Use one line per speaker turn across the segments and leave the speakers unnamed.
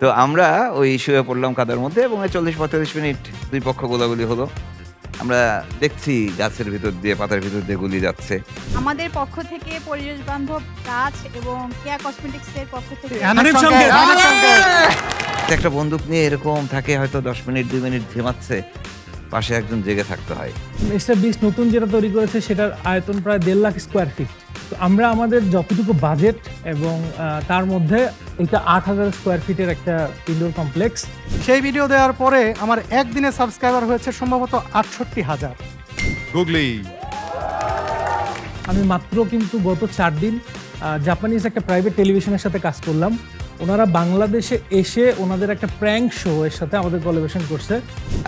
তো আমরা ওই শুয়ে পড়লাম কাদার মধ্যে এবং ৪০-৪৫ মিনিট দুই পক্ষ গোলাগুলি হলো। আমরা দেখছি গাছের ভিতর দিয়ে, পাতার ভিতর দিয়ে গুলি যাচ্ছে।
আমাদের পক্ষ থেকে পরিবেশ বান্ধব গাছ এবং কেয়া কসমেটিক্স এর পক্ষ থেকে
একটা বন্দুক নিয়ে এরকম থাকে হয়তো ১০ মিনিট ২ মিনিট ঝিমাচ্ছে, পাশে একজন জেগে থাকতে হয়।
মিস্টার বিস্ট নতুন যেটা তৈরি করেছে সেটার আয়তন প্রায় ১.৫ লাখ স্কোয়ার ফিট। তো আমরা আমাদের যতটুকু বাজেট এবং তার মধ্যে এটা ৮,০০০ স্কোয়ার ফিটের একটা ইনডোর কমপ্লেক্স।
সেই ভিডিও দেওয়ার পরে আমার একদিনে সাবস্ক্রাইবার হয়েছে সম্ভবত ৬৮,০০০।
গুগলি
আমি মাত্র কিন্তু গত ৪ দিন জাপানিজ একটা প্রাইভেট টেলিভিশনের সাথে কাজ করলাম। ওনারা বাংলাদেশে এসে ওনাদের একটা প্র্যাঙ্ক শো এর সাথে আমাদের কোলাবোরেশন করছে।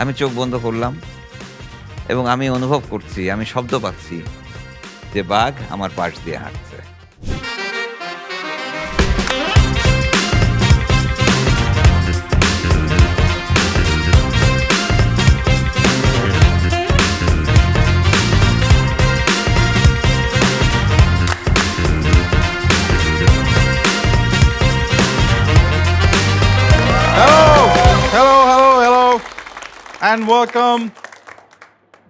আমি চোখ বন্ধ করলাম এবং আমি অনুভব করছি, আমি শব্দ পাচ্ছি যে বাঘ আমার পাশ দিয়ে হাঁটছে।
hello, and welcome.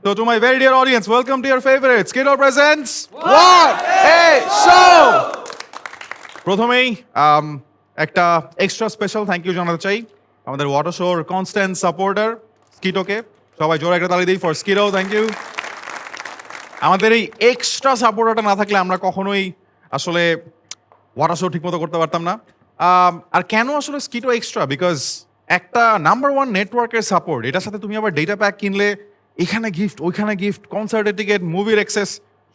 So to my very dear audience, welcome to your favorite Skidoo presents What a Show! প্রথমেই একটা এক্সট্রা স্পেশাল থ্যাংক ইউ জানাতে চাই আমাদের ওয়াটার শোর কনস্ট্যান্ট সাপোর্টার স্কিটোকে। সবাই জোরে একটা তালি দিই ফর স্কিটো, থ্যাংক ইউ। আমাদের এই এক্সট্রা সাপোর্টারটা না থাকলে আমরা কখনোই আসলে ওয়াটার শো ঠিকমতো করতে পারতাম না। আর কেন আসলে স্কিটো এক্সট্রা? বিকজ একটা নাম্বার ওয়ান নেটওয়ার্কের সাপোর্ট, এটার সাথে তুমি আবার ডেটা প্যাক কিনলে এখানে গিফট, ওইখানে গিফট, কনসার্টের টিকিট, মুভির অ্যাক্সেস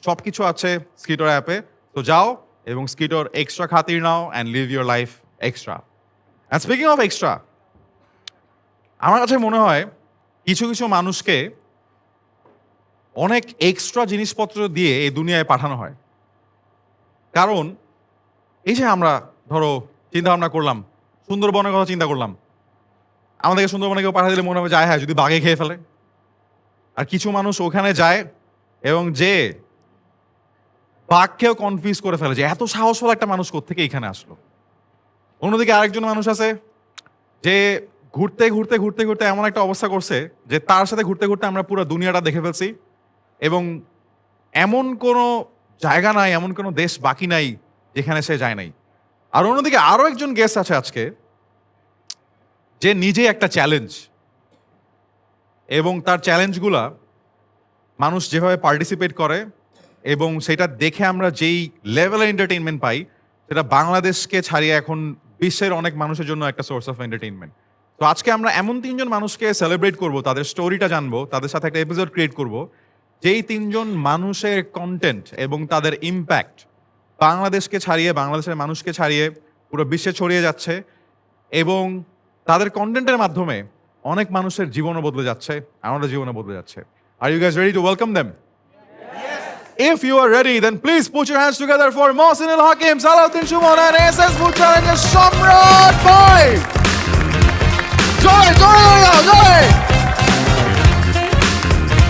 সব কিছু আছে স্কিটোর অ্যাপে। তো যাও এবং স্কিটোর এক্সট্রা খাতির নাও and live your life extra. And speaking of extra, আমার কাছে মনে হয় কিছু কিছু মানুষকে অনেক এক্সট্রা জিনিসপত্র দিয়ে এই দুনিয়ায় পাঠানো হয়। কারণ এই যে আমরা ধরো চিন্তা ভাবনা করলাম, সুন্দরবনের কথা চিন্তা করলাম, আমাদেরকে সুন্দরবনে কেউ পাঠিয়ে দিলে মনে হবে যায় হ্যাঁ যদি বাঘে খেয়ে ফেলে। আর কিছু মানুষ ওখানে যায় এবং যে বাঘকেও কনফিউজ করে ফেলে যে এত সাহসফল একটা মানুষ কোত্থেকে এখানে আসলো। অন্যদিকে আরেকজন মানুষ আছে যে ঘুরতে ঘুরতে ঘুরতে ঘুরতে এমন একটা অবস্থা করছে যে তার সাথে ঘুরতে ঘুরতে আমরা পুরো দুনিয়াটা দেখে ফেলছি এবং এমন কোনো জায়গা নাই, এমন কোনো দেশ বাকি নাই যেখানে সে যায় নাই। আর অন্যদিকে আরো একজন গেস্ট আছে আজকে যে নিজে একটা চ্যালেঞ্জ, এবং তার চ্যালেঞ্জগুলা মানুষ যেভাবে পার্টিসিপেট করে এবং সেটা দেখে আমরা যেই লেভেলের এন্টারটেইনমেন্ট পাই, সেটা বাংলাদেশকে ছাড়িয়ে এখন বিশ্বের অনেক মানুষের জন্য একটা সোর্স অফ এন্টারটেইনমেন্ট। তো আজকে আমরা এমন ৩ জন মানুষকে সেলিব্রেট করব, তাদের স্টোরিটা জানবো, তাদের সাথে একটা এপিসোড ক্রিয়েট করব, যেই ৩ জন মানুষের কন্টেন্ট এবং তাদের ইম্প্যাক্ট বাংলাদেশকে ছাড়িয়ে, বাংলাদেশের মানুষকে ছাড়িয়ে পুরো বিশ্বে ছড়িয়ে যাচ্ছে এবং তাদের কন্টেন্টের মাধ্যমে অনেক মানুষের জীবনও বদলে যাচ্ছে, আমাদের জীবনও বদলে যাচ্ছে। Are you guys ready to welcome them? Yes. If you are ready, then please put your hands together for Mohsin Al Hakim, Salahuddin Shuman, and SS Food Challenges Shamrat Boy. Joy!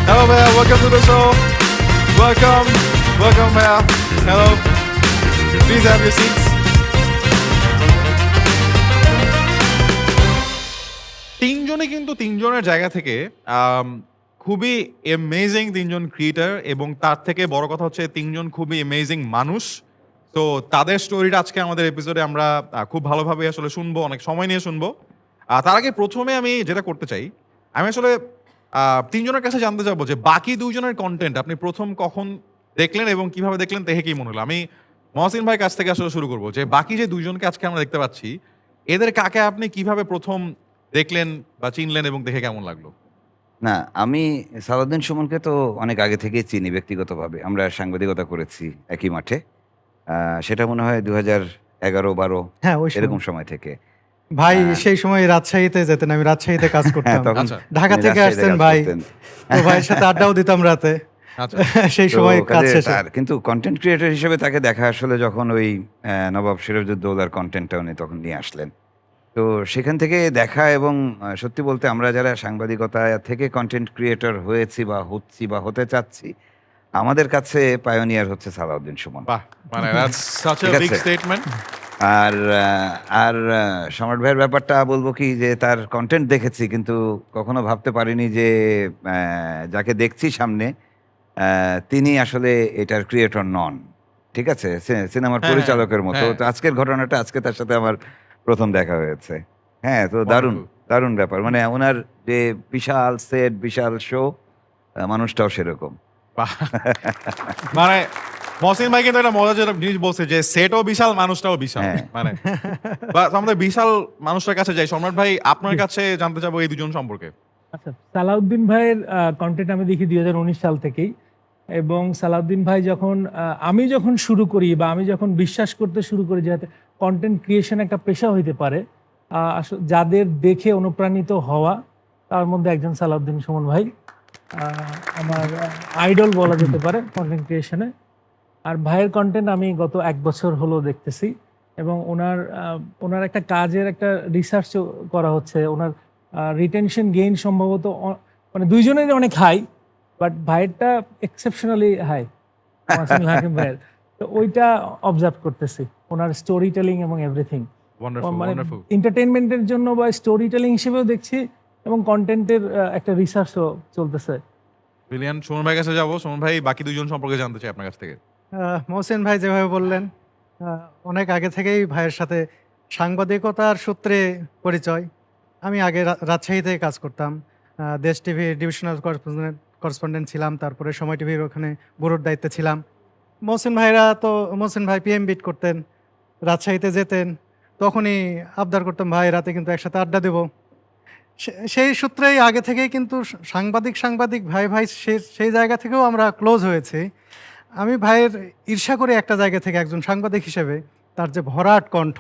Hello, Maya. Welcome to the show. Welcome, Maya. Hello. Please have your seats. তিনজনে কিন্তু তিনজনের জায়গা থেকে খুবই amazing ৩ জন creator, এবং তার থেকে বড় কথা হচ্ছে ৩ জন খুবই অ্যামেজিং মানুষ। তো তাদের স্টোরিটা আজকে আমাদের এপিসোডে আমরা খুব ভালোভাবে আসলে শুনবো, অনেক সময় নিয়ে শুনবো। তার আগে প্রথমে আমি যেটা করতে চাই, আমি আসলে ৩ জনের কাছে জানতে চাবো যে বাকি ২ জনের কন্টেন্ট আপনি প্রথম কখন দেখলেন এবং কিভাবে দেখলেন, দেখে কি মনে হলো। আমি মহসিন ভাই কাছ থেকে আসলে শুরু করবো যে বাকি যে ২ জনকে আজকে আমরা দেখতে পাচ্ছি, এদের কাকে আপনি কিভাবে প্রথম দেখলেন বা চিনলেন এবং দেখে কেমন লাগলো?
না, আমি সালাউদ্দিন সুমনকে তো অনেক আগে থেকেই চিনি ব্যক্তিগতভাবে। আমরা সাংবাদিকতা করেছি একই মাঠে। সেটা মনে হয় ২০১১-১২
হ্যাঁ, ওই সময়।
এরকম সময় থেকে।
ভাই সেই সময় রাজশাহীতে যেতেন, আমি রাজশাহীতে কাজ করতাম।
তখন
আচ্ছা।
ঢাকা
তিনি
থেকে
রাজশাহীতে
আসছেন
কাজ
ভাই,
করতেন।
তো ভাইয়ের সাথে আড্ডাও দিতাম রাতে।
আচ্ছা।
সেই
তো
সময় কাজ
কাজে
শেষে।
তার কিন্তু কন্টেন্ট ক্রিয়েটর হিসেবে তাকে দেখা আসলে যখন ওই নবাব সিরাজউদ্দৌলার কন্টেন্টটা উনি তখন নিয়ে আসলেন। তো সেখান থেকে দেখা এবং সত্যি বলতে আমরা যারা সাংবাদিকতা থেকে কন্টেন্ট ক্রিয়েটর হয়েছি বা হচ্ছি বা হতে চাচ্ছি, আমাদের কাছে পায়োনিয়ার হচ্ছে সালাউদ্দিন সুমন।
বাহ, মানে that's such a
ঠিক
big
আছে।
statement.
সম্রাট ভাইয়ের ব্যাপারটা বলবো কি যে তার কন্টেন্ট দেখেছি কিন্তু কখনো ভাবতে পারিনি যে যাকে দেখছি সামনে তিনি আসলে এটার ক্রিয়েটর নন। ঠিক আছে? সিনেমার
হ্যাঁ,
পরিচালকের মতো।
হ্যাঁ।
তো আজকের ঘটনাটা আজকে তার সাথে আমার প্রথম দেখা হয়েছে। হ্যাঁ, তো দারুণ,
Wonderful.
দারুণ ব্যাপার। মানে উনার যে বিশাল সেট, বিশাল শো, মানুষটাও সেরকম।
বাহ! মানে মহসিন ভাই কিন্তু একটা মজার জিনিস বলছে যে সেটও বিশাল, মানুষটাও বিশাল।
হ্যাঁ।
মানে আমাদের বিশাল মানুষটার কাছে যাই। সম্রাট ভাই, আপনার কাছে জানতে চাবো এই দুজন সম্পর্কে।
আচ্ছা, সালাউদ্দিন ভাইয়ের কন্টেন্ট আমি দেখি 2019 সাল থেকেই, এবং সালাউদ্দিন ভাই যখন আমি যখন শুরু করি বা আমি যখন বিশ্বাস করতে শুরু করি যাতে কন্টেন্ট ক্রিয়েশন একটা পেশা হইতে পারে, যাদের দেখে অনুপ্রাণিত হওয়া তার মধ্যে একজন সালাউদ্দিন সুমন ভাই আমার আইডল বলা যেতে পারে কন্টেন্ট ক্রিয়েশনে। আর ভাইয়ের কন্টেন্ট আমি গত 1 বছর হলো দেখতেছি, এবং ওনার একটা কাজের একটা রিসার্চ করা হচ্ছে। ওনার রিটেনশন গেইন সম্ভবত মানে দুইজনেরই অনেক হাই, বাট ভাইয়েরটা এক্সেপশনালি হাই, মাসুম হাকিম ভাইয়ের। তো ওইটা অবজার্ভ করতেছি, ওনার স্টোরি টেলিং এবং এভরিথিং।
ওয়ান্ডারফুল,
মানে
ওয়ান্ডারফুল।
এন্টারটেইনমেন্টের জন্য বা স্টোরি টেলিং হিসেবেও দেখছি, এবং কন্টেন্টের একটা রিসার্চও চলতেছে।
ব্রিলিয়ান্ট। সুমন ভাইয়ের কাছে যাবো। সুমন ভাই, বাকি দুজন সম্পর্কে জানতে চাই আপনার কাছ থেকে।
মহসিন ভাই যেভাবে বললেন, অনেক আগে থেকেই ভাইয়ের সাথে সাংবাদিকতার সূত্রে পরিচয়। আমি আগে রাজশাহীতে কাজ করতাম, দেশ টিভি ডিভিশনাল করেসপন্ডেন্ট ছিলাম, তারপরে সময় টিভির ওখানে ব্যুরোর দায়িত্বে ছিলাম। মহসিন ভাই পিএম বিট করতেন, রাজশাহীতে যেতেন, তখনই আবদার করতাম ভাই রাতে কিন্তু একসাথে আড্ডা দেব। সেই সূত্রেই আগে থেকেই কিন্তু সাংবাদিক ভাই ভাই সেই জায়গা থেকেও আমরা ক্লোজ হয়েছি। আমি ভাইয়ের ঈর্ষা করি একটা জায়গা থেকে, একজন সাংবাদিক হিসেবে, তার যে ভরাট কণ্ঠ,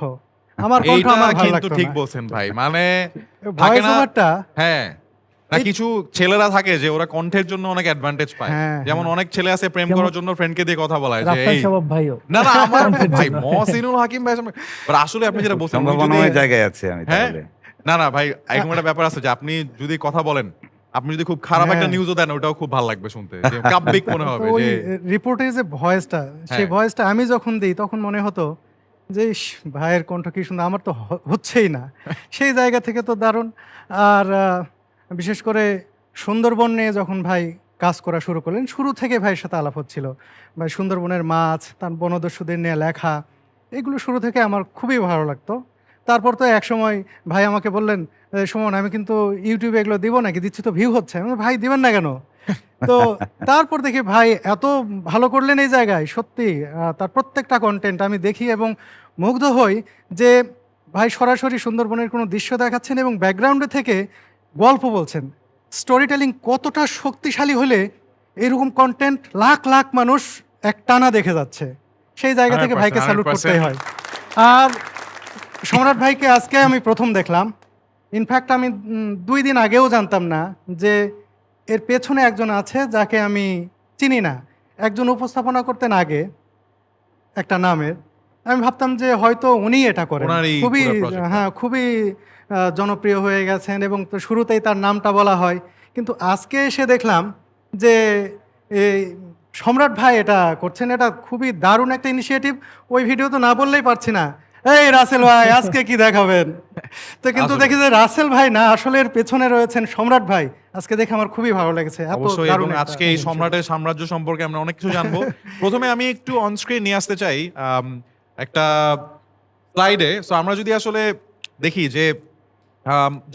আমার কণ্ঠ
এইটা
আমার ভালো
কিন্তু
লাগতো
ঠিক
না।
বলছেন ভাই। মানে থাকে
ভয়েস
না,
ওভারটা
হ্যাঁ, না
এই-
কিছু ছেলেরা থাকে যে ওরা কণ্ঠের জন্য অনেক অ্যাডভান্টেজ পায়।
হ্যাঁ,
যেমন অনেক ছেলে আছে প্রেম
যেমন-
করার জন্য ফ্রেন্ডকে দিয়ে কথা বলায় যে
রাফসান
এই
স্বভাব ভাইও
না না আমার
কণ্ঠের
ভাই
জন্য।
মহসিনুল হাকিম ভাই but আসলে আপনি যেটা বলছেন উনি যদি-
সম্ভাবনাময় জায়গায় আছে আমি
হ্যাঁ?
তাহলে।
না না ভাই, এরকম একটা ব্যাপার আছে যে আপনি যদি কথা বলেন, আপনি যদি খুব খারাপ একটা
হ্যাঁ।
নিউজও দেন, ওটাও খুব ভালো লাগবে শুনতে, যে কাব্যিক মনে
তো
হবে
ওই
যে
রিপোর্টের যে ভয়েসটা, সেই
হ্যাঁ।
ভয়েসটা আমি যখন দিই তখন মনে হতো যে ইস, ভাইয়ের কণ্ঠ কি সুন্দর, আমার তো হচ্ছেই না। সেই জায়গা থেকে তো দারুণ। আর বিশেষ করে সুন্দরবন নিয়ে যখন ভাই কাজ করা শুরু করলেন, শুরু থেকে ভাইয়ের সাথে আলাপ হচ্ছিল। ভাই সুন্দরবনের মাছ, তার বনদস্যুদের নিয়ে লেখা, এগুলো শুরু থেকে আমার খুবই ভালো লাগতো। তারপর তো একসময় ভাই আমাকে বললেন, সুমন আমি কিন্তু ইউটিউবে এগুলো দিব নাকি, দিচ্ছি তো ভিউ হচ্ছে। আমি বললাম, ভাই দিবেন না কেন? তো তারপর দেখি ভাই এত ভালো করলেন এই জায়গায়, সত্যি তার প্রত্যেকটা কন্টেন্ট আমি দেখি এবং মুগ্ধ হই যে ভাই সরাসরি সুন্দরবনের কোনো দৃশ্য দেখাচ্ছেন এবং ব্যাকগ্রাউন্ডে থেকে গল্প বলছেন। স্টোরি টেলিং কতটা শক্তিশালী হলে এরকম কন্টেন্ট লাখ লাখ মানুষ একটানা দেখে যাচ্ছে, সেই জায়গা থেকে
100%,
ভাইকে স্যালুট
100%
করতে হয়। আর সম্রাট ভাইকে আজকে আমি প্রথম দেখলাম। ইনফ্যাক্ট আমি 2 দিন আগেও জানতাম না যে এর পেছনে একজন আছে যাকে আমি চিনি না। একজন উপস্থাপনা করতেন আগে একটা নামের, আমি ভাবতাম যে হয়তো উনিই এটা করেন।
ওনারই
খুবই
পুরো project টা।
হ্যাঁ, খুবই জনপ্রিয় হয়ে গেছেন এবং তো শুরুতেই তার নামটা বলা হয়। কিন্তু আজকে এসে দেখলাম যে এই সম্রাট ভাই এটা করছেন, এটা খুবই দারুণ একটা ইনিশিয়েটিভ। ওই ভিডিও তো না বললেই পারছি না, এই রাসেল ভাই আজকে কি দেখাবেন। তো কিন্তু
আসলে।
দেখি যে রাসেল ভাই না, আসলে এর পেছনে রয়েছেন সম্রাট ভাই। আজকে দেখে আমার খুবই ভালো লেগেছে। এত
অবশ্যই, এবং
দারুণ একটা
আজকে এই
initiative।
সম্রাটের সাম্রাজ্য সম্পর্কে আমরা অনেক কিছু জানবো। প্রথমে আমি একটু অন স্ক্রিন নিয়ে আসতে চাই একটা স্লাইডে। সো আমরা যদি আসলে দেখি যে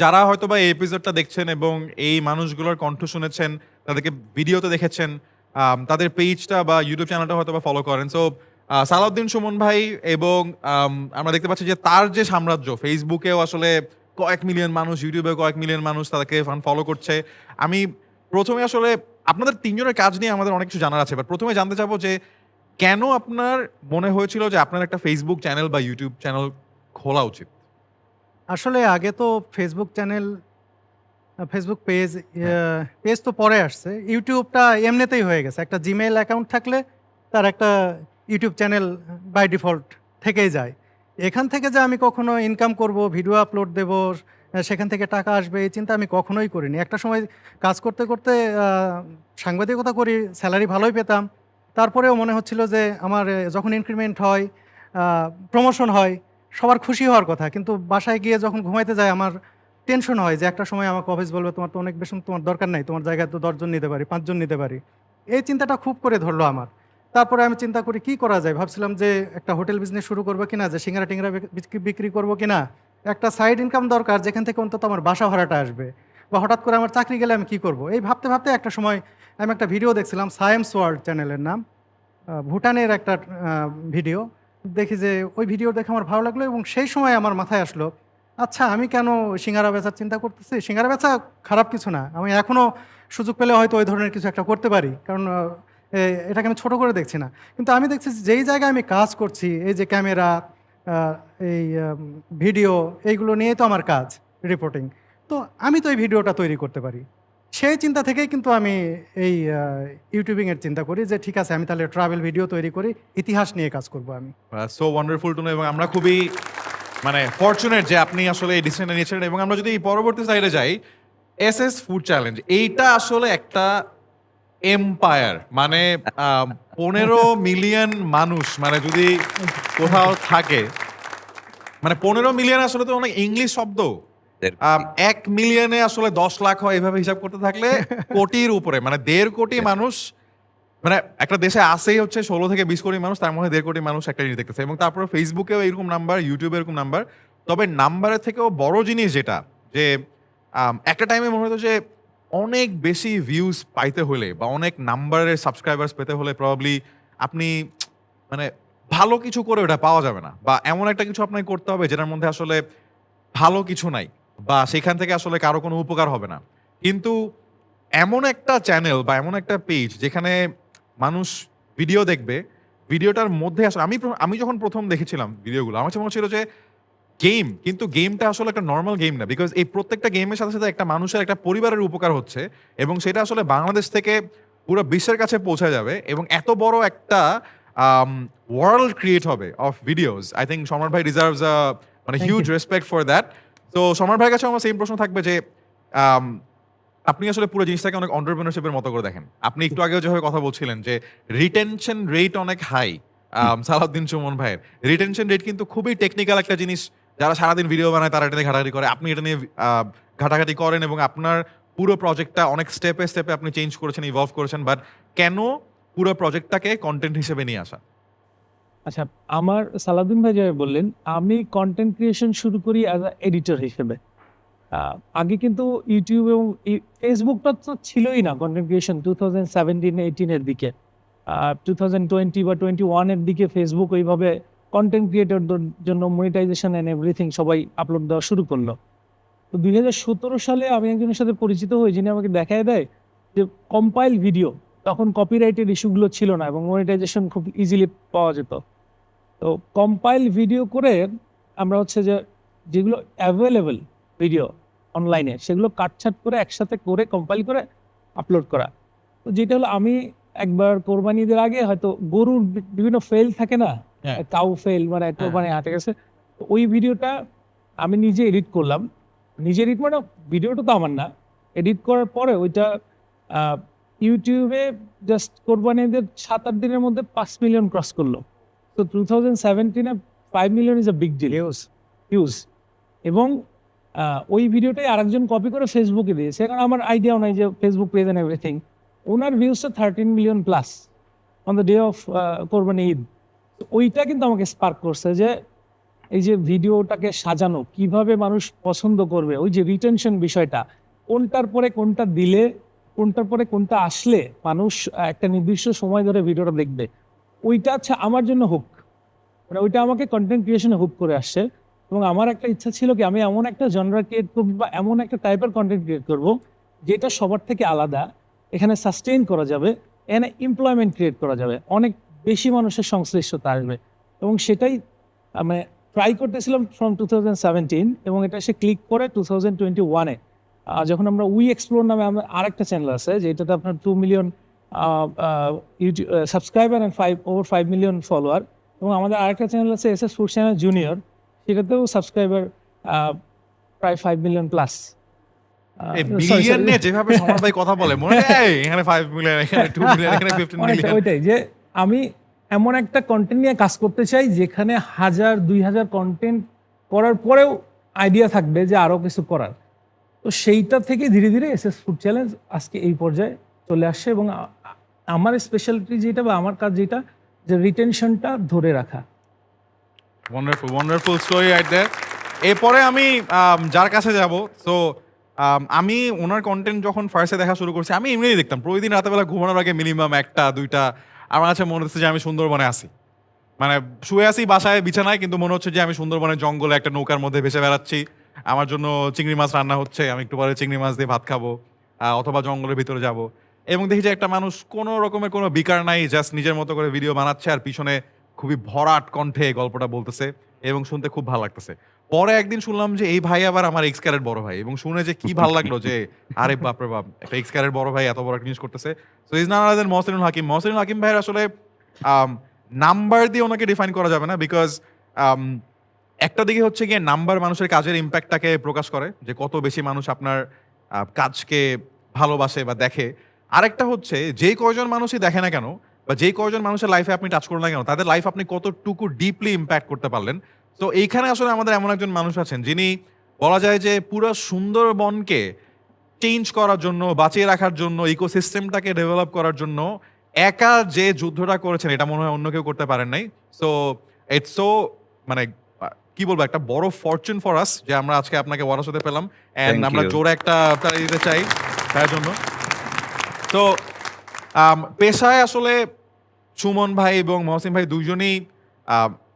যারা হয়তো বা এই এপিসোডটা দেখছেন এবং এই মানুষগুলোর কণ্ঠ শুনেছেন, তাদেরকে ভিডিওতে দেখেছেন, তাদের পেজটা বা ইউটিউব চ্যানেলটা হয়তো বা ফলো করেন। সো সালাউদ্দিন সুমন ভাই, এবং আমরা দেখতে পাচ্ছি যে তার যে সাম্রাজ্য, ফেসবুকেও আসলে কয়েক মিলিয়ন মানুষ, ইউটিউবে কয়েক মিলিয়ন মানুষ তাদেরকে ফলো করছে। আমি প্রথমে আসলে আপনাদের তিনজনের কাজ নিয়ে আমাদের অনেক কিছু জানার আছে, বাট প্রথমে জানতে চাবো যে কেন আপনার মনে হয়েছিল যে আপনার একটা ফেসবুক চ্যানেল বা ইউটিউব চ্যানেল খোলা উচিত?
আসলে আগে তো ফেসবুক চ্যানেল, ফেসবুক পেজ তো পরে আসছে। ইউটিউবটা এমনিতেই হয়ে গেছে, একটা জিমেইল অ্যাকাউন্ট থাকলে তার একটা ইউটিউব চ্যানেল বাই ডিফল্ট থেকেই যায়। এখান থেকে যে আমি কখনো ইনকাম করব, ভিডিও আপলোড দেব, সেখান থেকে টাকা আসবে, এই চিন্তা আমি কখনোই করিনি। একটা সময় কাজ করতে করতে সাংবাদিকতা করি, স্যালারি ভালোই পেতাম। তারপরেও মনে হচ্ছিল যে আমার যখন ইনক্রিমেন্ট হয়, প্রমোশন হয়, সবার খুশি হওয়ার কথা, কিন্তু বাসায় গিয়ে যখন ঘুমাইতে যায় আমার টেনশন হয় যে একটা সময় আমাকে অফিস বলবে তোমার তো অনেক বেশি, তোমার দরকার নাই, তোমার জায়গায় তো 10 জন নিতে পারি, 5 জন নিতে পারি। এই চিন্তাটা খুব করে ধরলো আমার। তারপরে আমি চিন্তা করি কি করা যায়, ভাবছিলাম যে একটা হোটেল বিজনেস শুরু করবো কিনা, যে সিঙ্গারা টিঙ্গারা বিক্রি করবো কিনা, একটা সাইড ইনকাম দরকার যেখান থেকে অন্তত আমার বাসা ভাড়াটা আসবে, বা হঠাৎ করে আমার চাকরি গেলে আমি কি করব। এই ভাবতে ভাবতে একটা সময় আমি একটা ভিডিও দেখছিলাম, সায়েন্স ওয়ার্ল্ড চ্যানেলের নাম, ভুটানের একটা ভিডিও দেখি, যে ওই ভিডিও দেখে আমার ভালো লাগলো এবং সেই সময় আমার মাথায় আসলো, আচ্ছা আমি কেন সিঙ্গারা বেচার চিন্তা করতেছি, সিঙ্গারা বেচা খারাপ কিছু না, আমি এখনও সুযোগ পেলে হয়তো ওই ধরনের কিছু একটা করতে পারি, কারণ এটাকে আমি ছোট করে দেখছি না। কিন্তু আমি দেখছি যে যেই জায়গায় আমি কাজ করছি, এই যে ক্যামেরা, এই ভিডিও, এইগুলো নিয়ে তো আমার কাজ, রিপোর্টিং, তো আমি তো এই ভিডিওটা তৈরি করতে পারি। সেই চিন্তা থেকেই কিন্তু আমি এই ইউটিউবিংয়ের চিন্তা করি, যে ঠিক আছে আমি তাহলে ট্রাভেল ভিডিও তৈরি করি, ইতিহাস নিয়ে কাজ করব আমি।
সো ওয়ান্ডারফুল টু নো, এবং আমরা খুবই মানে ফরচুনেট যে আপনি আসলে এই ডিসিশনটা নিয়েছিলেন। এবং আমরা যদি পরবর্তী সাইডে যাই, এসএস ফুড চ্যালেঞ্জ, এইটা আসলে একটা এম্পায়ার, মানে 15 মিলিয়ন মানুষ, মানে যদি কোথাও থাকে, মানে 15 মিলিয়ন আসলে তো অনেক ইংলিশ শব্দ। 1 মিলিয়নে আসলে 10 লাখ হয়, এভাবে হিসাব করতে থাকলে কোটির উপরে, মানে 1.5 কোটি মানুষ, মানে একটা দেশে আসেই হচ্ছে 16 থেকে 20 কোটি মানুষ, তার মধ্যে 1.5 কোটি মানুষ একটা জিনিস দেখতেছে। এবং তারপরে ফেসবুকেও এরকম নাম্বার, ইউটিউবে এরকম নাম্বার। তবে নাম্বারের থেকেও বড় জিনিস যেটা, যে একটা টাইমে মনে হতো যে অনেক বেশি ভিউজ পাইতে হলে বা অনেক নাম্বারের সাবস্ক্রাইবার্স পেতে হলে প্রবাবলি আপনি মানে ভালো কিছু করে ওটা পাওয়া যাবে না, বা এমন একটা কিছু আপনাকে করতে হবে যেটার মধ্যে আসলে ভালো কিছু নাই, বা সেখান থেকে আসলে কারো কোনো উপকার হবে না। কিন্তু এমন একটা চ্যানেল বা এমন একটা পেজ যেখানে মানুষ ভিডিও দেখবে, ভিডিওটার মধ্যে আসলে আমি যখন প্রথম দেখেছিলাম ভিডিওগুলো, আমার কাছে মনে ছিল যে গেম, কিন্তু গেমটা আসলে একটা নর্মাল গেম না, বিকজ এই প্রত্যেকটা গেমের সাথে সাথে একটা মানুষের, একটা পরিবারের উপকার হচ্ছে, এবং সেটা আসলে বাংলাদেশ থেকে পুরো বিশ্বের কাছে পৌঁছে যাবে, এবং এত বড় একটা ওয়ার্ল্ড ক্রিয়েট হবে অফ ভিডিওস। আই থিঙ্ক সমর ভাই ডিজার্ভস মানে হিউজ রেসপেক্ট ফর দ্যাট। তো সমর ভাইয়ের কাছে আমার সেম প্রশ্ন থাকবে যে আপনি আসলে পুরো জিনিসটাকে অনেক এন্টারপ্রেনারশিপের মতো করে দেখেন। আপনি একটু আগেও যেভাবে কথা বলছিলেন যে রিটেনশন রেট অনেক হাই, সালাউদ্দিন সুমন ভাইয়ের রিটেনশন রেট কিন্তু খুবই টেকনিক্যাল একটা জিনিস। যারা সারাদিন ভিডিও বানায় তারা এটা নিয়ে ঘাটাঘাটি করে, আপনি এটা নিয়ে ঘাটাঘাটি করেন, এবং আপনার পুরো প্রজেক্টটা অনেক স্টেপে স্টেপে আপনি চেঞ্জ করেছেন, ইভলভ করেছেন। বাট কেন পুরো প্রজেক্টটাকে কন্টেন্ট হিসেবে নিয়ে আসা?
আচ্ছা, আমার সালাউদ্দিন ভাই যেভাবে বললেন, আমি কন্টেন্ট ক্রিয়েশন শুরু করি অ্যাজ আ এডিটর হিসেবে। আগে কিন্তু ইউটিউব এবং ফেসবুকটা তো ছিলই না কন্টেন্ট ক্রিয়েশন 2017-18 দিকে। 2020 বা 21 দিকে ফেসবুক ওইভাবে কন্টেন্ট ক্রিয়েটরদের জন্য মনিটাইজেশন অ্যান্ড এভরিথিং সবাই আপলোড দেওয়া শুরু করলো। তো 2017 সালে আমি একজনের সাথে পরিচিত হই, যিনি আমাকে দেখায় দেয় যে কম্পাইল ভিডিও, তখন কপিরাইটের ইস্যুগুলো ছিল না এবং মনিটাইজেশন খুব ইজিলি পাওয়া যেত। তো কম্পাইল ভিডিও করে আমরা হচ্ছে যে যেগুলো অ্যাভেলেবল ভিডিও অনলাইনে, সেগুলো কাটছাট করে একসাথে করে কম্পাইল করে আপলোড করা। তো যেটা হলো, আমি একবার কোরবানি ঈদের আগে হয়তো গরুর বিভিন্ন ফেল থাকে না,
হ্যাঁ।
কাউ ফেল, মানে কোরবানি হাটে গেছে, তো ওই ভিডিওটা আমি নিজে এডিট করলাম। নিজে এডিট মানে ভিডিওটা তো আমার না, এডিট করার পরে ওইটা ইউটিউবে জাস্ট কোরবানি ঈদের 7-8 দিনের মধ্যে 5 মিলিয়ন ক্রস করলো। তো 2017-এ 5 million is a big deal, huge. এবং ওই ভিডিওটাই আরেকজন কপি করে ফেসবুকে দিয়েছে, কারণ আমার আইডিয়াও নাই যে ফেসবুক পেজ অ্যান্ড এভরিথিং। ওনার ভিউজটা 13 million plus on the day of Qurbani Eid. তো ওইটা কিন্তু আমাকে স্পার্ক করছে যে এই যে ভিডিওটাকে সাজানো, কিভাবে মানুষ পছন্দ করবে, ওই যে রিটেনশন বিষয়টা, কোনটার পরে কোনটা দিলে, কোনটার পরে কোনটা আসলে মানুষ একটা নির্দিষ্ট সময় ধরে ভিডিওটা দেখবে, ওইটা হচ্ছে আমার জন্য হুক, মানে ওইটা আমাকে কন্টেন্ট ক্রিয়েশনে হুক করে আসছে। এবং আমার একটা ইচ্ছা ছিল কি, আমি এমন একটা জনরা ক্রিয়েট করবো বা এমন একটা টাইপের কন্টেন্ট ক্রিয়েট করবো যেটা সবার থেকে আলাদা, এখানে সাস্টেইন করা যাবে, এখানে এমপ্লয়মেন্ট ক্রিয়েট করা যাবে, অনেক বেশি মানুষের সংশ্লিষ্টতা আসবে। এবং সেটাই আমি ট্রাই করতেছিলাম ফ্রম 2017, এবং এটা সে ক্লিক করে 2021-এ যখন আমরা উই এক্সপ্লোর নামে আমার আরেকটা চ্যানেল আছে, যেটাতে আপনার 2 million YouTube subscriber and over 5 million follower, এবং আমাদের আরেকটা চ্যানেল আছে এসএস ফুড চ্যানেল জুনিয়র, সেটাতেও সাবস্ক্রাইবার প্রায় 5 মিলিয়ন প্লাস।
এই বিলিয়ন নিয়ে যেভাবে সমর ভাই কথা বলে, মনে হয় এখানে 5 মিলিয়ন, এখানে 2 মিলিয়ন, এখানে 15 মিলিয়ন।
ওইটাই যে আমি এমন একটা কন্টেন্ট নিয়ে কাজ করতে চাই যেখানে 1000-2000 কন্টেন্ট করার পরেও আইডিয়া থাকবে যে আরও কিছু করার। তো সেইটা থেকে ধীরে ধীরে এসএস ফুড চ্যালেঞ্জ আজকে এই পর্যায়ে চলে আসছে এবং আমার স্পেশালিটি যেটা বা আমার কাজ যেটা যে রিটেনশনটা ধরে রাখা।
ওয়ান্ডারফুল স্টোরি রাইট দেয়ার। এরপরে আমি যার কাছে যাব, সো আমি ওনার কন্টেন্ট যখন ফার্স্টে দেখা শুরু করছি, আমি এমনিই দেখতাম প্রতিদিন রাতেবেলা ঘুমানোর আগে মিনিমাম 1-2টা আমার কাছে মনে হচ্ছে যে আমি সুন্দরবনে আসি, মানে শুয়ে আসি বাসায় বিছানায়, কিন্তু মনে হচ্ছে যে আমি সুন্দরবনের জঙ্গলে একটা নৌকার মধ্যে ভেসে বেড়াচ্ছি, আমার জন্য চিংড়ি মাছ রান্না হচ্ছে, আমি একটু পরে চিংড়ি মাছ দিয়ে ভাত খাবো, অথবা জঙ্গলের ভিতরে যাব এবং দেখি যে একটা মানুষ কোনো রকমের কোনো বিকার নাই, জাস্ট নিজের মতো করে ভিডিও বানাচ্ছে আর পিছনে খুবই ভরাট কণ্ঠে গল্পটা বলতেছে এবং শুনতে খুব ভালো লাগতেছে। পরে একদিন শুনলাম যে এই ভাই আবার আমার এক্স ক্যারের বড় ভাই, এবং শুনে যে কি ভালো লাগলো যে আরে বাপরে বাপ, একটা এক্স ক্যারের বড় ভাই এত বড় একটা নিউজ করতেছে। সো ইজ নট আদার দেন মহসিনুল হাকিম। মহসিনুল হাকিম ভাইয়ের আসলে নাম্বার দিয়ে ওনাকে ডিফাইন করা যাবে না, বিকজ একটা দিকে হচ্ছে গিয়ে নাম্বার মানুষের কাজের ইম্প্যাক্টটাকে প্রকাশ করে, যে কত বেশি মানুষ আপনার কাজকে ভালোবাসে বা দেখে। আরেকটা হচ্ছে যে কয়জন মানুষই দেখে না কেন বা যে কয়জন মানুষের লাইফে আপনি টাচ করুন না কেন, তাদের লাইফ আপনি কতটুকু ডিপলি ইম্প্যাক্ট করতে পারলেন। তো এইখানে আসলে আমাদের এমন একজন মানুষ আছেন যিনি বলা যায় যে পুরো সুন্দরবনকে চেঞ্জ করার জন্য, বাঁচিয়ে রাখার জন্য, ইকোসিস্টেমটাকে ডেভেলপ করার জন্য একা যে যুদ্ধটা করেছেন এটা মনে হয় অন্য কেউ করতে পারেন নাই। সো ইটস সো মানে কি বলবো, একটা বড় ফরচুন ফর আস যে আমরা আজকে আপনাকে ওয়ারাস হতে পেলাম, এন্ড
Thank
আমরা
you.
জোরে একটা তালি দিতে চাই তার জন্য। তো পেশায় আসলে সুমন ভাই এবং মহসিন ভাই দুইজনই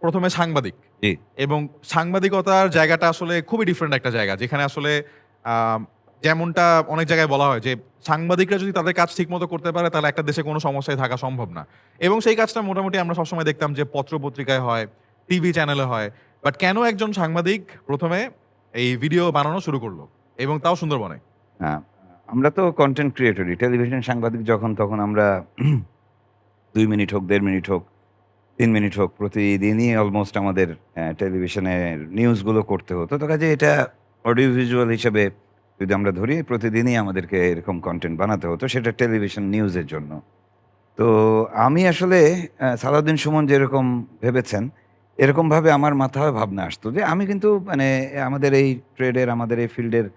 প্রথমে সাংবাদিক,
জি
এবং সাংবাদিকতার জায়গাটা আসলে খুবই ডিফারেন্ট একটা জায়গা, যেখানে আসলে যেমনটা অনেক জায়গায় বলা হয় যে সাংবাদিকরা যদি তাদের কাজ ঠিক মতো করতে পারে তাহলে একটা দেশে কোনো সমস্যায় থাকা সম্ভব না, এবং সেই কাজটা মোটামুটি আমরা সবসময় দেখতাম যে পত্রপত্রিকায় হয়, টিভি চ্যানেলে হয়। বাট কেন একজন সাংবাদিক প্রথমে এই ভিডিও বানানো শুরু করলো, এবং তাও সুন্দরবনে?
হ্যাঁ, আমরা তো কন্টেন্ট ক্রিয়েটরই, টেলিভিশন সাংবাদিক যখন তখন আমরা 2 মিনিট হোক, 1.5 মিনিট হোক, 3 মিনিট হোক, প্রতিদিনই অলমোস্ট আমাদের টেলিভিশনের নিউজগুলো করতে হতো। তো কাজে এটা অডিও ভিজুয়াল হিসেবে যদি আমরা ধরি, প্রতিদিনই আমাদেরকে এরকম কন্টেন্ট বানাতে হতো, সেটা টেলিভিশন নিউজের জন্য। তো আমি আসলে সালাউদ্দিন সুমন যেরকম ভেবেছেন, এরকমভাবে আমার মাথায় ভাবনা আসতো যে আমি কিন্তু মানে আমাদের এই ট্রেডের, আমাদের এই ফিল্ডের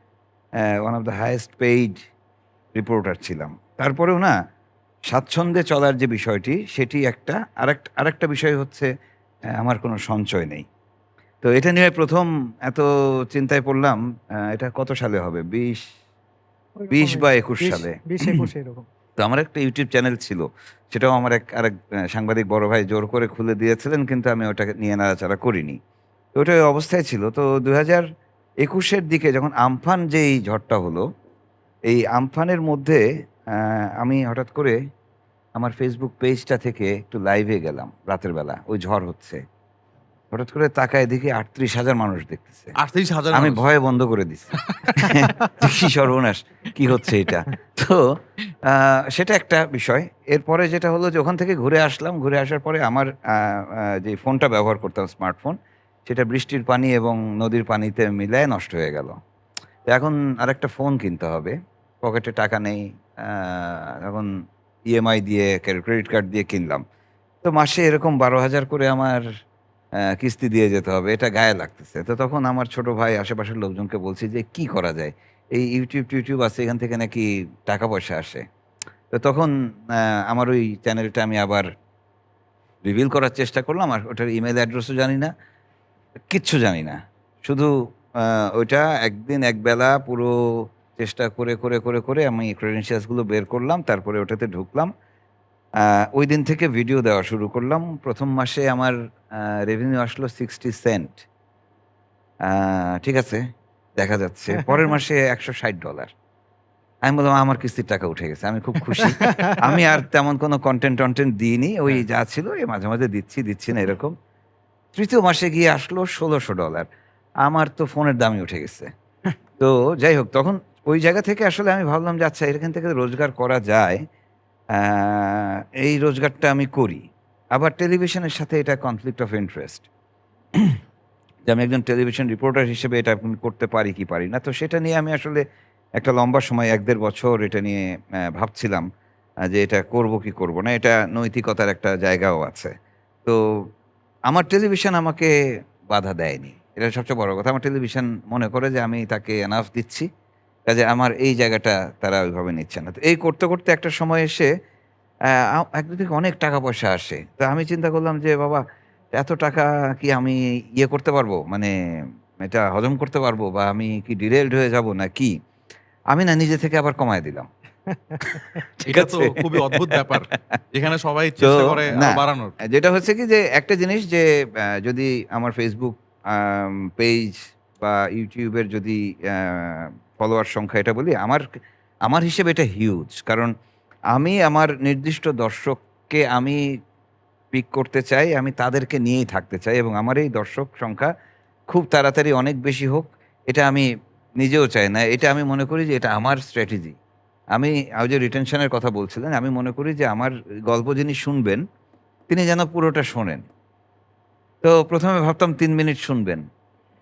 one of the highest paid reporter ছিলাম। তারপরেও না, স্বাচ্ছন্দ্যে চলার যে বিষয়টি, সেটি একটা। আরেকটা বিষয় হচ্ছে আমার কোনো সঞ্চয় নেই। তো এটা নিয়ে প্রথম এত চিন্তায় পড়লাম, এটা কত সালে হবে? 20 বা 21 সালে।
20-21 এরকম।
তো আমার একটা ইউটিউব চ্যানেল ছিল। সেটাও আমার আরেক সাংবাদিক বড় ভাই জোর করে খুলে দিয়েছিলেন, কিন্তু আমি ওটাকে নিয়ে নাড়াচাড়া করিনি। তো ওটা ওই অবস্থায় ছিল। তো 2021 এর দিকে যখন আমফান যেই ঝড়টা হলো, এই আমফানের মধ্যে আমি হঠাৎ করে আমার ফেসবুক পেজটা থেকে একটু লাইভে গেলাম রাতের বেলা, ওই ঝড় হচ্ছে। হঠাৎ করে তাকায় দেখি 38,000 মানুষ দেখতেছে।
38,000
আমি
মানুষ?
ভয়ে বন্ধ করে দিছি। যে কি সর্বনাশ! কি হচ্ছে এটা? তো সেটা একটা বিষয়। এরপরে যেটা হলো যে ওখান থেকে ঘুরে আসলাম। ঘুরে আসার পরে আমার যে ফোনটা ব্যবহার করতাম, স্মার্টফোন, সেটা বৃষ্টির পানি এবং নদীর পানিতে মিলায়ে নষ্ট হয়ে গেল। তো এখন আরেকটা ফোন কিনতে হবে। পকেটে টাকা নেই। এখন ইএমআই দিয়ে, ক্রেডিট কার্ড দিয়ে কিনলাম। তো মাসে এরকম 12,000 করে আমার কিস্তি দিয়ে যেতে হবে। এটা গায়ে লাগতেছে। তো তখন আমার ছোট ভাই, আশেপাশের লোকজনকে বলছি যে, "কি করা যায়? এই টিউটিউব আছে, এখান থেকে নাকি টাকা পয়সা আসে।" তো তখন আমার ওই চ্যানেলটা আমি আবার রিভিল করার চেষ্টা করলাম। আর ওটার ইমেইল অ্যাড্রেসও জানি না, কিচ্ছু জানি না। শুধু ওইটা একদিন একবেলা পুরো চেষ্টা করে আমি ক্রেডেনশিয়ালস গুলো বের করলাম। তারপরে ওটাতে ঢুকলাম। ওইদিন থেকে ভিডিও দেওয়া শুরু করলাম। ১ম মাসে আমার রেভিনিউ আসলো 60 সেন্ট। ঠিক আছে, দেখা যাচ্ছে। পরের মাসে $160। আমি বললাম, আমার কিস্তির টাকা উঠে গেছে। আমি খুব খুশি। আমি আর তেমন কোনো কনটেন্ট দিইনি। ওই যা ছিল মাঝে, মাঝে দিচ্ছি না এরকম। ৩য় মাসে গিয়ে আসলো $১৬০০। আমার তো ফোনের দামই উঠে গেছে। তো যাই হোক, তখন ওই জায়গা থেকে আসলে আমি ভাবলাম যে আচ্ছা, এখান থেকে রোজগার করা যায়। এই রোজগারটা আমি করি। আবার টেলিভিশনের সাথে এটা কনফ্লিক্ট অফ ইন্টারেস্ট। যে আমি একজন টেলিভিশন রিপোর্টার হিসেবে এটা আমি করতে পারি কি পারি না। তো সেটা নিয়ে আমি আসলে একটা লম্বা সময় ১-১.৫ বছর এটা নিয়ে ভাবছিলাম যে এটা করব কি করব না। এটা নৈতিকতার একটা জায়গাও আছে। তো আমার টেলিভিশন আমাকে বাধা দেয়নি। এটা সবচেয়ে বড় কথা। আমার টেলিভিশন মনে করে যে আমি তাকে এনাফ দিচ্ছি। কাজে আমার এই জায়গাটা তারা ওইভাবে নিচ্ছে না। তো এই করতে, করতে একটা সময় এসে একদিক থেকে অনেক টাকা-পয়সা আসে। তো আমি চিন্তা করলাম যে বাবা এত টাকা কি আমি ইয়ে করতে পারবো? মানে এটা হজম করতে পারবো বা আমি কি ডিরেইলড হয়ে যাবো না কি? আমি না নিজে থেকে আবার কমায় দিলাম। ঠিক
এটা তো
আছে?
খুবই অদ্ভুত ব্যাপার। যেখানে সবাই
তো
চেষ্টা করে
না,
আরো বাড়ানোর।
যেটা হচ্ছে কি যে একটা জিনিস যে যদি আমার Facebook পেজ বা YouTube এর যদি ফলোয়ার সংখ্যা এটা বলি, আমার হিসেবে এটা হিউজ। কারণ আমি আমার নির্দিষ্ট দর্শককে আমি পিক করতে চাই, আমি তাদেরকে নিয়েই থাকতে চাই এবং আমার এই দর্শক সংখ্যা খুব তাড়াতাড়ি অনেক বেশি হোক, এটা আমি নিজেও চাই না। এটা আমি মনে করি যে এটা আমার স্ট্র্যাটেজি। আমি ওই যে রিটেনশন এর কথা বলছিলেন, আমি মনে করি যে আমার গল্প যিনি শুনবেন, তিনি যেন পুরোটা শোনেন। তো ১ম এ ভাবতাম ৩ মিনিট শুনবেন।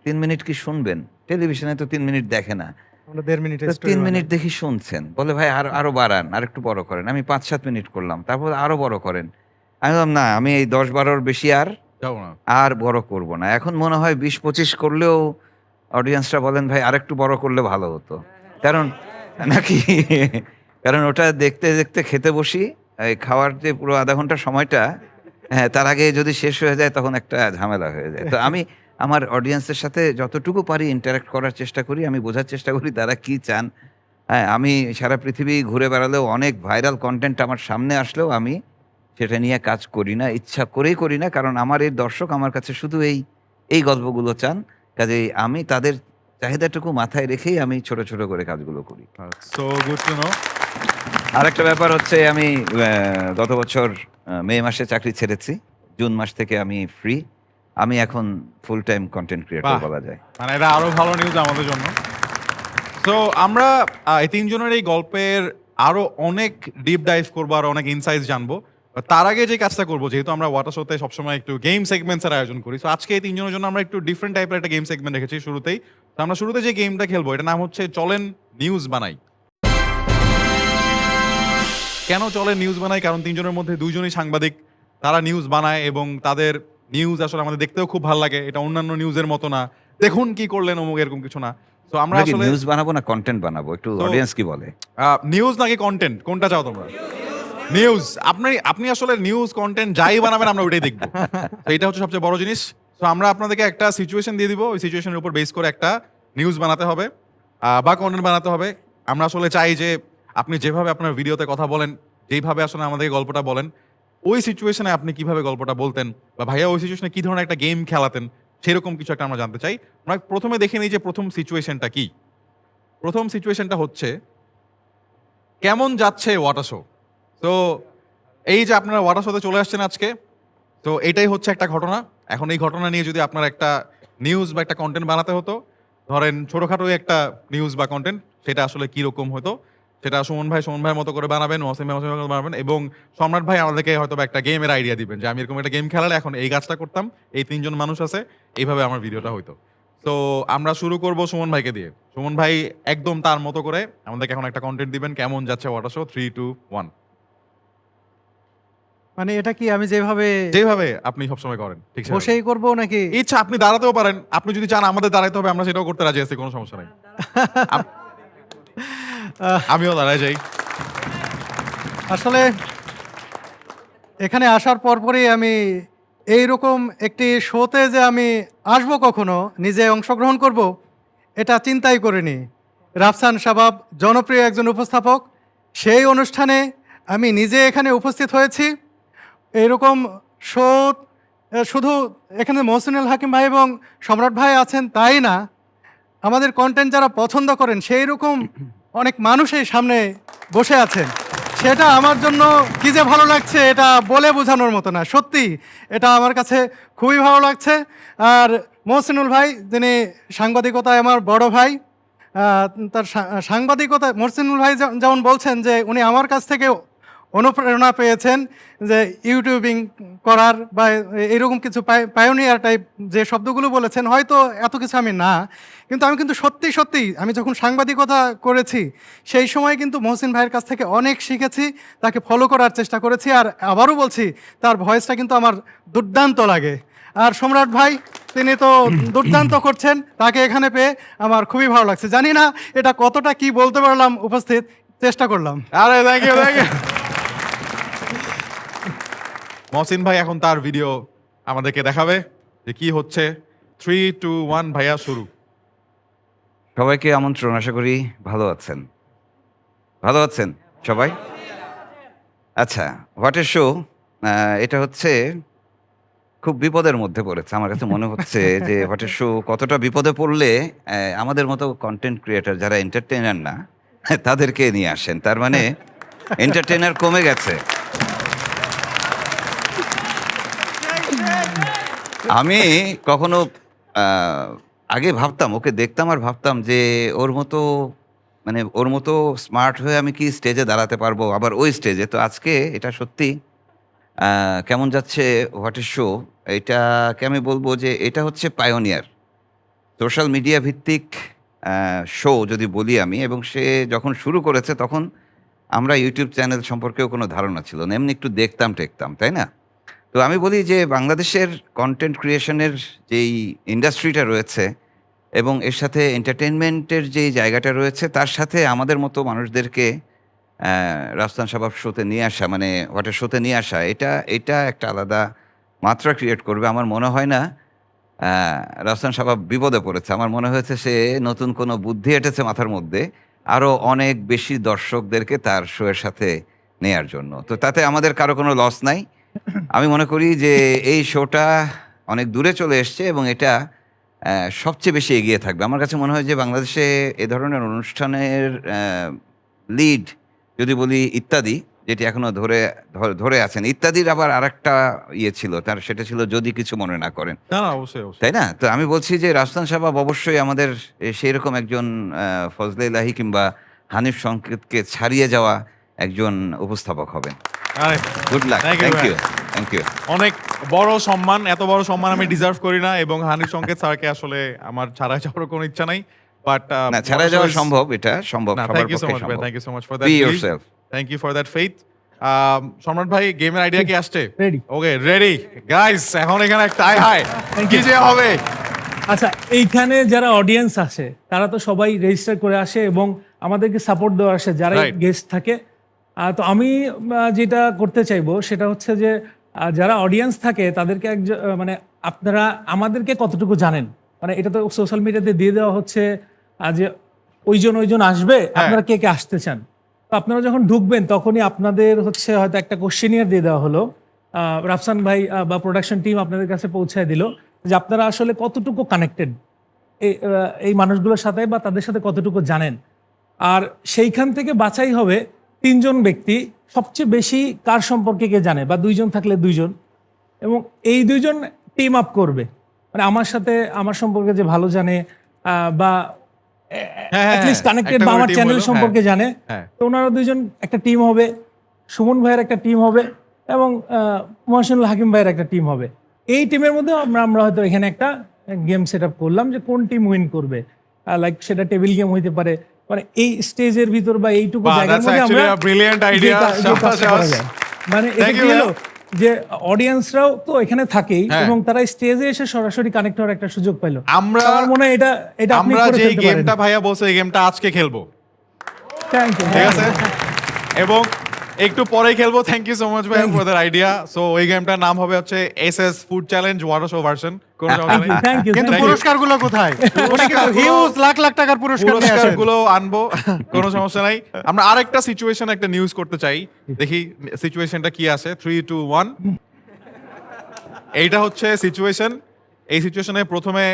৩ মিনিট কি শুনবেন? টেলিভিশনে তো ৩ মিনিট দেখে না।
আমরা ১.৫ মিনিটের
তো
স্টোরি
৩
বানাই।
মিনিট দেখি শুনছেন। বলে, "ভাই আরো বাড়ান, আরেকটু বড় করেন।" আমি ৫-৭ মিনিট করলাম। তারপর আরো বড় করেন। আমি বললাম, "না, আমি এই ১০-১২ র বেশি
যাও না।
আর বড় করব না।" এখন মনে হয় ২০-২৫ করলেও অডিয়েন্সরা বলেন, "ভাই আরেকটু বড় করলে ভালো হতো।" কারণ নাকি কারণ ওটা দেখতে, দেখতে খেতে বসি। এই খাওয়ার যে পুরো ০.৫ ঘন্টা সময়টা, হ্যাঁ, তার আগে যদি শেষ হয়ে যায় তখন একটা ঝামেলা হয়ে যায়। তো আমি আমার অডিয়েন্সের সাথে যতটুকু পারি ইন্টারেক্ট করার চেষ্টা করি। আমি বোঝার চেষ্টা করি তারা কি চান। হ্যাঁ, আমি সারা পৃথিবী ঘুরে বেড়ালেও অনেক ভাইরাল কনটেন্ট আমার সামনে আসলেও আমি সেটা নিয়ে কাজ করি না। ইচ্ছা করেই করি না। কারণ আমার এই দর্শক আমার কাছে শুধু এই গল্পগুলো চান। কাজেই আমি তাদের চাহিদাটুকু মাথায় রেখেই আমি ছোট, ছোট করে কাজগুলো করি।
So good to know.
আরেকটা ব্যাপার হচ্ছে আমি গত বছর মে মাসে চাকরি ছেড়েছি। জুন মাস থেকে আমি ফ্রি। আমি এখন ফুল টাইম কনটেন্ট ক্রিয়েটর
বাহ!
বলা যায়।
মানে এটা আরো ভালো নিউজ আমাদের জন্য। সো আমরা এই ৩ জনের এই গল্পের আরো অনেক ডিপ ডাইভ করবো, আরো অনেক ইনসাইটস জানবো। তার আগে যে কাজটা করবো, যেহেতু আমরা ওয়াটার শোতে সবসময় একটু গেম সেগমেন্টস এর আয়োজন করি। সো আজকে এই ৩ জনের জন্য আমরা একটু ডিফারেন্ট টাইপের একটা গেম সেগমেন্ট রেখেছি শুরুতেই। তো আমরা শুরুতে যে গেমটা খেলবো এটার নাম হচ্ছে চলেন নিউজ বানাই। কেন চলেন নিউজ বানাই? কারণ ৩ জনের মধ্যে ২ জনই সাংবাদিক। তারা নিউজ বানায় এবং তাদের নিউজ আসলে আমাদের দেখতেও খুব ভাল লাগে। এটা অন্যান্য নিউজের মতো না। দেখুন কি করলেন অমুক, এরকম কিছু না। সো আমরা
আমরা কি
আসলে
নিউজ বানাবো না কনটেন্ট বানাবো? একটু
So-
অডিয়েন্স কি বলে?
নিউজ নাকি কন্টেন্ট কোনটা চাও তোমরা? নিউজ। আপনি আসলে নিউজ কন্টেন্ট যাই বানাবেন আমরা ওইটাই দেখব। তো এটা হচ্ছে সবচেয়ে বড় জিনিস। তো আমরা আপনাদেরকে একটা সিচুয়েশন দিয়ে দিব। ওই সিচুয়েশনের উপর বেস করে একটা নিউজ বানাতে হবে বা কন্টেন্ট বানাতে হবে। আমরা আসলে চাই যে আপনি যেভাবে আপনার ভিডিওতে কথা বলেন, যেইভাবে আসলে আমাদেরকে গল্পটা বলেন, ওই সিচুয়েশনে আপনি কিভাবে গল্পটা বলতেন বা ভাইয়া ওই সিচুয়েশনে কি ধরনের একটা গেম খেলাতেন, সেরকম কিছু একটা আমরা জানতে চাই। আমরা প্রথমে দেখে নিই যে প্রথম সিচুয়েশনটা কি। প্রথম সিচুয়েশনটা হচ্ছে কেমন যাচ্ছে ওয়াটার শো। তো এই যে আপনারা ওয়াটার শোতে চলে আসছেন আজকে, তো এটাই হচ্ছে একটা ঘটনা। এখন এই ঘটনা নিয়ে যদি আপনার একটা নিউজ বা একটা কন্টেন্ট বানাতে হতো, ধরেন ছোটখাটো একটা নিউজ বা কন্টেন্ট, সেটা আসলে কি রকম হতো সেটা সুমন ভাইয়ের মতো করে বানাবেন, ওয়াসিম ভাই ওয়াসিমের মতো বানাবেন এবং সম্রাট ভাই আমাদেরকে হয়তো বা একটা গেমের আইডিয়া দিবেন যে আমি এরকম একটা গেম খেলালে এখন এই কাজটা করতাম, এই ৩ জন মানুষ আছে, এইভাবে আমার ভিডিওটা হইতো। তো আমরা শুরু করব সুমন ভাইকে দিয়ে। সুমন ভাই একদম তার মতো করে আমাদেরকে এখন একটা কন্টেন্ট দিবেন। কেমন যাচ্ছে ওয়াটার শো? 3, 2, 1।
মানে এটা কি আমি যেভাবে
যেভাবে আপনি সবসময় করেন ঠিক সেভাবে।
বসেই করব নাকি?
ইচ্ছা আপনি দাঁড়াতেও পারেন। আপনি যদি চান আমাদের দাঁড়াইতে হবে আমরা সেটাও করতে রাজি আছি, কোনো সমস্যা নাই। আমিও দাঁড়ায় যাই।
আসলে এখানে আসার পরপরই আমি এইরকম একটি শোতে যে আমি আসবো কখনো, নিজে অংশগ্রহণ করব, এটা চিন্তাই করিনি। রাফসান শাবাব জনপ্রিয় একজন উপস্থাপক, সেই অনুষ্ঠানে আমি নিজে এখানে উপস্থিত হয়েছি। এইরকম শো শুধু এখানে মহসিনুল হাকিম ভাই এবং সম্রাট ভাই আছেন তাই না, আমাদের কন্টেন্ট যারা পছন্দ করেন সেই রকম অনেক মানুষই সামনে বসে আছেন। সেটা আমার জন্য কি যে ভালো লাগছে এটা বলে বোঝানোর মতো না। সত্যি এটা আমার কাছে খুবই ভালো লাগছে। আর মহসিনুল ভাই, যিনি সাংবাদিকতায় আমার বড় ভাই, তার সাংবাদিকতা মহসিনুল ভাই যেমন বলছেন যে উনি আমার কাছ থেকে অনুপ্রেরণা পেয়েছেন যে ইউটিউবিং করার বা এরকম কিছু পায়োনিয়ার টাইপ যে শব্দগুলো বলেছেন, হয়তো এত কিছু আমি না, কিন্তু আমি কিন্তু সত্যি সত্যি আমি যখন সাংবাদিকতা করেছি সেই সময় কিন্তু মহসিন ভাইয়ের কাছ থেকে অনেক শিখেছি, তাকে ফলো করার চেষ্টা করেছি। আর আবারও বলছি, তার ভয়েসটা কিন্তু আমার দুর্দান্ত লাগে। আর সম্রাট ভাই, তিনি তো দুর্দান্ত করছেন, তাকে এখানে পেয়ে আমার খুবই ভালো লাগছে। জানি না এটা কতটা কি বলতে পারলাম, উপস্থিত চেষ্টা করলাম।
আরে থ্যাংক ইউ মহসিন ভাই এখন তার ভিডিও আমাদেরকে দেখাবে যে কি হচ্ছে। 3, 2, 1 ভাইয়া শুরু।
সবাইকে আমন্ত্রণ, আশা করি ভালো আছেন। ভালো আছেন সবাই? আচ্ছা, হোয়াট এ শো, এটা হচ্ছে খুব বিপদের মধ্যে পড়েছে। আমার কাছে মনে হচ্ছে যে হোয়াট এ শো কতটা বিপদে পড়লে আমাদের মতো কন্টেন্ট ক্রিয়েটর যারা এন্টারটেইনার না তাদেরকে নিয়ে আসেন। তার মানে এন্টারটেইনার কমে গেছে। আমি কখনো আগে ভাবতাম, ওকে দেখতাম আর ভাবতাম যে ওর মতো স্মার্ট হয়ে আমি কি স্টেজে দাঁড়াতে পারবো, আবার ওই স্টেজে। তো আজকে এটা সত্যি কেমন যাচ্ছে হোয়াট এ শো, এটাকে আমি বলবো যে এটা হচ্ছে পায়োনিয়ার সোশ্যাল মিডিয়া ভিত্তিক শো যদি বলি আমি। এবং সে যখন শুরু করেছে তখন আমরা ইউটিউব চ্যানেল সম্পর্কেও কোনো ধারণা ছিল না, এমনি একটু দেখতাম টেকতাম, তাই না? তো আমি বলি যে বাংলাদেশের কন্টেন্ট ক্রিয়েশনের যেই ইন্ডাস্ট্রিটা রয়েছে এবং এর সাথে এন্টারটেনমেন্টের যেই জায়গাটা রয়েছে, তার সাথে আমাদের মতো মানুষদেরকে রাজস্থান শাবাব শোতে নিয়ে আসা, মানে হোয়াট এ শোতে নিয়ে আসা, এটা একটা আলাদা মাত্রা ক্রিয়েট করবে। আমার মনে হয় না রাজস্থান শাবাব বিপদে পড়েছে। আমার মনে হয়েছে সে নতুন কোনো বুদ্ধি এঁটেছে মাথার মধ্যে, আরও অনেক বেশি দর্শকদেরকে তার শোয়ের সাথে নেয়ার জন্য। তো তাতে আমাদের কারো কোনো লস নাই। আমি মনে করি যে এই শোটা অনেক দূরে চলে এসছে এবং এটা সবচেয়ে বেশি এগিয়ে থাকবে। আমার কাছে মনে হয় যে বাংলাদেশে এ ধরনের অনুষ্ঠানের লিড যদি বলি ইত্যাদি, যেটি এখনো ধরে আছেন। ইত্যাদির আবার আরেকটা ইয়ে ছিল তার, সেটা ছিল যদি কিছু মনে না করেন,
না না অবশ্যই
তাই না? তো আমি বলছি যে রাজস্থান শাবাব অবশ্যই আমাদের সেই রকম একজন ফজলে ইলাহি কিংবা হানিফ সংকেতকে ছাড়িয়ে যাওয়া একজন উপস্থাপক হবেন।
আরে
good luck.
Thank you,
thank you,
man.
Thank you.
অনেক বড় সম্মান, এত বড় সম্মান আমি ডিজার্ভ করি না, এবং হানিফ সংকেত স্যারকে আসলে আমার ছাড়া যাওয়ার কোনো ইচ্ছা নাই। বাট
না, ছাড়া যাওয়া সম্ভব, এটা সম্ভব, সবার
থ্যাংক ইউ সো
পক্ষে
মাচ ভাই,
সম্ভব।
Thank you so much for that.
Be yourself.
Thank you for that faith. Samrat ভাই, গেমের আইডিয়া কি আসছে?
রেডি।
Okay, ready guys. এখন এখানে একটা আই হাই কি যে হবে।
আচ্ছা, এইখানে যারা অডিয়েন্স আসে তারা তো সবাই রেজিস্টার করে আসে এবং আমাদেরকে সাপোর্ট দেওয়া আসে যারা
Right.
গেস্ট থাকে। তো আমি যেটা করতে চাইবো সেটা হচ্ছে যে যারা অডিয়েন্স থাকে তাদেরকে মানে আপনারা আমাদেরকে কতটুকু জানেন, মানে এটা তো সোশ্যাল মিডিয়াতে দিয়ে দেওয়া হচ্ছে যে ওইজন আসবে, আপনারা কে কে আসতে চান। তো আপনারা যখন ঢুকবেন তখনই আপনাদের হচ্ছে হয়তো একটা কোশ্চেনিয়ার দিয়ে দেওয়া হলো, রাফসান ভাই বা প্রোডাকশন টিম আপনাদের কাছে পৌঁছায় দিল যে আপনারা আসলে কতটুকু কানেক্টেড এই মানুষগুলোর সাথে বা তাদের সাথে কতটুকু জানেন। আর সেইখান থেকে বাছাই হবে 3 জন ব্যক্তি সবচেয়ে বেশি কার সম্পর্কে কে জানে, বা 2 জন থাকলে 2 জন, এবং এই 2 জন টিম আপ করবে। মানে আমার সাথে আমার সম্পর্কে যে ভালো জানে বা অ্যাটলিস্ট কানেক্টেড বা আমার চ্যানেল সম্পর্কে জানে, তো ওনারা 2 জন একটা টিম হবে, সুমন ভাইয়ের একটা টিম হবে এবং মহসিনুল হাকিম ভাইয়ের একটা টিম হবে। এই টিমের মধ্যে আমরা হয়তো এখানে একটা গেম সেট আপ করলাম যে কোন টিম উইন করবে, লাইক সেটা টেবিল গেম হইতে পারে, মানে এই স্টেজের ভিতর বা এইটুকু জায়গার মধ্যে আমরা
ব্রিলিয়ান্ট আইডিয়া।
মানে এটা কি হলো যে অডিয়েন্সরাও তো এখানে থাকেই এবং তারা স্টেজে এসে সরাসরি কানেক্ট হওয়ার একটা সুযোগ পাইলো।
আমার
মনে হয় এটা আপনি
আমরা
করে
যে
ফেলতে পারেন।
গেমটা ভাইয়া বলছে এই গেমটা আজকে খেলবো,
থ্যাংক ইউ।
ঠিক আছে? এবং একটু পরেই খেলবো। থ্যাংক ইউ সো মাচ ভাই ফর দ্যাট আইডিয়া। সো ওই গেমটার নাম হবে হচ্ছে SS food challenge water show version. কোন সমস্যা নেই।
Thank you.
কিন্তু পুরস্কারগুলো কোথায়? উনি কিন্তু হিউজ লাখ লাখ টাকার পুরস্কার নিয়ে আসেন।
পুরস্কারগুলো আনবো, কোনো সমস্যা নাই। আমরা আরেকটা সিচুয়েশন, একটা নিউজ করতে চাই, দেখি সিচুয়েশনটা কি আসে। 3, 2, 1। এইটা হচ্ছে সিচুয়েশন। এই সিচুয়েশনে প্রথমে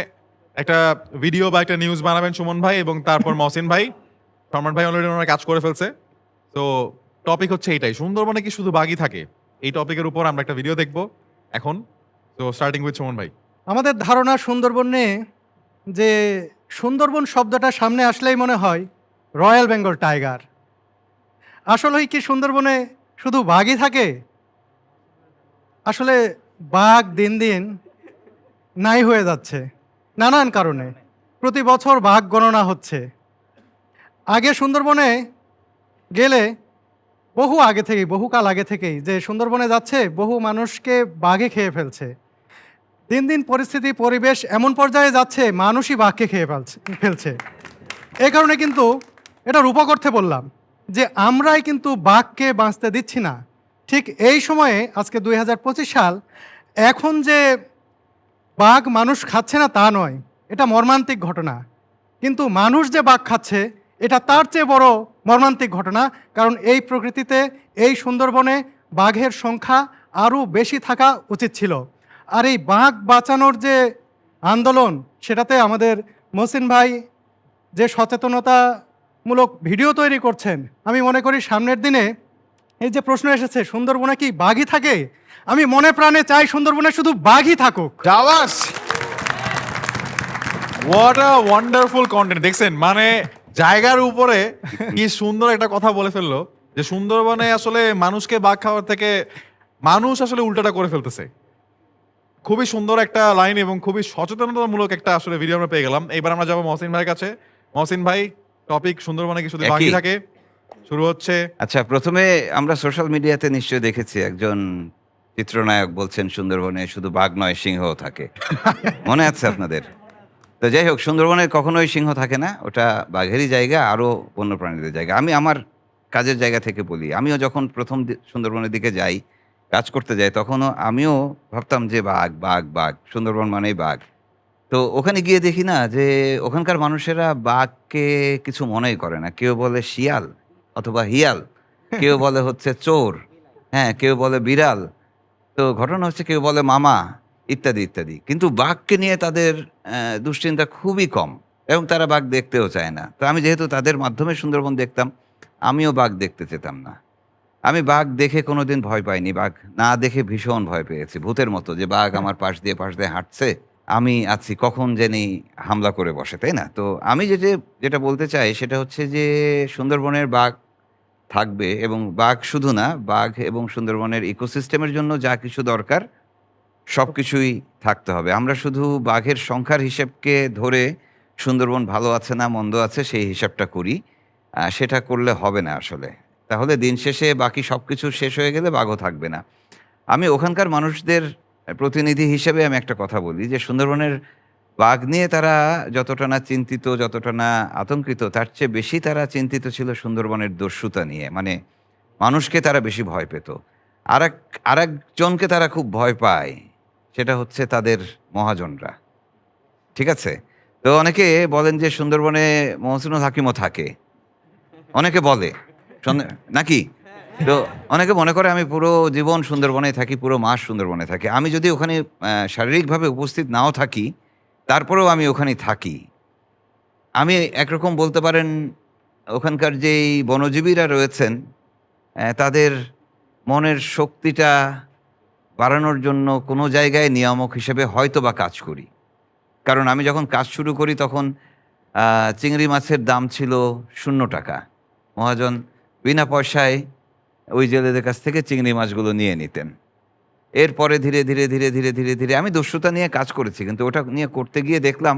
একটা ভিডিও বা একটা নিউজ বানাবেন সুমন ভাই এবং তারপর মহসিন ভাই। সম্রাট ভাই অলরেডি ওনারা কাজ করে ফেলছে। তো টপিক হচ্ছে এইটাই, সুন্দরবনে কি শুধু বাঘই থাকে? এই টপিকের উপর আমরা একটা ভিডিও দেখবো এখন। তো স্টার্টিং উইথ সুমন ভাই।
আমাদের ধারণা সুন্দরবন নিয়ে যে সুন্দরবন শব্দটা সামনে আসলেই মনে হয় রয়্যাল বেঙ্গল টাইগার। আসলেই কি সুন্দরবনে শুধু বাঘই থাকে? আসলে বাঘ দিন দিন নাই হয়ে যাচ্ছে নানান কারণে। প্রতি বছর বাঘ গণনা হচ্ছে। আগে সুন্দরবনে গেলে বহু আগে থেকেই, বহুকাল আগে থেকেই যে সুন্দরবনে যাচ্ছে বহু মানুষকে বাঘে খেয়ে ফেলছে। দিন দিন পরিস্থিতি পরিবেশ এমন পর্যায়ে যাচ্ছে মানুষই বাঘকে খেয়ে ফেলছে। এই কারণে কিন্তু এটার উপকর্থে বললাম যে আমরাই কিন্তু বাঘকে বাঁচতে দিচ্ছি না। ঠিক এই সময়ে আজকে 2025 সাল, এখন যে বাঘ মানুষ খাচ্ছে না তা নয়, এটা মর্মান্তিক ঘটনা। কিন্তু মানুষ যে বাঘ খাচ্ছে এটা তার চেয়ে বড় মর্মান্তিক ঘটনা। কারণ এই প্রকৃতিতে, এই সুন্দরবনে বাঘের সংখ্যা আরও বেশি থাকা উচিত ছিল। আর এই বাঘ বাঁচানোর যে আন্দোলন, সেটাতে আমাদের মহসিন ভাই যে সচেতনতামূলক ভিডিও তৈরি করছেন, আমি মনে করি সামনের দিনে এই যে প্রশ্ন এসেছে সুন্দরবনে কি বাঘই থাকে, আমি মনে প্রাণে চাই সুন্দরবনে শুধু বাঘই থাকুক।
জাওয়াস, হোয়াট আ ওয়ান্ডারফুল কন্টেন্ট। দেখছেন মানে জায়গার উপরে কি সুন্দর একটা কথা বলে ফেললো যে সুন্দরবনে আসলে মানুষকে বাঘ খাওয়ার থেকে মানুষ আসলে উল্টাটা করে ফেলতেছে। খুবই সুন্দর একটা লাইন এবং খুবই সচেতনতামূলক একটা আসলে ভিডিও আমরা পেয়ে গেলাম। এবার আমরা যাবো মহসিন ভাইয়ের কাছে। মহসিন ভাই, টপিক সুন্দরবনে কি শুধু বাঘই
একই।
থাকে শুরু হচ্ছে।
আচ্ছা, প্রথমে আমরা সোশ্যাল মিডিয়াতে নিশ্চয়ই দেখেছি একজন চিত্রনায়ক বলছেন সুন্দরবনে শুধু বাঘ নয় সিংহও থাকে। মনে আছে আপনাদের? তো যাই হোক, সুন্দরবনে কখনোই সিংহ থাকে না, ওটা বাঘেরই জায়গা, আরও বন্য প্রাণীদের জায়গা। আমি আমার কাজের জায়গা থেকে বলি, আমিও যখন প্রথম সুন্দরবনের দিকে যাই, কাজ করতে যাই, তখনও আমিও ভাবতাম যে বাঘ বাঘ বাঘ, সুন্দরবন মানেই বাঘ। তো ওখানে গিয়ে দেখি না যে ওখানকার মানুষেরা বাঘকে কিছু মনেই করে না। কেউ বলে শিয়াল অথবা হিয়াল, কেউ বলে হচ্ছে চোর, হ্যাঁ, কেউ বলে বিড়াল। তো ঘটনা হচ্ছে কেউ বলে মামা, ইত্যাদি ইত্যাদি। কিন্তু বাঘকে নিয়ে তাদের দুশ্চিন্তা খুবই কম এবং তারা বাঘ দেখতেও চায় না। তো আমি যেহেতু তাদের মাধ্যমে সুন্দরবন দেখতাম, আমিও বাঘ দেখতে চেতাম না। আমি বাঘ দেখে কোনোদিন ভয় পাইনি, বাঘ না দেখে ভীষণ ভয় পেয়েছি, ভূতের মতো যে বাঘ আমার পাশ দিয়ে হাঁটছে, আমি আছি, কখন জানি হামলা করে বসে, তাই না? তো আমি যেটা বলতে চাই সেটা হচ্ছে যে সুন্দরবনের বাঘ থাকবে, এবং বাঘ শুধু না, বাঘ এবং সুন্দরবনের ইকোসিস্টেমের জন্য যা কিছু দরকার সব কিছুই থাকতে হবে। আমরা শুধু বাঘের সংখ্যার হিসেবকে ধরে সুন্দরবন ভালো আছে না মন্দ আছে সেই হিসাবটা করি, সেটা করলে হবে না আসলে। তাহলে দিন শেষে বাকি সব কিছু শেষ হয়ে গেলে বাঘও থাকবে না। আমি ওখানকার মানুষদের প্রতিনিধি হিসেবে আমি একটা কথা বলি যে সুন্দরবনের বাঘ নিয়ে তারা যতটা না চিন্তিত, যতটা না আতঙ্কিত, তার চেয়ে বেশি তারা চিন্তিত ছিল সুন্দরবনের দস্যুতা নিয়ে। মানে মানুষকে তারা বেশি ভয় পেত। আরেকজনকে তারা খুব ভয় পায়, সেটা হচ্ছে তাদের মহাজনরা। ঠিক আছে? তো অনেকে বলেন যে সুন্দরবনে মহসিনুল হাকিমও থাকে, অনেকে বলে নাকি? তো অনেকে মনে করে আমি পুরো জীবন সুন্দরবনে থাকি, পুরো মাস সুন্দরবনে থাকি। আমি যদি ওখানে শারীরিকভাবে উপস্থিত নাও থাকি, তারপরেও আমি ওখানেই থাকি। আমি একরকম বলতে পারেন ওখানকার যেই বনজীবীরা রয়েছেন, তাদের মনের শক্তিটা বাড়ানোর জন্য কোনো জায়গায় নিয়ামক হিসেবে হয়তো বা কাজ করি। কারণ আমি যখন কাজ শুরু করি তখন চিংড়ি মাছের দাম ছিল ৳0। মহাজন বিনা পয়সায় ওই জেলেদের কাছ থেকে চিংড়ি মাছগুলো নিয়ে নিতেন। এরপরে ধীরে ধীরে ধীরে ধীরে ধীরে ধীরে আমি দস্যুতা নিয়ে কাজ করেছি, কিন্তু ওটা নিয়ে করতে গিয়ে দেখলাম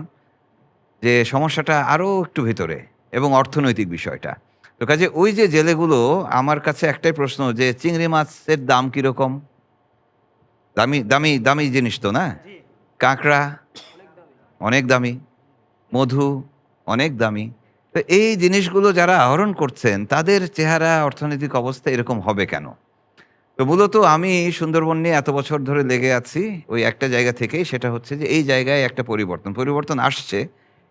যে সমস্যাটা আরও একটু ভিতরে, এবং অর্থনৈতিক বিষয়টা। তো কাজে ওই যে জেলেগুলো, আমার কাছে একটাই প্রশ্ন যে চিংড়ি মাছের দাম কীরকম? দামি দামি দামি জিনিস তো, না? কাঁকড়া অনেক দামি, মধু অনেক দামি। তো এই জিনিসগুলো যারা আহরণ করছেন তাদের চেহারা, অর্থনৈতিক অবস্থা এরকম হবে কেন? তো মূলত আমি সুন্দরবন নিয়ে এত বছর ধরে লেগে আছি ওই একটা জায়গা থেকেই, সেটা হচ্ছে যে এই জায়গায় একটা পরিবর্তন আসছে।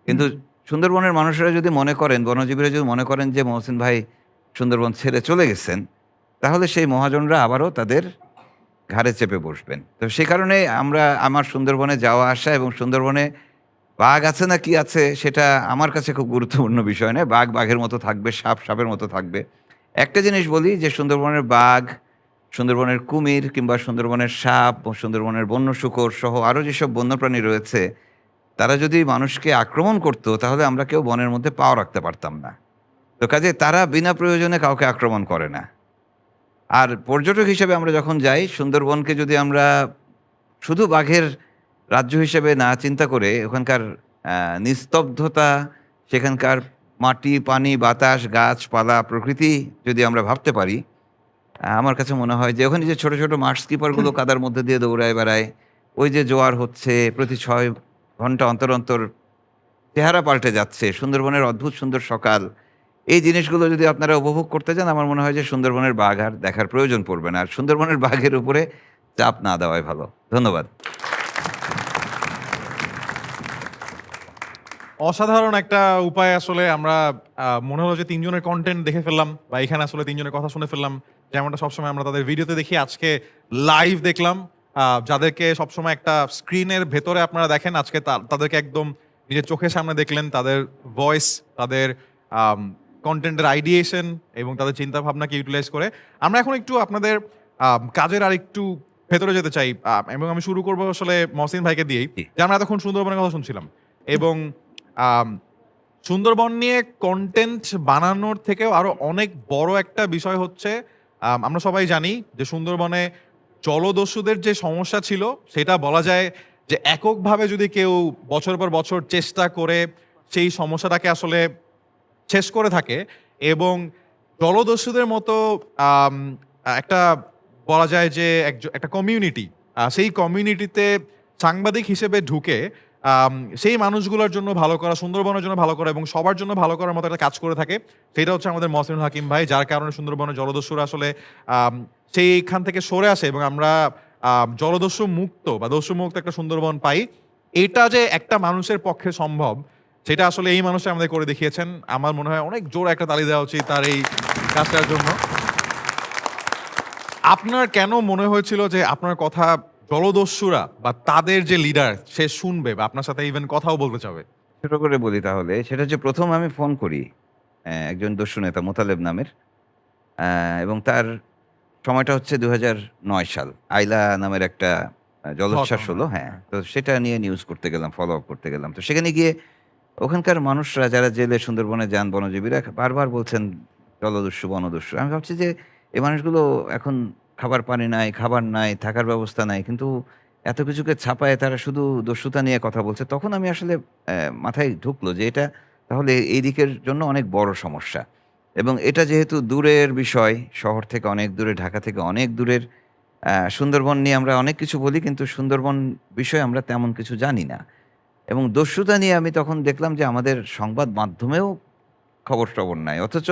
কিন্তু সুন্দরবনের মানুষেরা যদি মনে করেন, বনজীবীরা যদি মনে করেন যে মহসিন ভাই সুন্দরবন ছেড়ে চলে গেছেন, তাহলে সেই মহাজনরা আবারও তাদের ঘাড়ে চেপে বসবেন। তো সে কারণে আমার সুন্দরবনে যাওয়া আসা, এবং সুন্দরবনে বাঘ আছে না কি আছে সেটা আমার কাছে খুব গুরুত্বপূর্ণ বিষয় নয়। বাঘ বাঘের মতো থাকবে, সাপ সাপের মতো থাকবে। একটা জিনিস বলি যে সুন্দরবনের বাঘ, সুন্দরবনের কুমির, কিংবা সুন্দরবনের সাপ, সুন্দরবনের বন্য শূকর সহ আরও যেসব বন্যপ্রাণী রয়েছে, তারা যদি মানুষকে আক্রমণ করতো তাহলে আমরা কেউ বনের মধ্যে পাও রাখতে পারতাম না। তো কাজে তারা বিনা প্রয়োজনে কাউকে আক্রমণ করে না। আর পর্যটক হিসেবে আমরা যখন যাই সুন্দরবনকে যদি আমরা শুধু বাঘের রাজ্য হিসেবে না চিন্তা করে ওখানকার নিস্তব্ধতা, সেখানকার মাটি, পানি, বাতাস, গাছপালা, প্রকৃতি যদি আমরা ভাবতে পারি, আমার কাছে মনে হয় যে ওখানে যে ছোট ছোট মাঠ স্কিপারগুলো কাদার মধ্যে দিয়ে দৌড়ায় বেড়ায়, ওই যে জোয়ার হচ্ছে প্রতি 6 ঘন্টা অন্তর অন্তর চেহারা পাল্টে যাচ্ছে, সুন্দরবনের অদ্ভুত সুন্দর সকাল, এই জিনিসগুলো যদি আপনারা উপভোগ করতে চান আমার মনে হয় যে সুন্দরবনের বাঘ আর দেখার প্রয়োজন পড়বে না। আর সুন্দরবনের বাঘের উপরে চাপ না দেওয়াই ভালো। ধন্যবাদ।
অসাধারণ একটা উপায় আসলে আমরা মনে হলো যে 3 জনের কন্টেন্ট দেখে ফেললাম বা এখানে আসলে 3 জনের কথা শুনে ফেললাম। যেমনটা সবসময় আমরা তাদের ভিডিওতে দেখি, আজকে লাইভ দেখলাম। যাদেরকে সবসময় একটা স্ক্রিনের ভেতরে আপনারা দেখেন, আজকে তাদেরকে একদম নিজের চোখের সামনে দেখলেন, তাদের ভয়েস, তাদের কন্টেন্টের আইডিয়েশন এবং তাদের চিন্তা ভাবনাকে ইউটিলাইজ করে। আমরা এখন একটু আপনাদের কাজের আর একটু ভেতরে যেতে চাই এবং আমি শুরু করবো আসলে মহসিন ভাইকে দিয়েই,
জি।
যে আমরা এতক্ষণ সুন্দরবনের কথা শুনছিলাম এবং সুন্দরবন নিয়ে কন্টেন্ট বানানোর থেকেও আরো অনেক বড় একটা বিষয় হচ্ছে, আমরা সবাই জানি যে সুন্দরবনে জলদস্যুদের যে সমস্যা ছিল সেটা বলা যায় যে এককভাবে যদি কেউ বছর পর বছর চেষ্টা করে সেই সমস্যাটাকে আসলে শেষ করে থাকে এবং জলদস্যুদের মতো একটা বলা যায় যে একটা কমিউনিটি, সেই কমিউনিটিতে সাংবাদিক হিসেবে ঢুকে সেই মানুষগুলোর জন্য ভালো করা, সুন্দরবনের জন্য ভালো করা এবং সবার জন্য ভালো করার মতো একটা কাজ করে থাকে, সেটা হচ্ছে আমাদের মহসিনুল হাকিম ভাই, যার কারণে সুন্দরবনের জলদস্যুরা আসলে সেইখান থেকে সরে আসে এবং আমরা জলদস্যু মুক্ত বা দস্যু মুক্ত একটা সুন্দরবন পাই। এটা যে একটা মানুষের পক্ষে সম্ভব সেটা আসলে এই মানুষটা আমাদের করে দেখিয়েছেন। আমার মনে হয় অনেক জোর একটা তালি দেওয়া উচিত তার এই কাজটার জন্য। আপনার কেন মনে হয়েছিল যে আপনার কথা জলদস্যুরা বা তাদের যে লিডার সে শুনবে বা আপনার সাথে ইভেন কথাও বলতে চাবে?
ছোট করে বলি তাহলে, সেটা হচ্ছে প্রথম আমি ফোন করি একজন দস্যু নেতা মোতালেব নামের, এবং তার সময়টা হচ্ছে 2009 সাল। আইলা নামের একটা জলোচ্ছ্বাস হলো, হ্যাঁ। তো সেটা নিয়ে নিউজ করতে গেলাম, ফলো আপ করতে গেলাম। তো সেখানে গিয়ে ওখানকার মানুষরা যারা জেলে সুন্দরবনে যান, বনজীবীরা বারবার বলছেন জলদস্যু, বনদস্যু। আমি ভাবছি যে এই মানুষগুলো এখন খাবার পানি নাই, খাবার নাই, থাকার ব্যবস্থা নাই। কিন্তু এত কিছুকে ছাপায় তারা শুধু দস্যুতা নিয়ে কথা বলছে। তখন আমি আসলে মাথায় ঢুকলো যে এটা তাহলে এই দিকের জন্য অনেক বড় সমস্যা। এবং এটা যেহেতু দূরের বিষয়, শহর থেকে অনেক দূরে, ঢাকা থেকে অনেক দূরের, সুন্দরবন নিয়ে আমরা অনেক কিছু বলি কিন্তু সুন্দরবন বিষয়ে আমরা তেমন কিছু জানি না। এবং দস্যুতা নিয়ে আমি তখন দেখলাম যে আমাদের সংবাদ মাধ্যমেও খবর-টবর নাই। অথচ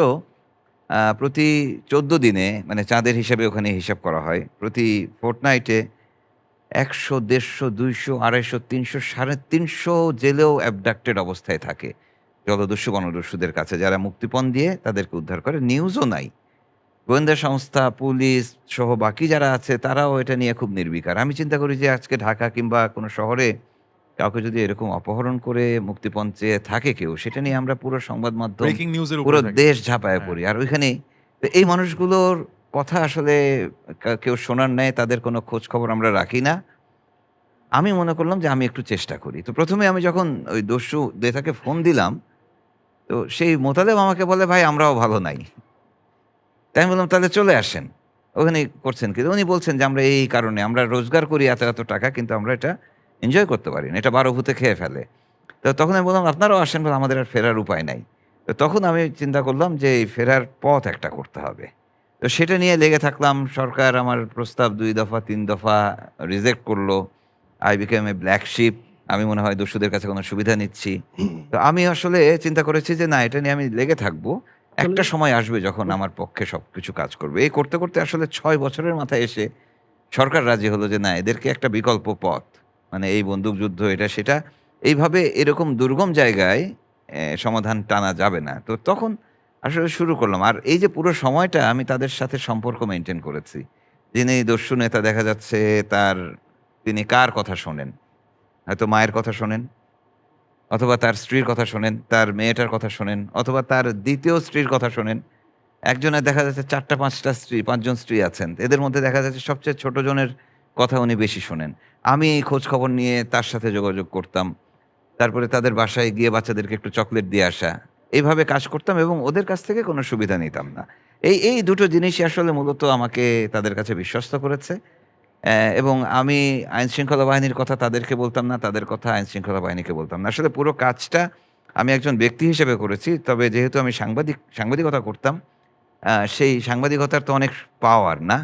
প্রতি ১৪ দিনে, মানে চাঁদের হিসাবে ওখানে হিসাব করা হয়, প্রতি ফোর্টনাইটে ১০০, ১৫০, ২০০, ২৫০, ৩০০, ৩৫০ জেলেও অ্যাবডাক্টেড অবস্থায় থাকে জলদস্যু, বনদস্যুদের কাছে, যারা মুক্তিপণ দিয়ে তাদেরকে উদ্ধার করে। নিউজও নাই। গোয়েন্দা সংস্থা, পুলিশ সহ বাকি যারা আছে তারাও এটা নিয়ে খুব নির্বিকার। আমি চিন্তা করি যে আজকে ঢাকা কিংবা কোনো শহরে কাউকে যদি এরকম অপহরণ করে মুক্তিপণ চেয়ে থাকে কেউ, সেটা নিয়ে আমরা পুরো সংবাদ মাধ্যম,
ব্রেকিং নিউজের
পুরো
উপরে থাকে।
দেশ ঝাঁপায়
হ্যাঁ।
পড়ি। আর ওইখানেই তো এই মানুষগুলোর কথা আসলে কেউ শোনার নেই, তাদের কোনো খোঁজ খবর আমরা রাখি না। আমি মনে করলাম যে আমি একটু চেষ্টা করি। তো ১ম এ আমি যখন ওই দস্যু নেতাকে ফোন দিলাম, তো সেই মোতালেব আমাকে বলে, "ভাই আমরাও ভালো নাই।" তাই আমি বললাম, "তাহলে চলে আসেন। ওখানেই করছেন কি?" উনি বলছেন যে, "আমরা এই কারণে আমরা রোজগার করি এত, এত টাকা কিন্তু আমরা এটা এনজয় করতে পারি না। এটা ১২ ভূতে খেয়ে ফেলে।" তো তখন আমি বললাম, "আপনারাও আসেন, বলে আমাদের আর ফেরার উপায় নাই।" তো তখন আমি চিন্তা করলাম যে এই ফেরার পথ একটা করতে হবে। তো সেটা নিয়ে লেগে থাকলাম। সরকার আমার প্রস্তাব ২ দফা ৩ দফা রিজেক্ট করল। I became a black sheep। আমি মনে হয় দস্যুদের কাছে কোনো সুবিধা নিচ্ছি। তো আমি আসলে চিন্তা করেছি যে না, এটা নিয়ে আমি লেগে থাকবো। একটা সময় আসবে যখন আমার পক্ষে সবকিছু কাজ করবে। এই করতে, করতে আসলে ৬ বছরের মাথায় এসে সরকার রাজি হলো যে না, এদেরকে একটা বিকল্প পথ, মানে এই বন্দুকযুদ্ধ এটা সেটা এইভাবে এরকম দুর্গম জায়গায় সমাধান টানা যাবে না। তো তখন আসলে শুরু করলাম। আর এই যে পুরো সময়টা আমি তাদের সাথে সম্পর্ক মেইনটেইন করেছি। যিনি দস্যু নেতা দেখা যাচ্ছে তিনি কার কথা শোনেন? হয়তো মায়ের কথা শোনেন, অথবা তার স্ত্রীর কথা শোনেন, তার মেয়েটার কথা শোনেন, অথবা তার ২য় স্ত্রীর কথা শোনেন। একজনের দেখা যাচ্ছে ৪টা ৫টা স্ত্রী, ৫ জন স্ত্রী আছেন। এদের মধ্যে দেখা যাচ্ছে সবচেয়ে ছোট জনের কথা উনি বেশি শোনেন। আমি এই খোঁজ খবর নিয়ে তার সাথে যোগাযোগ করতাম। তারপরে তাদের বাসায় গিয়ে বাচ্চাদেরকে একটু চকলেট দিয়ে আসা। এইভাবে কাজ করতাম এবং ওদের কাছ থেকে কোনো সুবিধা নিতাম না। এই দুটো জিনিসই আসলে মূলত আমাকে তাদের কাছে বিশ্বস্ত করেছে। এবং আমি আইনশৃঙ্খলা বাহিনীর কথা তাদেরকে বলতাম না, তাদের কথা আইনশৃঙ্খলা বাহিনীকে বলতাম না। আসলে পুরো কাজটা আমি একজন ব্যক্তি হিসেবে করেছি। তবে যেহেতু আমি সাংবাদিকতা করতাম, সেই সাংবাদিকতার তো অনেক পাওয়ার, না?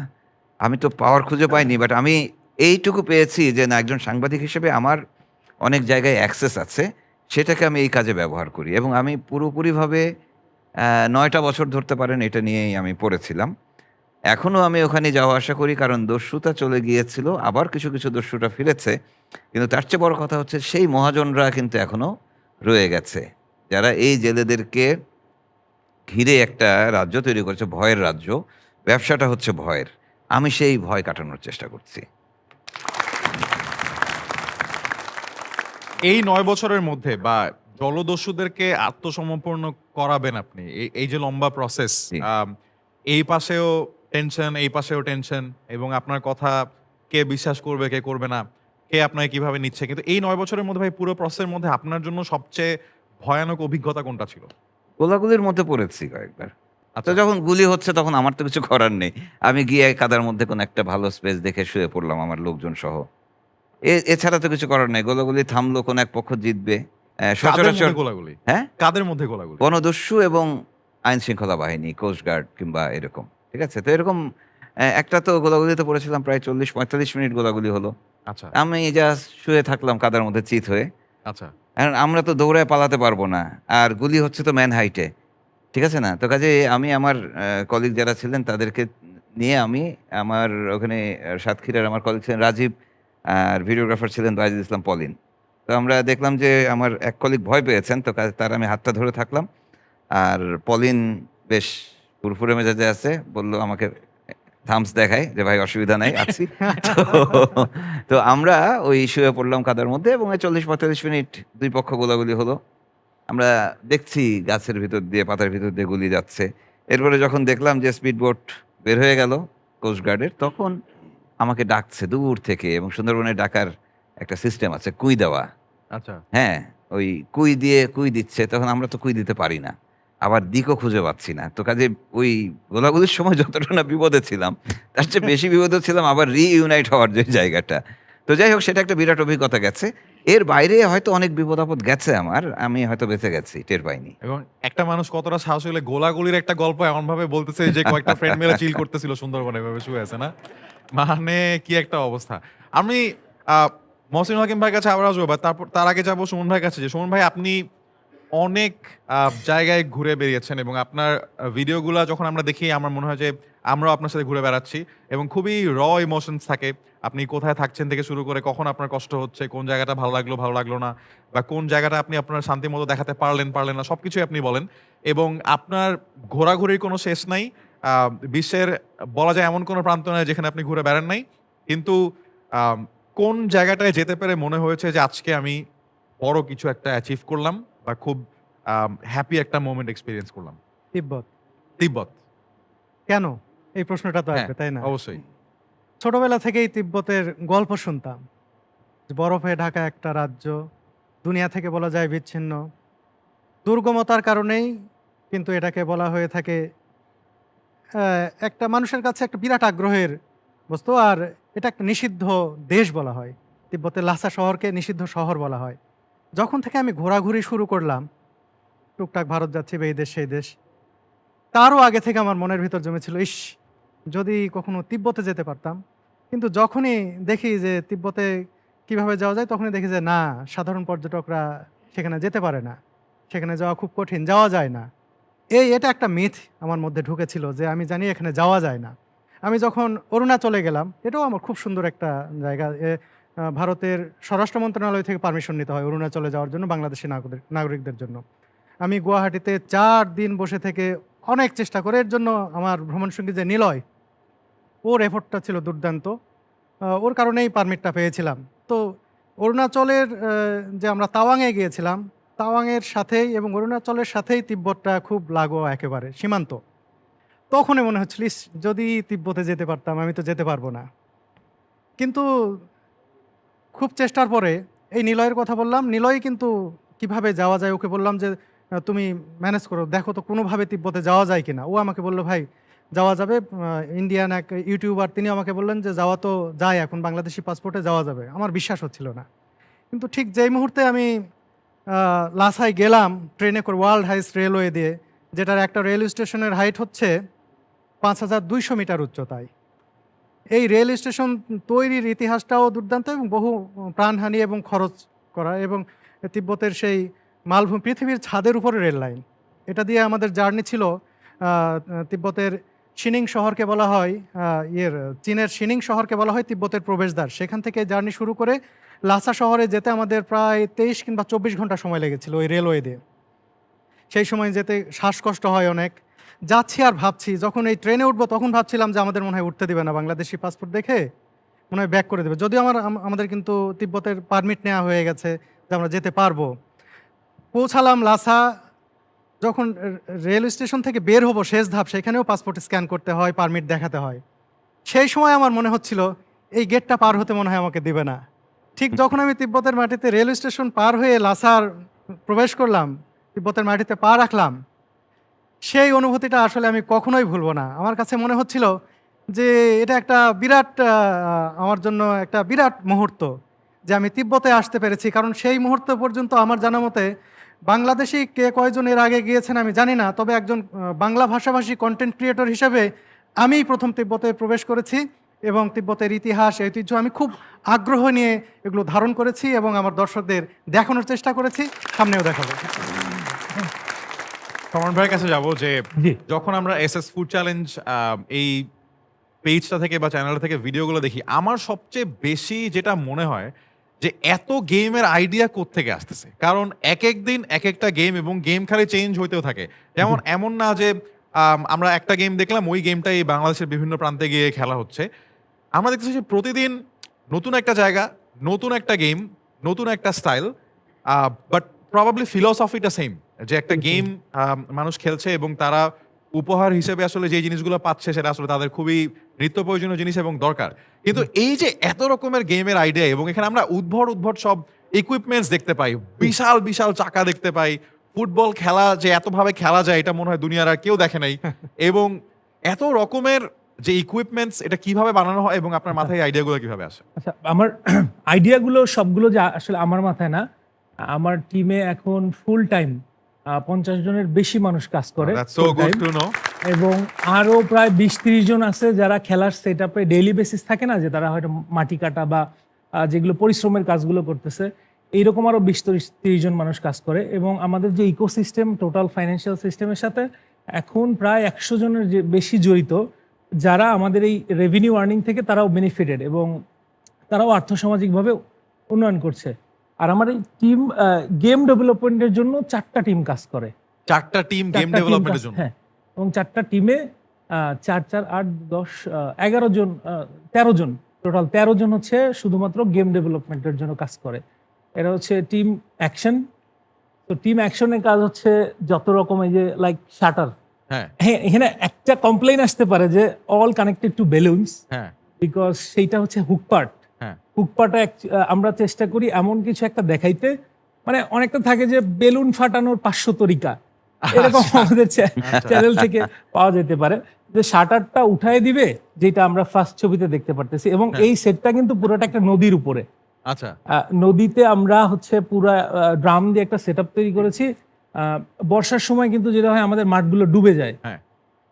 আমি তো পাওয়ার খুঁজে পাইনি। বাট আমি এইটুকু পেয়েছি যে না, একজন সাংবাদিক হিসেবে আমার অনেক জায়গায় অ্যাক্সেস আছে। সেটাকে আমি এই কাজে ব্যবহার করি এবং আমি পুরোপুরিভাবে ৯ টা বছর ধরতে পারেন এটা নিয়েই আমি পড়েছিলাম। এখনো আমি ওখানে যাওয়া আসা করি, কারণ দস্যুতা চলে গিয়েছিল। আবার কিছু দস্যুরা ফিরেছে। কিন্তু তার চেয়ে বড় কথা হচ্ছে সেই মহাজনরা কিন্তু এখনো রয়ে গেছে। যারা এই জেলেদেরকে ঘিরে একটা রাজ্য তৈরি করেছে, ভয়ের রাজ্য। ব্যবসাটা হচ্ছে ভয়ের। আমি সেই ভয় কাটানোর চেষ্টা করছি।
এই ৯ বছরের মধ্যে বা জলদস্যুদেরকে আত্মসমর্পণ করাবেন আপনি। এই যে লম্বা প্রসেস,
জি।
এই পাশেও টেনশন, এই পাশেও টেনশন এবং আপনার কথা কে বিশ্বাস করবে, কে করবে না, কে আপনাকে কিভাবে নিচ্ছে। কিন্তু এই ৯ বছরের মধ্যে ভাই পুরো প্রসেসের মধ্যে আপনার জন্য সবচেয়ে ভয়ানক অভিজ্ঞতা কোনটা ছিল?
গোলাগুলির মধ্যে পড়েছি কয়েকবার। তো
আচ্ছা।
যখন গুলি হচ্ছে তখন আমার তো কিছু করার নেই। আমি গিয়ে কাদার মধ্যে কোনো একটা ভালো স্পেস দেখে শুয়ে পড়লাম আমার লোকজন সহ। এছাড়া তো কিছু করার নেই। গোলাগুলি থামলো, কোনো এক পক্ষ জিতবে।
কাদের
সচরাচর
মধ্যে গোলাগুলি?
হ্যাঁ?
কাদের মধ্যে গোলাগুলি?
বনদস্যু এবং আইনশৃঙ্খলা বাহিনী, কোস্ট গার্ড কিংবা এরকম। ঠিক আছে? তো এরকম একটা তো গোলাগুলিতে পড়েছিলাম, প্রায় ৪০-৪৫ মিনিট গোলাগুলি হলো।
আচ্ছা,
আমি জাস্ট শুয়ে থাকলাম কাদার মধ্যে চিত হয়ে।
আচ্ছা।
এখন আমরা তো দৌড়ায় পালাতে পারবো না। আর গুলি হচ্ছে তো ম্যান হাইটে। ঠিক আছে না? তো কাজেই আমি আমার কলিগ যারা ছিলেন তাদেরকে নিয়ে আমি আমার ওখানে সাতক্ষীরার আমার কলিগ ছিলেন রাজীব, আর ভিডিওগ্রাফার ছিলেন বাইজুল ইসলাম পলিন। তো আমরা দেখলাম যে আমার এক কলিগ ভয় পেয়েছেন। তো তার আমি হাতটা ধরে থাকলাম। আর পলিন বেশ ফুরফুরে মেজাজে আছে। বলল আমাকে থাম্বস দেখায় যে, "ভাই অসুবিধা নাই, আছি।" তো তো আমরা ওই শুয়ে পড়লাম কাদার মধ্যে এবং এই ৪০-৪৫ মিনিট ২ পক্ষ গোলাগুলি হলো। আমরা দেখছি গাছের ভিতর দিয়ে, পাতার ভিতর দিয়ে গুলি যাচ্ছে। এরপরে যখন দেখলাম যে স্পিড বোট বের হয়ে গেল কোস্ট গার্ডের, তখন আমাকে ডাকছে দূর থেকে এবং সুন্দরবনে ডাকার একটা সিস্টেম আছে, কুই দেওয়া।
আচ্ছা।
হ্যাঁ, ওই কুই দিয়ে কুই দিচ্ছে। তখন আমরা তো কুই দিতে পারি না। আবার দিকও খুঁজে পাচ্ছি না। তো কাজেই ওই গোলাগুলির সময় যতটা না বিপদে ছিলাম, তার চেয়ে বেশি বিপদে ছিলাম আবার রিইউনাইট হওয়ার যে জায়গাটা। তো যাই হোক, সেটা একটা বিরাট অভিজ্ঞতা গেছে। এর বাইরে হয়তো অনেক বিপদ-আপদ গেছে আমার। আমি হয়তো বেঁচে গেছি, টের পাইনি।
এবং একটা মানুষ কতটা সাহসী হলে গোলাগুলির একটা গল্প এমনভাবে বলতেছে যে কয়েকটা ফ্রেন্ড মিলে চিল করতেছিল সুন্দরবনে এভাবে শুয়ে আছে না? মানে কি একটা অবস্থা। আমি আ মহসিনুল হাকিম ভাইয়ের কাছে আবার আসবো, বাট তার আগে যাবো সুমন ভাইয়ের কাছে। যে সুমন ভাই, আপনি অনেক জায়গায় ঘুরে বেরিয়েছেন এবং আপনার ভিডিওগুলা যখন আমরা দেখি আমার মনে হয় যে আমরাও আপনার সাথে ঘুরে বেড়াচ্ছি এবং খুবই ইমোশনস থাকে। আপনি কোথায় থাকছেন থেকে শুরু করে কখন আপনার কষ্ট হচ্ছে, কোন জায়গাটা ভালো লাগলো না, বা কোন জায়গাটা আপনি আপনার শান্তিমতো দেখাতে পারলেন না, সবকিছুই আপনি বলেন। এবং আপনার ঘোরাঘুরির কোনো শেষ নাই। আ বিশ্বের বলা যায় এমন কোনো প্রান্ত নাই যেখানে আপনি ঘুরে বেড়ান নাই। কিন্তু আম কোন জায়গাটায় যেতে পেরে মনে হয়েছে যে আজকে আমি বড় কিছু একটা অ্যাচিভ করলাম বা খুব হ্যাপি একটা মোমেন্ট এক্সপেরিয়েন্স করলাম?
তিব্বত।
তিব্বত।
কেন? এই প্রশ্নটা তো
হ্যাঁ,
আসবে, তাই না?
অবশ্যই।
ছোটবেলা থেকেই তিব্বতের গল্প শুনতাম। যে বরফে ঢাকা একটা রাজ্য, দুনিয়া থেকে বলা যায় বিচ্ছিন্ন। দুর্গমতার কারণেই কিন্তু এটাকে বলা হয়ে থাকে একটা মানুষের কাছে একটা বিরাট আগ্রহের বস্তু। আর এটা একটা নিষিদ্ধ দেশ বলা হয়। তিব্বতের লাসা শহরকে নিষিদ্ধ শহর বলা হয়। যখন থেকে আমি ঘোরাঘুরি শুরু করলাম, টুকটাক ভারত যাচ্ছি বা এই দেশ সেই দেশ, তারও আগে থেকে আমার মনের ভিতর জমেছিল, ইস যদি কখনো তিব্বতে যেতে পারতাম। কিন্তু যখনই দেখি যে তিব্বতে কিভাবে যাওয়া যায়, তখনই দেখি যে না, সাধারণ পর্যটকরা সেখানে যেতে পারে না, সেখানে যাওয়া খুব কঠিন, যাওয়া যায় না। এটা একটা মিথ আমার মধ্যে ঢুকেছিল যে আমি জানি এখানে যাওয়া যায় না। আমি যখন অরুণাচলে গেলাম, এটাও আমার খুব সুন্দর একটা জায়গা। ভারতের স্বরাষ্ট্র মন্ত্রণালয় থেকে পারমিশন নিতে হয় অরুণাচলে যাওয়ার জন্য বাংলাদেশি নাগরিকদের জন্য। আমি গুয়াহাটিতে ৪ দিন বসে থেকে অনেক চেষ্টা করে, এর জন্য আমার ভ্রমণসঙ্গী যে নিলয়, ওর এফোর্টটা ছিল দুর্দান্ত। ওর কারণেই পারমিটটা পেয়েছিলাম। তো অরুণাচলের যে আমরা তাওয়াংয়ে গিয়েছিলাম, তাওয়াংয়ের সাথেই এবং অরুণাচলের সাথেই তিব্বতটা খুব লাগোয়া, একেবারে সীমান্ত। তখনই মনে হচ্ছিল, ইস যদি তিব্বতে যেতে পারতাম, আমি তো যেতে পারবো না। কিন্তু খুব চেষ্টার পরে এই নিলয়ের কথা বললাম, নিলয় কিন্তু কিভাবে যাওয়া যায় ওকে বললাম যে তুমি ম্যানেজ করো, দেখো তো কোনোভাবে তিব্বতে যাওয়া যায় কিনা। ও আমাকে বললো, ভাই যাওয়া যাবে। ইন্ডিয়ান এক ইউটিউবার তিনি আমাকে বললেন যে যাওয়া তো যায়, এখন বাংলাদেশি পাসপোর্টে যাওয়া যাবে। আমার বিশ্বাস হচ্ছিল না, কিন্তু ঠিক যেই মুহূর্তে আমি লাসায় গেলাম ট্রেনে করে, ওয়ার্ল্ড হাইস্ট রেলওয়ে দিয়ে, যেটার একটা রেল স্টেশনের হাইট হচ্ছে 5200 মিটার উচ্চতায়। এই রেল স্টেশন তৈরির ইতিহাসটাও দুর্দান্ত এবং বহু প্রাণহানি এবং খরচ করা, এবং তিব্বতের সেই মালভূমি, পৃথিবীর ছাদের উপরে রেল লাইন। এটা দিয়ে আমাদের জার্নি ছিল তিব্বতের শিনিং শহরকে বলা হয়, চীনের শিনিং শহরকে বলা হয় তিব্বতের প্রবেশদ্বার। সেখান থেকে জার্নি শুরু করে লাসা শহরে যেতে আমাদের প্রায় 23 কিংবা 24 ঘন্টা সময় লেগেছিল ওই রেলওয়ে দিয়ে। সেই সময় যেতে শ্বাসকষ্ট হয় অনেক। যাচ্ছি আর ভাবছি, যখন এই ট্রেনে উঠবো তখন ভাবছিলাম যে আমাদের মনে হয় উঠতে দেবে না, বাংলাদেশি পাসপোর্ট দেখে মনে হয় ব্যাক করে দেবে। যদিও আমাদের কিন্তু তিব্বতের পারমিট নেওয়া হয়ে গেছে যে আমরা যেতে পারবো। পৌঁছালাম লাসা। যখন রেল স্টেশন থেকে বের হবো শেষ ধাপ, সেখানেও পাসপোর্ট স্ক্যান করতে হয়, পারমিট দেখাতে হয়। সেই সময় আমার মনে হচ্ছিল এই গেটটা পার হতে মনে হয় আমাকে দেবে না। ঠিক যখন আমি তিব্বতের মাটিতে রেল স্টেশন পার হয়ে লাসার প্রবেশ করলাম, তিব্বতের মাটিতে পা রাখলাম, সেই অনুভূতিটা আসলে আমি কখনোই ভুলবো না। আমার কাছে মনে হচ্ছিল যে এটা একটা বিরাট, আমার জন্য একটা বিরাট মুহূর্ত যে আমি তিব্বতে আসতে পেরেছি। কারণ সেই মুহূর্ত পর্যন্ত আমার জানা মতে বাংলাদেশি কে কয়জন এর আগে গিয়েছেন আমি জানি না, তবে একজন বাংলা ভাষাভাষী কন্টেন্ট ক্রিয়েটর হিসেবে আমিই প্রথম তিব্বতে প্রবেশ করেছি, এবং তিব্বতের ইতিহাস, ঐতিহ্য আমি খুব আগ্রহ নিয়ে এগুলো ধারণ করেছি এবং আমার দর্শকদের দেখানোর চেষ্টা করেছি, সামনেও দেখাবো।
সমান ভাইয়ের কাছে যাবো যে
জি।
যখন আমরা এসএস ফুড চ্যালেঞ্জ এই পেজটা থেকে বা চ্যানেল থেকে ভিডিওগুলো দেখি, আমার সবচেয়ে বেশি যেটা মনে হয় যে এত গেমের আইডিয়া কোত্থেকে আসতেছে। কারণ এক এক দিন এক একটা গেম, এবং গেম খালি চেঞ্জ হইতেও থাকে। যেমন এমন না যে আমরা একটা গেম দেখলাম, ওই গেমটাই বাংলাদেশের বিভিন্ন প্রান্তে গিয়ে খেলা হচ্ছে। আমরা দেখতেছি যে প্রতিদিন নতুন একটা জায়গা, নতুন একটা গেম, নতুন একটা স্টাইল, বাট প্রবাবলি ফিলসফিটা সেম, যে একটা গেম মানুষ খেলছে এবং তারা উপহার হিসেবে আসলে যে জিনিসগুলো পাচ্ছে সেটা আসলে তাদের খুবই নিত্য প্রয়োজনীয় জিনিস এবং দরকার। কিন্তু এই যে এত রকমের গেমের আইডিয়া, এবং এখানে আমরা উদ্ভট সব ইকুইপমেন্টস দেখতে পাই, বিশাল বিশাল চাকা দেখতে পাই, ফুটবল খেলা যে এতভাবে খেলা যায় এটা মনে হয় দুনিয়ার আর কেউ দেখে নাই। এবং এত রকমের যে ইকুইপমেন্টস, এটা কিভাবে বানানো হয় এবং আপনার মাথায় আইডিয়াগুলো কিভাবে আসে?
আচ্ছা, আমার আইডিয়াগুলো সবগুলো যে আসলে আমার মাথায় না, আমার টিমে এখন ফুল টাইম 50 জনের বেশি মানুষ কাজ করে
That's so
full
good
time।
to know.
এবং আরো প্রায় 20-30 জন আছে যারা খেলার সেট আপে ডেইলি বেসিস থাকে না, যে তারা হয়তো মাটি কাটা বা যেগুলো পরিশ্রমের কাজগুলো করতেছে, এইরকম আরো 20-30 জন মানুষ কাজ করে। এবং আমাদের যে ইকোসিস্টেম, টোটাল ফাইন্যান্সিয়াল সিস্টেমের সাথে এখন প্রায় 100 জনের যে বেশি জড়িত, যারা আমাদের এই রেভিনিউ আর্নিং থেকে তারাও বেনিফিটেড এবং তারাও আর্থসামাজিকভাবে উন্নয়ন করছে। আর আমার এই টিম গেম ডেভেলপমেন্টের জন্য 4টা টিম কাজ করে।
4টা টিম গেম
4টা team
ডেভেলপমেন্টের জন্য।
হ্যাঁ, এবং 4টা টিমে 4, 4, 8, 10, 11 জন, 13 জন, টোটাল 13 জন হচ্ছে শুধুমাত্র গেম ডেভেলপমেন্টের জন্য কাজ করে। এরা হচ্ছে টিম অ্যাকশন। তো টিম অ্যাকশনের কাজ হচ্ছে যত রকম, এই যে লাইক শাটার,
হ্যাঁ
হ্যাঁ, এখানে একটা কমপ্লেইন আসতে পারে যে অল কানেক্টেড টু বেলুনস,
হ্যাঁ
বিকজ সেইটা হচ্ছে হুক পার্ট।
হ্যাঁ
হুক পার্টে আমরা চেষ্টা করি এমন কিছু একটা দেখাইতে, মানে অনেকটা থাকে যে বেলুন ফাটানোর 500 তরিকা, এরকম আমাদের চ্যানেল থেকে পাওয়া যেতে পারে, যে শাটারটা উঠায় দিবে, যেটা আমরা ফার্স্ট ছবিতে দেখতে পারতেছি। এবং এই সেটটা কিন্তু পুরোটা একটা নদীর উপরে।
আচ্ছা,
নদীতে আমরা হচ্ছে পুরা ড্রাম দিয়ে একটা সেট আপ তৈরি করেছি। বর্ষার সময় কিন্তু যেটা হয়, আমাদের মাঠগুলো ডুবে যায়
হ্যাঁ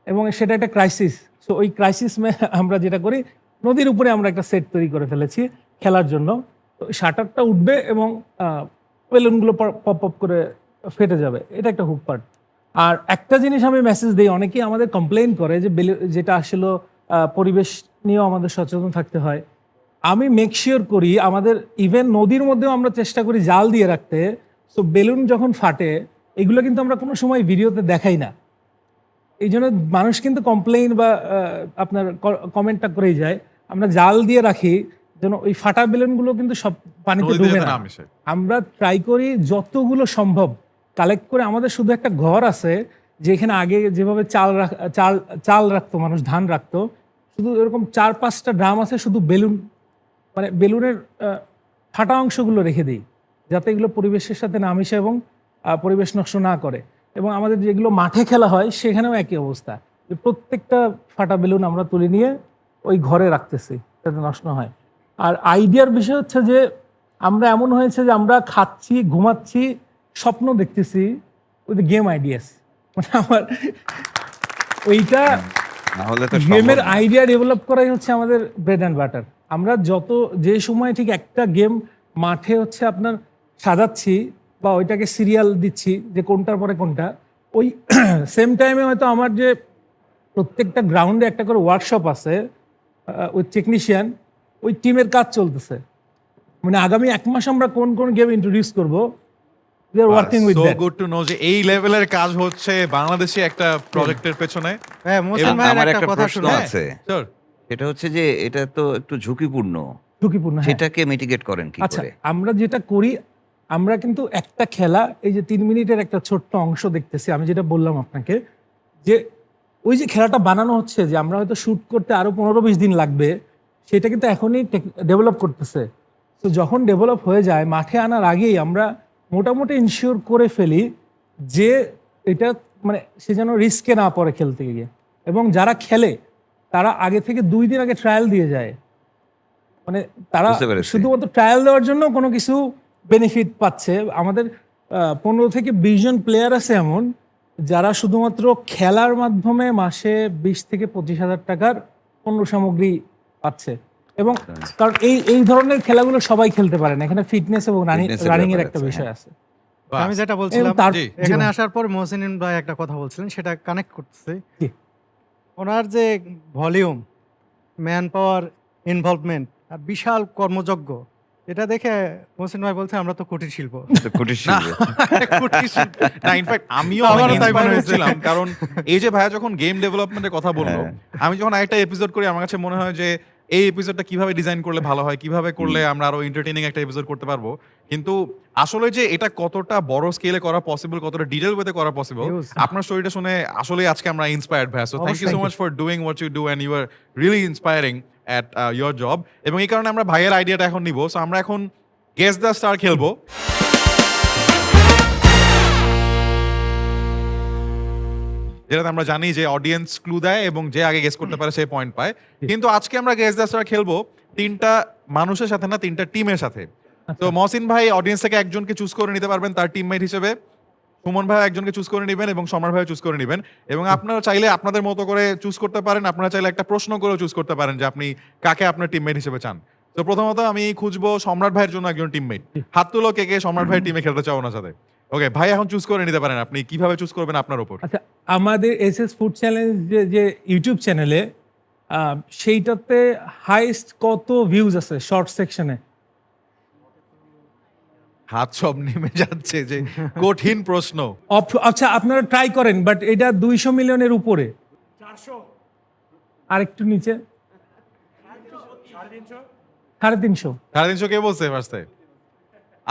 এবং সেটা একটা ক্রাইসিস। সো ওই ক্রাইসিস আমরা যেটা করি, নদীর উপরে আমরা একটা সেট তৈরি করে ফেলেছি খেলার জন্য। তো শাটারটা উঠবে এবং বেলুনগুলো পপ আপ করে ফেটে যাবে, এটা একটা হুক পার্ট। আর একটা জিনিস আমি মেসেজ দিই, অনেকেই আমাদের কমপ্লেইন করে যে যেটা আসলে পরিবেশ নিয়েও আমাদের সচেতন থাকতে হয়। আমি মেক শিওর করি আমাদের ইভেন নদীর মধ্যেও আমরা চেষ্টা করি জাল দিয়ে রাখতে। সো বেলুন যখন ফাটে, এগুলো কিন্তু আমরা কোনো সময় ভিডিওতে দেখাই না। এই জন্য মানুষ কিন্তু কমপ্লেইন বা আপনার কমেন্টটা করেই যায়। আমরা জাল দিয়ে রাখি যেন ওই ফাটা বেলুনগুলো কিন্তু সব পানিতে
নদীতে
ডুবে
যাতে
না।
না মিশে।
আমরা ট্রাই করি যতগুলো সম্ভব কালেক্ট করে। আমাদের শুধু একটা ঘর আছে, যেখানে আগে যেভাবে চাল রাখতো মানুষ, ধান রাখতো, শুধু এরকম 4-5টা ড্রাম আছে শুধু বেলুন, মানে বেলুনের ফাটা অংশগুলো রেখে দিই, যাতে এগুলো পরিবেশের সাথে না মিশে এবং পরিবেশ নষ্ট না করে। এবং আমাদের যেগুলো মাঠে খেলা হয় সেখানেও একই অবস্থা। যে প্রত্যেকটা ফাটা বেলুন আমরা তুলে নিয়ে ওই ঘরে রাখতেছি যাতে নষ্ট না হয়। আর আইডিয়ার বিষয় হচ্ছে যে আমরা এমন হয়েছে যে আমরা খাচ্ছি, ঘুমাচ্ছি, স্বপ্ন দেখতেছি উইথ গেম আইডিয়াস। মানে আমার ওইটা
না হলে তো
গেমের
সম্ভব না।
আইডিয়া ডেভেলপ করাই হচ্ছে আমাদের ব্রেড অ্যান্ড বাটার। আমরা যে সময় ঠিক একটা গেম মাঠে হচ্ছে আপনার সাজাচ্ছি বা ওইটাকে সিরিয়াল দিচ্ছি যে কোনটার পরে কোনটা, ওই সেম টাইমে হয়তো আমার যে প্রত্যেকটা গ্রাউন্ডে একটা করে ওয়ার্কশপ আছে ওই টেকনিশিয়ান, ওই টিমের কাজ চলতেছে। মানে আগামী 1 মাস আমরা কোন কোন গেম ইন্ট্রোডিউস করবো, we are working with
so
that.
Good to know যে এই লেভেলের কাজ হচ্ছে বাংলাদেশে একটা প্রজেক্টের পেছনে।
হ্যাঁ, মোহসিন
এবং
ভাইয়ের
আমার
একটা
একটা
কথা
প্রশ্ন
শুনে
আছে,
Sure.
সেটা হচ্ছে যে এটা তো একটু ঝুঁকিপূর্ণ,
ঝুঁকিপূর্ণ, হ্যাঁ।
সেটাকে মিটিগেট করেন কি
আচ্ছা,
করে?
আমরা যেটা করি, আমরা কিন্তু একটা খেলা, এই যে 3 মিনিটের একটা ছোট্ট অংশ দেখতেছি, আমি যেটা বললাম আপনাকে, যে ওই যে খেলাটা বানানো হচ্ছে, যে আমরা হয়তো শুট করতে আরো 15-20 দিন লাগবে, সেটা কিন্তু এখনই ডেভেলপ করতেছে। তো যখন ডেভেলপ হয়ে যায়, মাঠে আনার আগেই আমরা মোটামুটি ইনশিওর করে ফেলি যে এটা মানে সে যেন রিস্কে না পড়ে খেলতে গিয়ে। এবং যারা খেলে তারা আগে থেকে 2 দিন আগে ট্রায়াল দিয়ে যায়। মানে তারা
বুঝতে পেরেছি।
শুধুমাত্র ট্রায়াল দেওয়ার জন্য কোনো কিছু বেনিফিট পাচ্ছে। আমাদের 15 থেকে 20 জন প্লেয়ার আছে এমন, যারা শুধুমাত্র খেলার মাধ্যমে মাসে 20 থেকে 25,000 টাকার পণ্য সামগ্রী পাচ্ছে। এবং কারণ এই ধরনের খেলাগুলো সবাই খেলতে পারে না, এখানে ফিটনেস এবং
Fitness এর
রানিং এর
ব্যাপার
একটা
আছে,
বিষয়
হ্যাঁ।
আছে।
বাহ।
আমি যেটা বলছিলাম,
এবং তার
জি,
এখানে
জি,
আসার পর মোহসিন ভাই একটা কথা বলছিলেন, সেটা কানেক্ট করতেছে।
জি।
ওনার যে ভলিউম, ম্যান পাওয়ার, ইনভলভমেন্ট আর বিশাল কর্মযজ্ঞ, এটা দেখে মোহসিন ভাই বলছে আমরা তো কুটির শিল্প।
তো কুটির
না,
শিল্প।
কুটির শিল্প। না, ইনফ্যাক্ট আমিও
আমারও
অনেক
তাই মনে
inspired
হয়েছে।
হয়েছিলাম, কারণ এই যে ভাইয়া যখন গেম ডেভেলপমেন্টের কথা বললো,
হ্যাঁ।
আমি যখন একটা এপিসোড করি আমার কাছে মনে হয় যে এই এপিসোডটা কিভাবে ডিজাইন করলে ভালো হয়, কিভাবে করলে আমরা আরো এন্টারটেইনিং একটা এপিসোড করতে পারবো। কিন্তু আসলে যে এটা কতটা বড় স্কেলে করা পসিবল, কতটা ডিটেল ওয়েতে করা পসিবল,
Huge.
আপনার স্টোরিটা শুনে আসলে আজকে আমরা ইন্সপায়ার্ড ভাইয়া। সো থ্যাংক ইউ সো
অবশ্যই।
Much for doing what you do and you are really inspiring at your job. এবং এই কারণে আমরা ভাইয়ের আইডিয়াটা এখন নিব। সো আমরা এখন গেস দ্য স্টার খেলবো। যেটাতে আমরা জানি যে অডিয়েন্স ক্লু দেয় এবং যে আগে গেস করতে পারে সে পয়েন্ট পায়। কিন্তু আজকে আমরা গেস দ্য স্টার খেলবো 3টা মানুষের সাথে না, 3টা টিমের সাথে। তো মহসিন ভাই অডিয়েন্স থেকে একজনকে চুজ করে নিতে পারবেন তার টিমমেট হিসেবে, সুমন ভাই একজনকে চুজ করে নেবেন এবং সম্রাট ভাই চুজ করে নেবেন। এবং আপনারা চাইলে আপনাদের মতো করে চুজ করতে পারেন, আপনারা চাইলে একটা প্রশ্ন করেও চুজ করতে পারেন যে আপনি কাকে আপনার টিমমেট হিসেবে চান। তো প্রথমত আমি খুঁজবো সম্রাট ভাইয়ের জন্য একজন টিমমেট। হাত তুলো কে কে সম্রাট ভাইয়ের টিমে খেলতে চাও ওনার সাথে। ওকে ভাই, এখন চুজ করে নিতে পারেন, আপনি কিভাবে চুজ করবেন আপনার উপর।
আচ্ছা, আমাদের এসএস ফুড চ্যালেঞ্জ যে ইউটিউব চ্যানেলে, সেইটাতে হাইস্ট কত ভিউজ আছে শর্ট সেকশনে?
হাত সব নেমে যাচ্ছে, যে কঠিন প্রশ্ন।
আচ্ছা, আপনারা ট্রাই করেন, বাট এটা 200 মিলিয়নের উপরে। 400, আর একটু নিচে 350।
350 কে বলছে ফার্স্টে?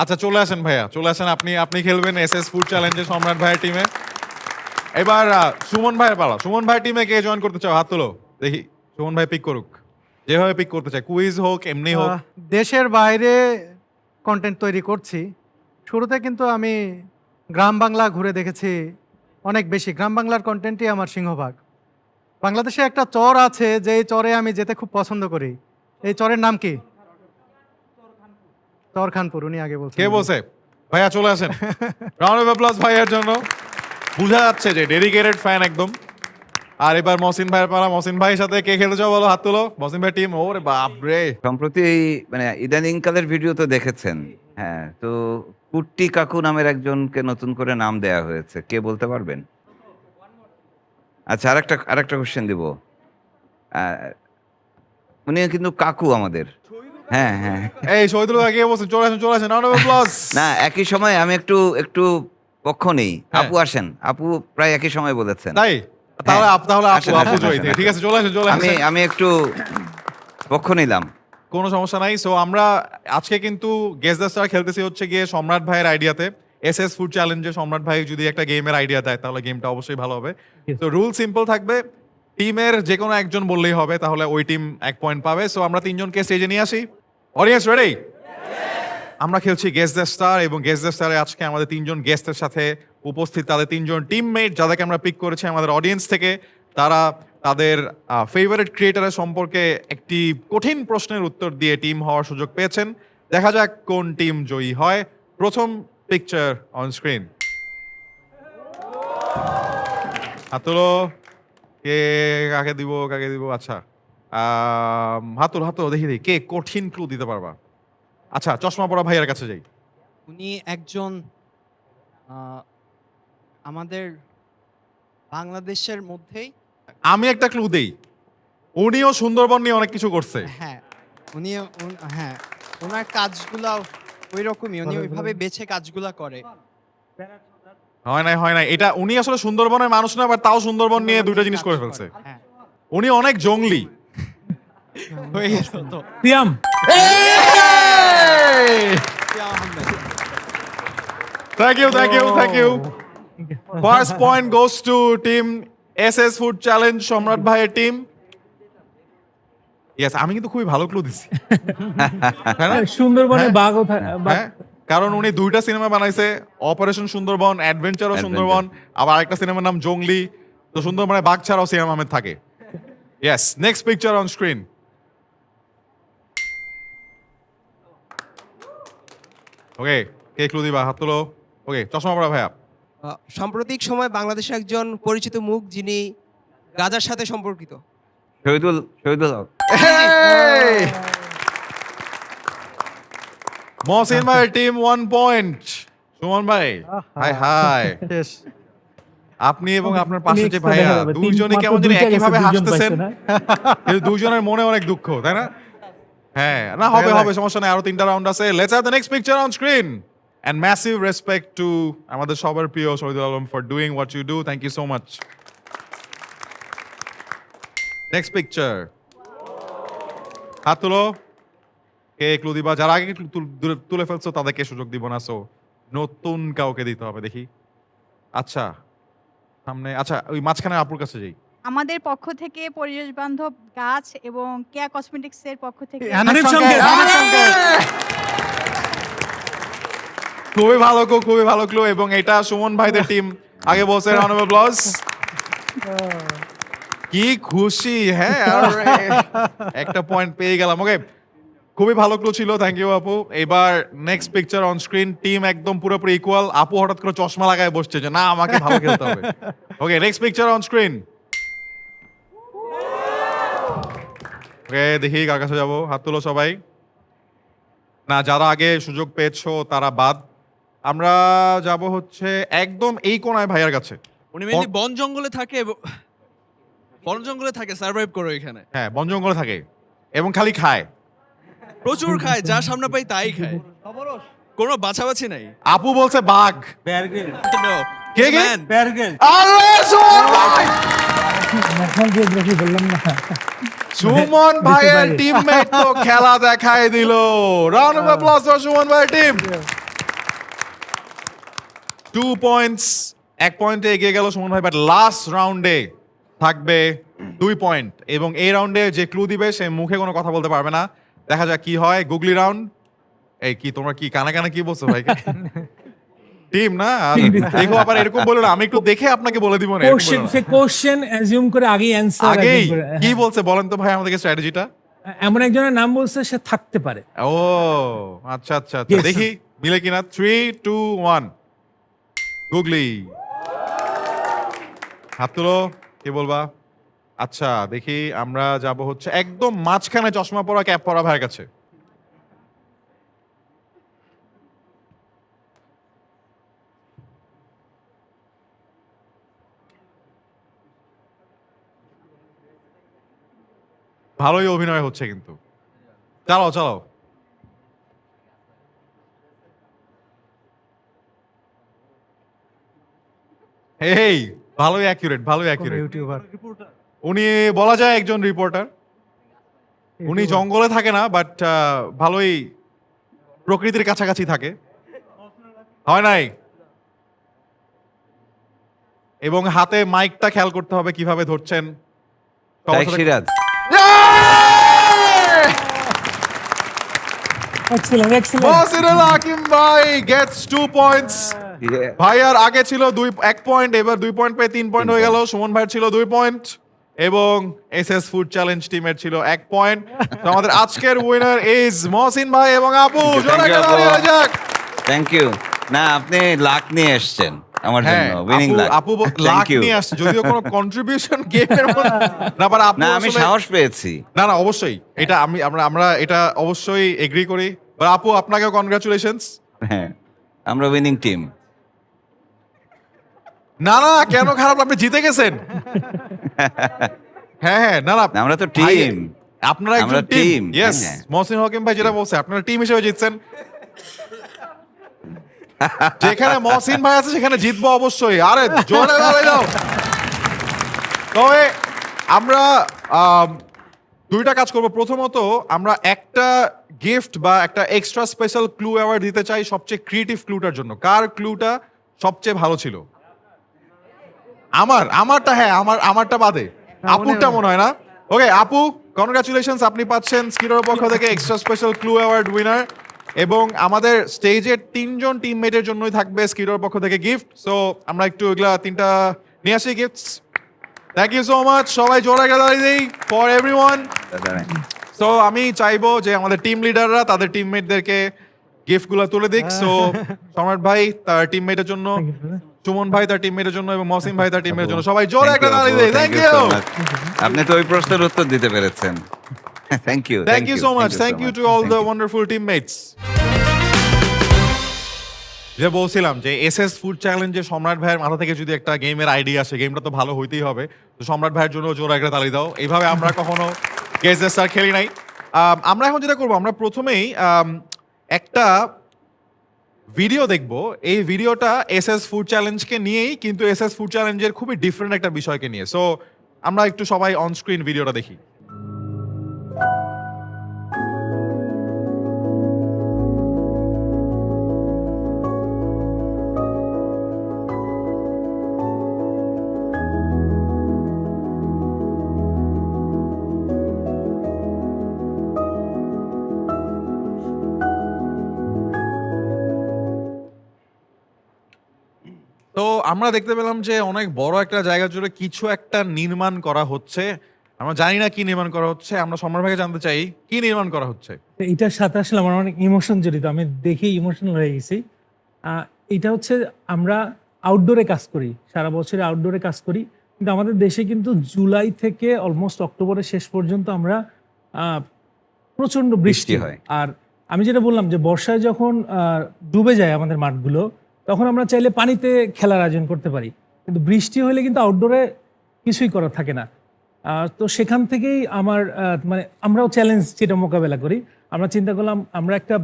আচ্ছা চলে আসেন ভাইয়া, চলে আসেন, আপনি খেলবেন এসএস ফুড চ্যালেঞ্জে সম্রাট ভাইয়ের টিমে। এবার সুমন ভাইয়ের পালা। সুমন ভাইয়ের টিমে কে জয়েন করতে চাও? হাত তোলো দেখি। সুমন ভাই পিক করুক, যেভাবে পিক করতে চায়, কুইজ হোক এমনি হোক।
দেশের বাইরে কন্টেন্ট তৈরি করছি। শুরুতে কিন্তু আমি গ্রাম বাংলা ঘুরে দেখেছি অনেক বেশি। গ্রাম বাংলার কন্টেন্টই আমার সিংহভাগ। বাংলাদেশে একটা চর আছে, যে চরে আমি যেতে খুব পছন্দ করি। এই চরের নাম কি? চরখানপুর। উনি আগে বলছেন।
কে বলছে? ভাইয়া চলে আসেন। রাউন্ড অফ অ্যাপ্লজ ভাইয়ার জন্য। বোঝা যাচ্ছে যে ডেডিকেটেড ফ্যান একদম। আর এবার মহসিন ভাইয়ের পালা। মহসিন ভাইয়ের সাথে কে খেলতে চাও বলো, হাত তোলো। মহসিন ভাই টিম। ওরে বাপ রে।
সম্প্রতি এই মানে ইদানিং কালের ভিডিও তো দেখেছেন, হ্যাঁ, তো কুট্টি কাকু নামের একজনকে নতুন করে নাম দেয়া হয়েছে, কে বলতে পারবেন? আচ্ছা, আরেকটা কোশ্চেন দিব। উনি কিন্তু কাকু আমাদের। হ্যাঁ হ্যাঁ,
এই শহীদুল ভাই কে বলছেন? চলে আসেন, চলে আসেন। Round of applause.
না একই সময় আমি একটু পক্ষ নেই।
হ্যাঁ।
আপু আসেন, আপু প্রায় একই সময় বলেছেন।
তাই তাহলে তাহলে আপু
আসেন,
আপু
আসেন,
জয়ী।
আসেন,
ঠিক আছে, চলে আসেন, চলে
আমি
আসেন।
আমি একটু পক্ষ নিলাম।
কোনো সমস্যা নাই। সো আমরা আজকে কিন্তু গেস দ্য স্টার খেলতেছি হচ্ছে গিয়ে সম্রাট ভাইয়ের আইডিয়াতে। এসএস ফুড চ্যালেঞ্জে সম্রাট ভাই যদি একটা গেমের আইডিয়া দেয় তাহলে গেমটা অবশ্যই ভালো হবে। তো রুল সিম্পল থাকবে, টিমের যে কোনো একজন বললেই হবে, তাহলে ওই টিম 1 পয়েন্ট পাবে। সো আমরা 3জনকে স্টেজে নিয়ে আসি। Audience ready? আমরা খেলছি গেস দ্য স্টার এবং গেস দ্য স্টারে আজকে আমাদের 3জন গেস্টের সাথে উপস্থিত তাদের 3জন টিমমেট, যাদেরকে আমরা পিক করেছি আমাদের অডিয়েন্স থেকে। তারা তাদের ফেভারিট ক্রিয়েটরের সম্পর্কে একটি কঠিন প্রশ্নের উত্তর দিয়ে টিম হওয়ার সুযোগ পেয়েছেন। দেখা যাক কোন টিম জয়ী হয়। প্রথম পিকচার অন স্ক্রিন। হাতুলো কে কাকে দিব আচ্ছা হাতুল দেখি কে কঠিন ক্লু দিতে পারবা। আচ্ছা চশমা পরা ভাইয়ের কাছে যাই।
উনি একজন আমাদের বাংলাদেশের মধ্যেই
আমি একটা ক্লু দেই, উনিও সুন্দরবন নিয়ে অনেক কিছু করছে।
হ্যাঁ হ্যাঁ ওনার কাজগুলা ওই রকমই, উনি ওইভাবে বেছে কাজগুলা করে।
হয় নাই এটা উনি আসলে সুন্দরবনের মানুষ না, বাট তাও সুন্দরবন নিয়ে দুইটা জিনিস করে ফেলছে।
হ্যাঁ
উনি অনেক জঙ্গলি।
হয়ে গেল তো।
সিয়াম।
Thank you. First point goes to team SS Food Challenge সম্রাট ভাইয়ের টিম। Yes, আমি কিন্তু খুবই ভালো ক্লু দিছি। তাই না?
সুন্দরবনে
হ্যাঁ।
বাঘও
হ্যাঁ, কারণ উনি দুইটা সিনেমা বানাইছে, অপারেশন সুন্দরবন, অ্যাডভেঞ্চারও সুন্দরবন, আবার আরেকটা সিনেমার নাম জঙ্গলি। তো সুন্দরবনে বাঘ ছাড়াও সিয়াম আহমেদ থাকে। Yes, next picture on screen. Okay, K clue দিবা? হাত তোলো। ওকে, চশমা পরা ভাইয়া।
সাম্প্রতিক সময় বাংলাদেশের একজন পরিচিত মুখ যিনি গাজার সাথে সম্পর্কিত।
শহীদুল হক।
Hey! মহসিন ভাইয়ের টিম 1 পয়েন্ট। সুমন ভাই, হাই।
শেষ।
আপনি এবং আপনার পাশে যে ভাইয়া দুইজনই কেমন জানি একইভাবে হাসতেছেন, কিন্তু দুইজনের মনে অনেক দুঃখ, তাই না? হ্যাঁ, না হবে সমস্যা নাই, আরো 3টা রাউন্ড আছে। Let's have the next picture on screen. And massive respect to আমাদের সবার প্রিয় Shahidul Alam for doing what you do. Thank you so much. Next picture. হাত তুলো। কে ক্লু দিবা? যারা আগে তুলে ফেলছো তাদেরকে সুযোগ দিব না, সো নতুন কাউকে দিতে হবে। দেখি। আচ্ছা সামনে, আচ্ছা ওই মাঝখানে আপুর কাছে যাই।
আমাদের পক্ষ থেকে পরিবেশ বান্ধব গাছ এবং কেয়া কসমেটিক্স এর পক্ষ থেকে
হানিফ সংকেত।
খুবই ভালো ক্লু এবং এটা সুমন ভাইদের টিম আগে বলছে। Round of applause. কি খুশি, হ্যাঁ আর একটা পয়েন্ট পেয়ে গেলাম। ওকে, খুবই ভালো ক্লু ছিল, থ্যাংক ইউ আপু। এবার next picture on screen. Team একদম পুরোপুরি ইকুয়াল। আপু হঠাৎ করে চশমা লাগায় বসছে যে না আমাকে ভালো খেলতে হবে। ওকে, নেক্সট পিকচার অন স্ক্রিন। ওকে, দেখি কার কাছে যাবো। হাত তুলো সবাই। না, যারা আগে সুযোগ পেয়েছো তারা বাদ। আমরা যাব হচ্ছে একদম এই কোণায় ভাইয়ার কাছে।
উনি মেইনলি বন জঙ্গলে থাকে, সার্ভাইভ করে এখানে।
হ্যাঁ, বন জঙ্গলে থাকে এবং খালি খায়,
প্রচুর খায়, যা সামনে পাই তাই খায়, কোনো বাছাবাছি নাই।
আপু বলছে বাঘ।
No,
কে কে?
man.
আরে সুমন ভাই!
ন্যাশনাল জিওগ্রাফি বললাম না।
সুমন ভাইয়ের টিমমেট তো খেলা দেখায় দিল। Round of applause for Suman ভাইয়ের টিম। 2 পয়েন্টস, 1 পয়েন্টে এগিয়ে গেল সুমন ভাই, বাট লাস্ট রাউন্ডে থাকবে 2 পয়েন্ট এবং এই রাউন্ডে যে ক্লু দিবে সে মুখে কোনো কথা বলতে পারবে না। দেখা যাক কি হয়। গুগলি রাউন্ড। এই কি তোমরা কি কানে কি বলছো ভাই? টিম না, আর দেখো আবার এরকম বলো না, আমি একটু দেখে আপনাকে বলে দিব না।
কোশ্চেন অ্যাজিউম করে আগেই অ্যানসার
আগেই কি বলছে বলেন তো ভাই আমাদেরকে স্ট্র্যাটেজিটা।
এমন একজনের নাম বলছে সে থাকতে পারে।
ও আচ্ছা,
Yes.
দেখি মিলে কিনা। 3, 2, 1 গুগলি। হাত তুলো, কি বলবা? আচ্ছা দেখি, আমরা যাব হচ্ছে একদম মাঝখানে চশমা পরা ক্যাপ পরা ভাইয়ের কাছে। ভালোই অভিনয় হচ্ছে কিন্তু। চালাও। এই ভালোই অ্যাকিউরেট।
ইউটিউবার।
উনি বলা যায় একজন রিপোর্টার। উনি জঙ্গলে থাকে না, বাট ভালোই প্রকৃতির কাছাকাছি থাকে। হয় নাই? এবং হাতে মাইকটা খেয়াল করতে হবে কিভাবে ধরছেন।
সিরাজ।
এক্সেলেন্ট।
মহসিনুল হাকিম ভাই গেটস 2 পয়েন্টস। ভাইয়ার আগে ছিল 1 পয়েন্ট, এবার 2 পয়েন্ট পেয়ে 3 পয়েন্ট হয়ে গেল। সুমন ভাইয়ের ছিল 2 পয়েন্ট। এবং এসএস ফুড চ্যালেঞ্জ টিমের ছিল 1 পয়েন্ট। তো আমাদের আজকের উইনার ইজ মহসিন ভাই এবং আপু।
Thank you,
জোরে
thank you,
একটা তালি
আপু।
হয়ে যাক।
Thank you. না আপনি লাক নিয়ে এসছেন আমার
হ্যাঁ,
জন্য, উইনিং লাক।
আপু লাক
থ্যাংক ইউ।
নিয়ে আসছে, যদিও কোনো কন্ট্রিবিউশন গেমের মধ্যে না, বাট আপু
না আমি
আসলে
সাহস পেয়েছি।
না না অবশ্যই এটা আমরা এটা অবশ্যই এগ্রি করি। বাট আপু আপনাকেও কনগ্রাচুলেশনস।
হ্যাঁ, আমরা উইনিং টিম।
না না কেন খারাপ, আপনি জিতে গেছেন। হ্যাঁ হ্যাঁ না না
আমরা তো
ভাই,
টিম।
আপনারা
আমরা
একজন টিম।
team,
ইয়েস,
হ্যাঁ।
মহসিন হকিম ভাই যেটা বলছে, আপনারা টিম হিসেবে জিতছেন। যেখানে মহসিন ভাই আছে সেখানে জিতবো অবশ্যই। আরে জোরে দাঁড়াই দাও। তবে আমরা দুইটা কাজ করব। প্রথমত আমরা একটা গিফট বা একটা এক্সট্রা স্পেশাল ক্লু অ্যাওয়ার্ড দিতে চাই সবচেয়ে ক্রিয়েটিভ ক্লুটার জন্য। কার ক্লুটা সবচেয়ে ভালো ছিল? আমারটা, হ্যাঁ আমারটা বাদে আপুরটা মনে হয় না। ওকে আপু, কনগ্রাচুলেশনস, আপনি পাচ্ছেন স্কিডোর পক্ষ থেকে extra special clue award winner. এবং আমাদের স্টেজের 3 জন টিমমেটের জন্যই থাকবে স্কিডোর পক্ষ থেকে গিফট। সো আমরা একটু এগুলা 3টা নিয়ে আসি gifts. Thank you so much, সবাই জোরে গেলারি দেই ফর এভরিওয়ান। সো আমি চাইবো যে আমাদের টিম লিডাররা তাদের টিমমেটদেরকে গিফটগুলো তুলে দিক। সো সম্রাট ভাই তার টিমমেটের জন্য, সুমন ভাই তার টিমমেটের জন্য এবং মহসিন ভাই তার টিমের জন্য, সবাই জোরে একটা তালি দেই। Thank you.
আপনি তো ওই প্রশ্নের উত্তর দিতে পেরেছেন। Thank you.
Thank you so much. Thank you to all the wonderful teammates. যে বলছিলাম যে এসএস ফুড চ্যালেঞ্জে সম্রাট ভাইয়ের মাথা থেকে যদি একটা গেমের আইডিয়া আসে, গেমটা তো ভালো হইতেই হবে। তো সম্রাট ভাইয়ের জন্য জোরে একটা তালি দাও। এইভাবে আমরা কখনো গেস আর খেলি নাই। আমরা এখন যেটা করবো, আমরা প্রথমেই একটা ভিডিও দেখবো। এই ভিডিওটা এসএস ফুড চ্যালেঞ্জকে নিয়েই, কিন্তু এসএস ফুড চ্যালেঞ্জের খুবই ডিফারেন্ট একটা বিষয়কে নিয়ে। সো আমরা একটু সবাই অন স্ক্রিন ভিডিওটা দেখি। তো আমরা দেখতে পেলাম যে অনেক বড় একটা জায়গা জুড়ে কিছু একটা নির্মাণ করা হচ্ছে। আমরা জানি না কি নির্মাণ করা হচ্ছে। আমরা সম্রাট ভাইকে জানতে চাই কি নির্মাণ করা হচ্ছে।
তো এটার সাথে আসলে আমার অনেক ইমোশন জড়িত, আমি দেখে ইমোশনাল হয়ে গেছি। এটা হচ্ছে আমরা আউটডোরে কাজ করি, সারা বছরে আউটডোরে কাজ করি, কিন্তু আমাদের দেশে কিন্তু জুলাই থেকে অলমোস্ট অক্টোবরের শেষ পর্যন্ত আমরা প্রচন্ড বৃষ্টি
বৃষ্টি হয়।
হয়। আর আমি যেটা বললাম যে বর্ষায় যখন ডুবে যায় আমাদের মাঠগুলো, তখন আমরা চাইলে পানিতে খেলার আয়োজন করতে পারি, কিন্তু বৃষ্টি হলে কিন্তু আউটডোরে কিছুই করার থাকে না। তো সেখান থেকেই আমার মানে আমরাও চ্যালেঞ্জ যেটা মোকাবেলা করি, আমরা চিন্তা করলাম আমরা একটা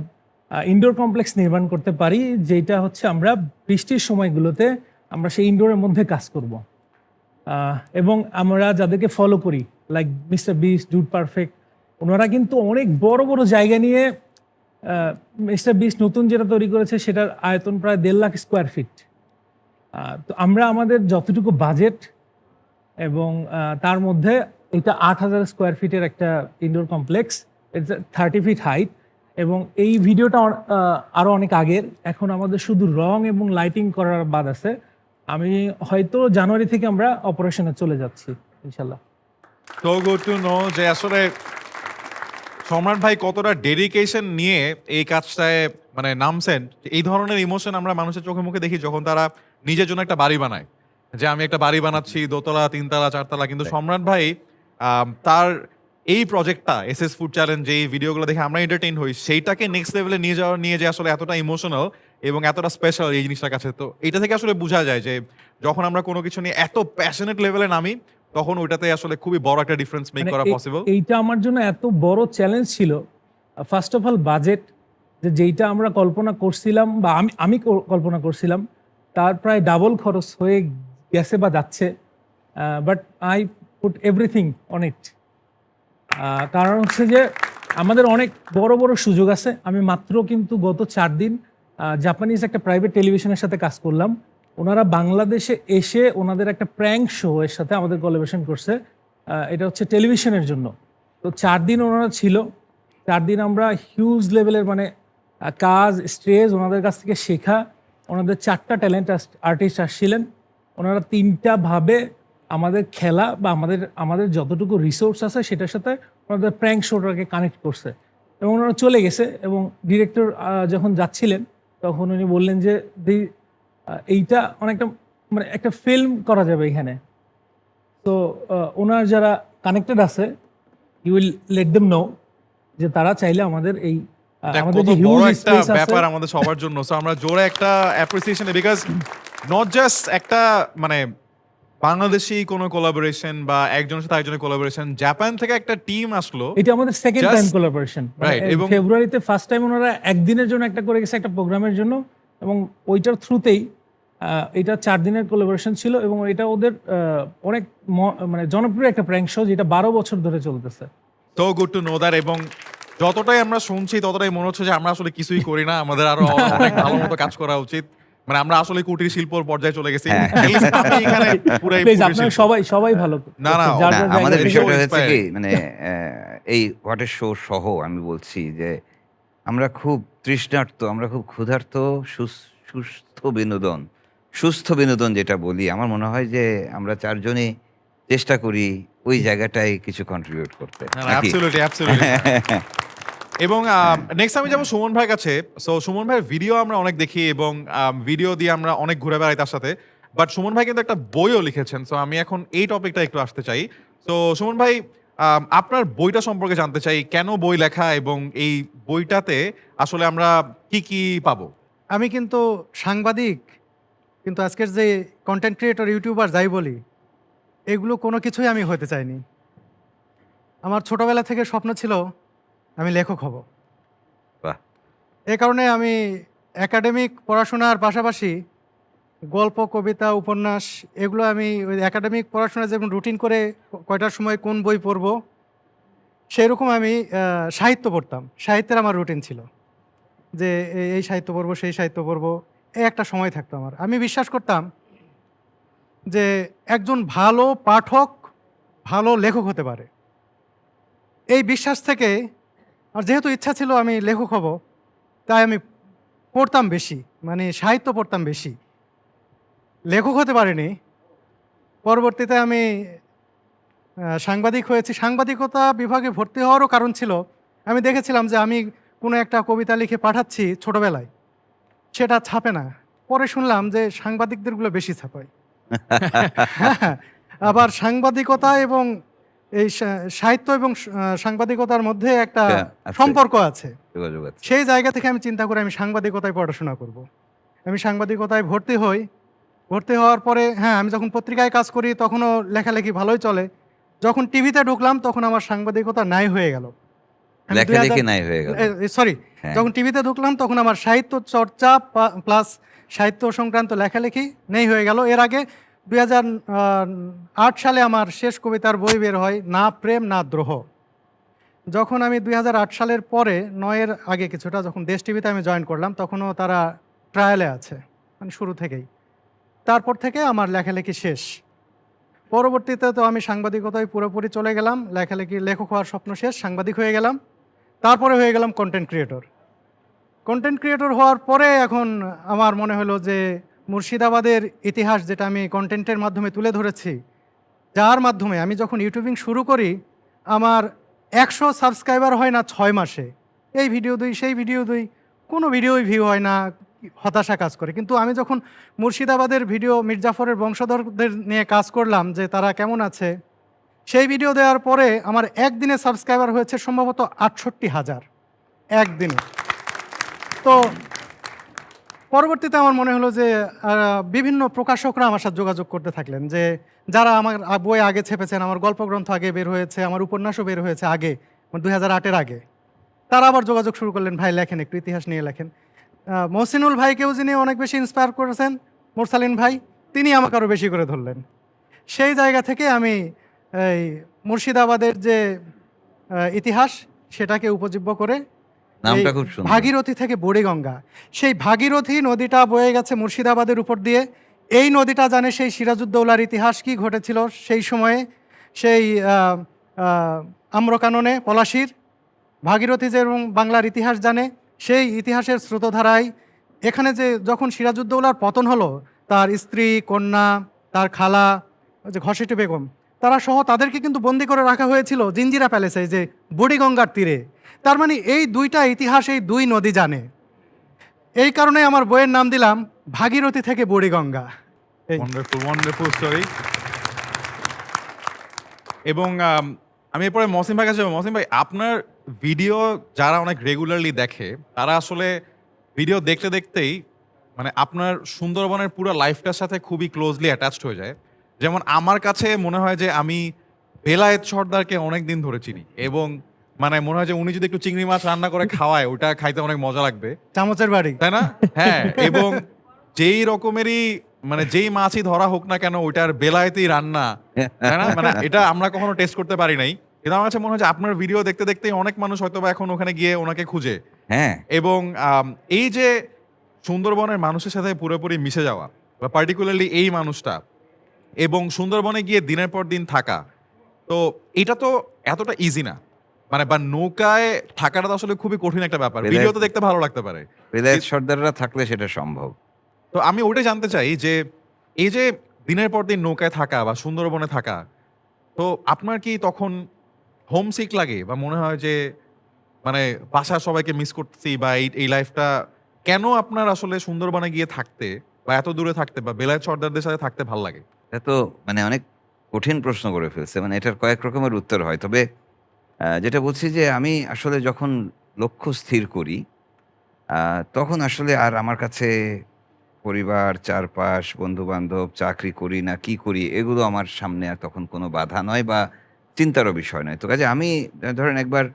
ইনডোর কমপ্লেক্স নির্মাণ করতে পারি, যেটা হচ্ছে আমরা বৃষ্টির সময়গুলোতে আমরা সেই ইনডোরের মধ্যে কাজ করব। এবং আমরা যাদেরকে ফলো করি, like mister beast, dude perfect, ওনারা কিন্তু অনেক বড় বড় জায়গা নিয়ে, মিস্টার বিস্ট নতুন যেটা তৈরি করেছে সেটার আয়তন প্রায় 1.5 লাখ স্কোয়ার ফিট। তো আমরা আমাদের যতটুকু বাজেট এবং তার মধ্যে এটা 8,000 স্কোয়ার ফিটের একটা ইনডোর কমপ্লেক্স, 30 ফিট হাইট। এবং এই ভিডিওটা আরও অনেক আগের, এখন আমাদের শুধু রং এবং লাইটিং করার বাদ আছে। আমি হয়তো জানুয়ারি থেকে আমরা অপারেশনে চলে যাচ্ছি ইনশাল্লাহ।
সো গুড টু নো যে আসলে সম্রাট ভাই কতটা ডেডিকেশন নিয়ে এই কাজটায় মানে নামছেন। এই ধরনের ইমোশন আমরা মানুষের চোখে মুখে দেখি যখন তারা নিজের জন্য একটা বাড়ি বানায়, যে আমি একটা বাড়ি বানাচ্ছি 2 তলা 3 তলা 4 তলা। কিন্তু সম্রাট ভাই তার এই প্রজেক্টটা এসএস ফুড চ্যালেঞ্জ, এই ভিডিওগুলো দেখে আমরা এন্টারটেইন হই, সেইটাকে নেক্সট লেভেলে নিয়ে যে আসলে এতটা ইমোশনাল এবং এতটা স্পেশাল এই জিনিসটার কাছে। তো এটা থেকে আসলে বোঝা যায় যে যখন আমরা কোনো কিছু নিয়ে এত প্যাশনেট লেভেলে নামি, তখন ওইটাতে আসলে খুবই বড় একটা ডিফারেন্স মেক
মানে
করা পসিবল।
এইটা আমার জন্য এত বড় চ্যালেঞ্জ ছিল। ফার্স্ট অফ অল বাজেট, যেইটা আমরা কল্পনা করছিলাম বা আমি কল্পনা করছিলাম তার প্রায় ডাবল খরচ হয়ে গেছে বা যাচ্ছে। But I put everything on it. কারণ হচ্ছে যে আমাদের অনেক বড় বড় সুযোগ আছে। আমি মাত্র কিন্তু গত 4 দিন জাপানিজ একটা প্রাইভেট টেলিভিশনের সাথে কাজ করলাম। ওনারা বাংলাদেশে এসে ওনাদের একটা প্র্যাঙ্ক শো এর সাথে আমাদের কোলাবোরেশন করছে। এটা হচ্ছে টেলিভিশনের জন্য। তো 4 দিন ওনারা ছিল। 4 দিন আমরা হিউজ লেভেলের মানে কাজ, স্ট্রেস, ওনাদের কাছ থেকে শেখা। ওনাদের 4টা ট্যালেন্ট আর্টিস্ট আসছিলেন। ওনারা 3টা ভাবে আমাদের খেলা বা আমাদের যতটুকু রিসোর্স আছে সেটার সাথে ওনাদের প্র্যাঙ্ক শোটাকে কানেক্ট করছে এবং ওনারা চলে গেছে এবং ডিরেক্টর যখন যাচ্ছিলেন তখন উনি বললেন যে এইটা অনেকটা মানে একটা ফিল্ম করা যাবে এখানে। তো ওনার যারা কানেক্টেড আছে you will let them know যে তারা চাইলে আমাদের এই
এটা
আমাদের
কত
যে
বড়
হিউজ
একটা
স্পেস আছে
ব্যাপার আমাদের সবার জন্য। সো আমরা জোরে একটা অ্যাপ্রিসিয়েশন বিকজ নট জাস্ট একটা মানে বাংলাদেশি কোনো কোলাবোরেশন বা একজনের সাথে একজনের কোলাবোরেশন, জাপান থেকে একটা টিম আসলো।
এটা আমাদের second
Just-
time collaboration.
Right, এবং-
ফেব্রুয়ারিতে ফার্স্ট টাইম ওনারা একদিনের জন্য একটা করে গেছে একটা প্রোগ্রামের জন্য এবং ওইটার থ্রুতেই এটা 4 দিনের কোলাবোরেশন ছিল এবং এটা ওদের অনেক মানে জনপ্রিয় একটা প্র্যাঙ্ক শো যেটা 12 বছর ধরে চলতেছে।
So good to know that. এবং যতটাই আমরা শুনছি ততটাই মনে হচ্ছে যে আমরা আসলে কিছুই করি না, আমাদের আরো অনেক ভালো মতো কাজ করা উচিত। মানে আমরা আসলে কুটির শিল্পর পর্যায়ে চলে গেছি।
হ্যাঁ।
At least আমি এখানে পুরাই
Please,
কুটির
আপনারা
শিল্প।
সবাই ভালো
না, না,
যার
না,
যার
আমাদের
জায়গা থেকে-
বিষয়-
বিষয়টা হচ্ছে কি
inspired.
মানে এই হোয়াটের শো সহ আমি বলছি যে আমরা খুব তৃষ্ণার্ত, আমরা খুব ক্ষুধার্ত সুস্থ বিনোদন যেটা বলি, আমার মনে হয় যে আমরা চারজনই চেষ্টা করি ওই জায়গাটায় কিছু কন্ট্রিবিউট করতে, নাকি?
Absolutely absolutely. এবং নেক্সট আমি যাবো সুমন ভাইয়ের কাছে। সো সুমন ভাইয়ের ভিডিও আমরা অনেক দেখি এবং ভিডিও দিয়ে আমরা অনেক ঘুরে বেড়াই তার সাথে। বাট সুমন ভাই কিন্তু একটা বইও লিখেছেন। সো আমি এখন এই টপিকটা একটু আসতে চাই। তো সুমন ভাই, আপনার বইটা সম্পর্কে জানতে চাই, কেন বই লেখা এবং এই বইটাতে আসলে আমরা কি কি পাবো?
আমি কিন্তু সাংবাদিক, কিন্তু আজকের যে কন্টেন্ট ক্রিয়েটর ইউটিউবার যাই বলি, এগুলো কোনো কিছুই আমি হতে চাইনি। আমার ছোটবেলা থেকে স্বপ্ন ছিল আমি লেখক হব।
বাহ।
এ কারণে আমি একাডেমিক পড়াশোনার পাশাপাশি গল্প, কবিতা, উপন্যাস এগুলো আমি ওই একাডেমিক পড়াশোনা যেমন রুটিন করে কয়টার সময় কোন বই পড়ব, সেরকম আমি সাহিত্য পড়তাম। সাহিত্যের আমার রুটিন ছিল যে এই সাহিত্য পড়বো, সেই সাহিত্য পড়বো, এই একটা সময় থাকতো আমার। আমি বিশ্বাস করতাম যে একজন ভালো পাঠক ভালো লেখক হতে পারে। এই বিশ্বাস থেকে আর যেহেতু ইচ্ছা ছিল আমি লেখক হব, তাই আমি পড়তাম বেশি, মানে সাহিত্য পড়তাম বেশি। লেখক হতে পারিনি। পরবর্তীতে আমি সাংবাদিক হয়েছি। সাংবাদিকতা বিভাগে ভর্তি হওয়ারও কারণ ছিল আমি দেখেছিলাম যে আমি কোনো একটা কবিতা লিখে পাঠাচ্ছি ছোটবেলায়, সেটা ছাপে না। পরে শুনলাম যে সাংবাদিকদেরগুলো বেশি ছাপায়। হ্যাঁ, আবার সাংবাদিকতা এবং এই সাহিত্য এবং সাংবাদিকতার মধ্যে একটা
হ্যাঁ, আছে।
সম্পর্ক আছে।
যোগাযোগ আছে।
সেই জায়গা থেকে আমি চিন্তা করে আমি সাংবাদিকতায় পড়াশোনা করব। আমি সাংবাদিকতায় ভর্তি হই। ভর্তি হওয়ার পরে হ্যাঁ, আমি যখন পত্রিকায় কাজ করি তখনও লেখালেখি ভালোই চলে। যখন টিভিতে ঢুকলাম তখন আমার সাংবাদিকতা নাই হয়ে গেল।
লেখালেখি নাই হয়ে গেল।
সরি,
হ্যাঁ।
যখন টিভিতে ঢুকলাম তখন আমার সাহিত্য চর্চা প্লাস সাহিত্য সংক্রান্ত লেখালেখি নেই হয়ে গেল। এর আগে 2008 সালে আমার শেষ কবিতার বই বের হয়, না প্রেম না দ্রোহ। যখন আমি 2008 সালের পরে 9-এর আগে কিছুটা যখন দেশ টিভিতে আমি জয়েন করলাম, তখনও তারা ট্রায়ালে আছে, মানে শুরু থেকেই। তারপর থেকে আমার লেখালেখি শেষ। পরবর্তীতে তো আমি সাংবাদিকতায় পুরোপুরি চলে গেলাম। লেখক হওয়ার স্বপ্ন শেষ, সাংবাদিক হয়ে গেলাম। তারপরে হয়ে গেলাম কন্টেন্ট ক্রিয়েটর। কন্টেন্ট ক্রিয়েটর হওয়ার পরে এখন আমার মনে হলো যে মুর্শিদাবাদের ইতিহাস যেটা আমি কন্টেন্টের মাধ্যমে তুলে ধরেছি, যার মাধ্যমে আমি যখন ইউটিউবিং শুরু করি আমার 100 সাবস্ক্রাইবার হয় না 6 মাসে। এই ভিডিও দুই, সেই ভিডিও দুই, কোনো ভিডিওই ভিউ হয় না, হতাশা কাজ করে। কিন্তু আমি যখন মুর্শিদাবাদের ভিডিও, মির্জাফরের বংশধরদের নিয়ে কাজ করলাম যে তারা কেমন আছে, সেই ভিডিও দেওয়ার পরে আমার একদিনে সাবস্ক্রাইবার হয়েছে সম্ভবত 68,000 একদিনে। তো পরবর্তীতে আমার মনে হলো যে বিভিন্ন প্রকাশকরা আমার সাথে যোগাযোগ করতে থাকলেন যে যারা আমার বই আগে ছেপেছেন, আমার গল্পগ্রন্থ আগে বের হয়েছে, আমার উপন্যাসও বের হয়েছে আগে, 2008-এর আগে। তারা আবার যোগাযোগ শুরু করলেন, ভাই লেখেন, একটু ইতিহাস নিয়ে লেখেন। মহসিনুল ভাইকেও যিনি অনেক বেশি ইন্সপায়ার করেছেন, মোরসালিন ভাই, তিনি আমাকে আরও বেশি করে ধরলেন। সেই জায়গা থেকে আমি এই মুর্শিদাবাদের যে ইতিহাস সেটাকে উপজীব্য করে
নামটা
এই
খুব সুন্দর।
ভাগীরথী থেকে বুড়িগঙ্গা, সেই ভাগীরথী নদীটা বয়ে গেছে মুর্শিদাবাদের উপর দিয়ে। এই নদীটা জানে সেই সিরাজউদ্দৌলার ইতিহাস কি ঘটেছিল সেই সময়ে, সেই আম্রকাননে পলাশির। ভাগীরথী যে এবং বাংলার ইতিহাস জানে, সেই ইতিহাসের স্রোতধারায় এখানে যে যখন সিরাজউদ্দৌলার পতন হলো, তার স্ত্রী, কন্যা, তার খালা, ওই যে ঘসেটি বেগম, তারা সহ তাদেরকে কিন্তু বন্দি করে রাখা হয়েছিল জিঞ্জিরা প্যালেসে, যে বুড়িগঙ্গার তীরে। তার মানে এই দুইটা ইতিহাস এই দুই নদী জানে। এই কারণে আমার বইয়ের নাম দিলাম ভাগীরথী থেকে বুড়িগঙ্গা। এই
ওয়ান্ডারফুল ওয়ান্ডারফুল স্টোরি। এবং আমি এরপরে মহসিন ভাই কাছে যাবো। মহসিন ভাই, আপনার ভিডিও যারা অনেক রেগুলারলি দেখে তারা আসলে ভিডিও দেখতে দেখতেই মানে আপনার সুন্দরবনের পুরো লাইফটার সাথে খুবই ক্লোজলি অ্যাটাচড হয়ে যায়। যেমন আমার কাছে মনে হয় যে আমি বেলায়েত সর্দারকে অনেক দিন ধরে চিনি, এবং মানে মনে হয় যে উনি যদি একটু চিংড়ি মাছ রান্না করে খাওয়ায় ওটা খাইতে অনেক মজা লাগবে,
চামচের বাড়ি।
তাই না? হ্যাঁ, এবং যেই রকমেরই মানে যেই মাছই ধরা হোক না কেন ওইটার বেলায়েতেই রান্না, তাই না? মানে এটা আমরা কখনো টেস্ট করতে পারি নাই, কিন্তু আমার কাছে মনে হয় যে আপনার ভিডিও দেখতে দেখতেই অনেক মানুষ হয়তো বা এখন ওখানে গিয়ে ওনাকে খুঁজে।
হ্যাঁ,
এবং এই যে সুন্দরবনের মানুষের সাথে পুরোপুরি মিশে যাওয়া, বা পার্টিকুলারলি এই মানুষটা, এবং সুন্দরবনে গিয়ে দিনের পর দিন থাকা, তো এটা তো এতটা ইজি না। মানে বা নৌকায় থাকাটা তো আসলে খুবই কঠিন একটা ব্যাপার।
বেলায়েত-
ভিডিও তো দেখতে ভালো লাগতে পারে।
বেলায়েত সর্দাররা থাকলে সেটা সম্ভব।
তো আমি ওটাই জানতে চাই যে এই যে দিনের পর দিন নৌকায় থাকা বা সুন্দরবনে থাকা, তো আপনার কি তখন হোমসিক লাগে বা মনে হয় যে মানে বাসার সবাইকে মিস করতেছি, বা এই লাইফটা কেন আপনার আসলে সুন্দরবনে গিয়ে থাকতে বা এত দূরে থাকতে বা বেলায়েত সর্দারদের সাথে থাকতে ভাল লাগে?
এটা তো মানে অনেক কঠিন প্রশ্ন করে ফেলছে। মানে এটার কয়েক রকমের উত্তর হয়। তবে যেটা বলছি যে আমি আসলে যখন লক্ষ্য স্থির করি, তখন আসলে আর আমার কাছে পরিবার, চারপাশ, বন্ধু-বান্ধব, চাকরি করি না কি করি, এগুলো আমার সামনে আর তখন কোনো বাধা নয় বা চিন্তারও বিষয় নয়। তো কাজে আমি ধরেন একবার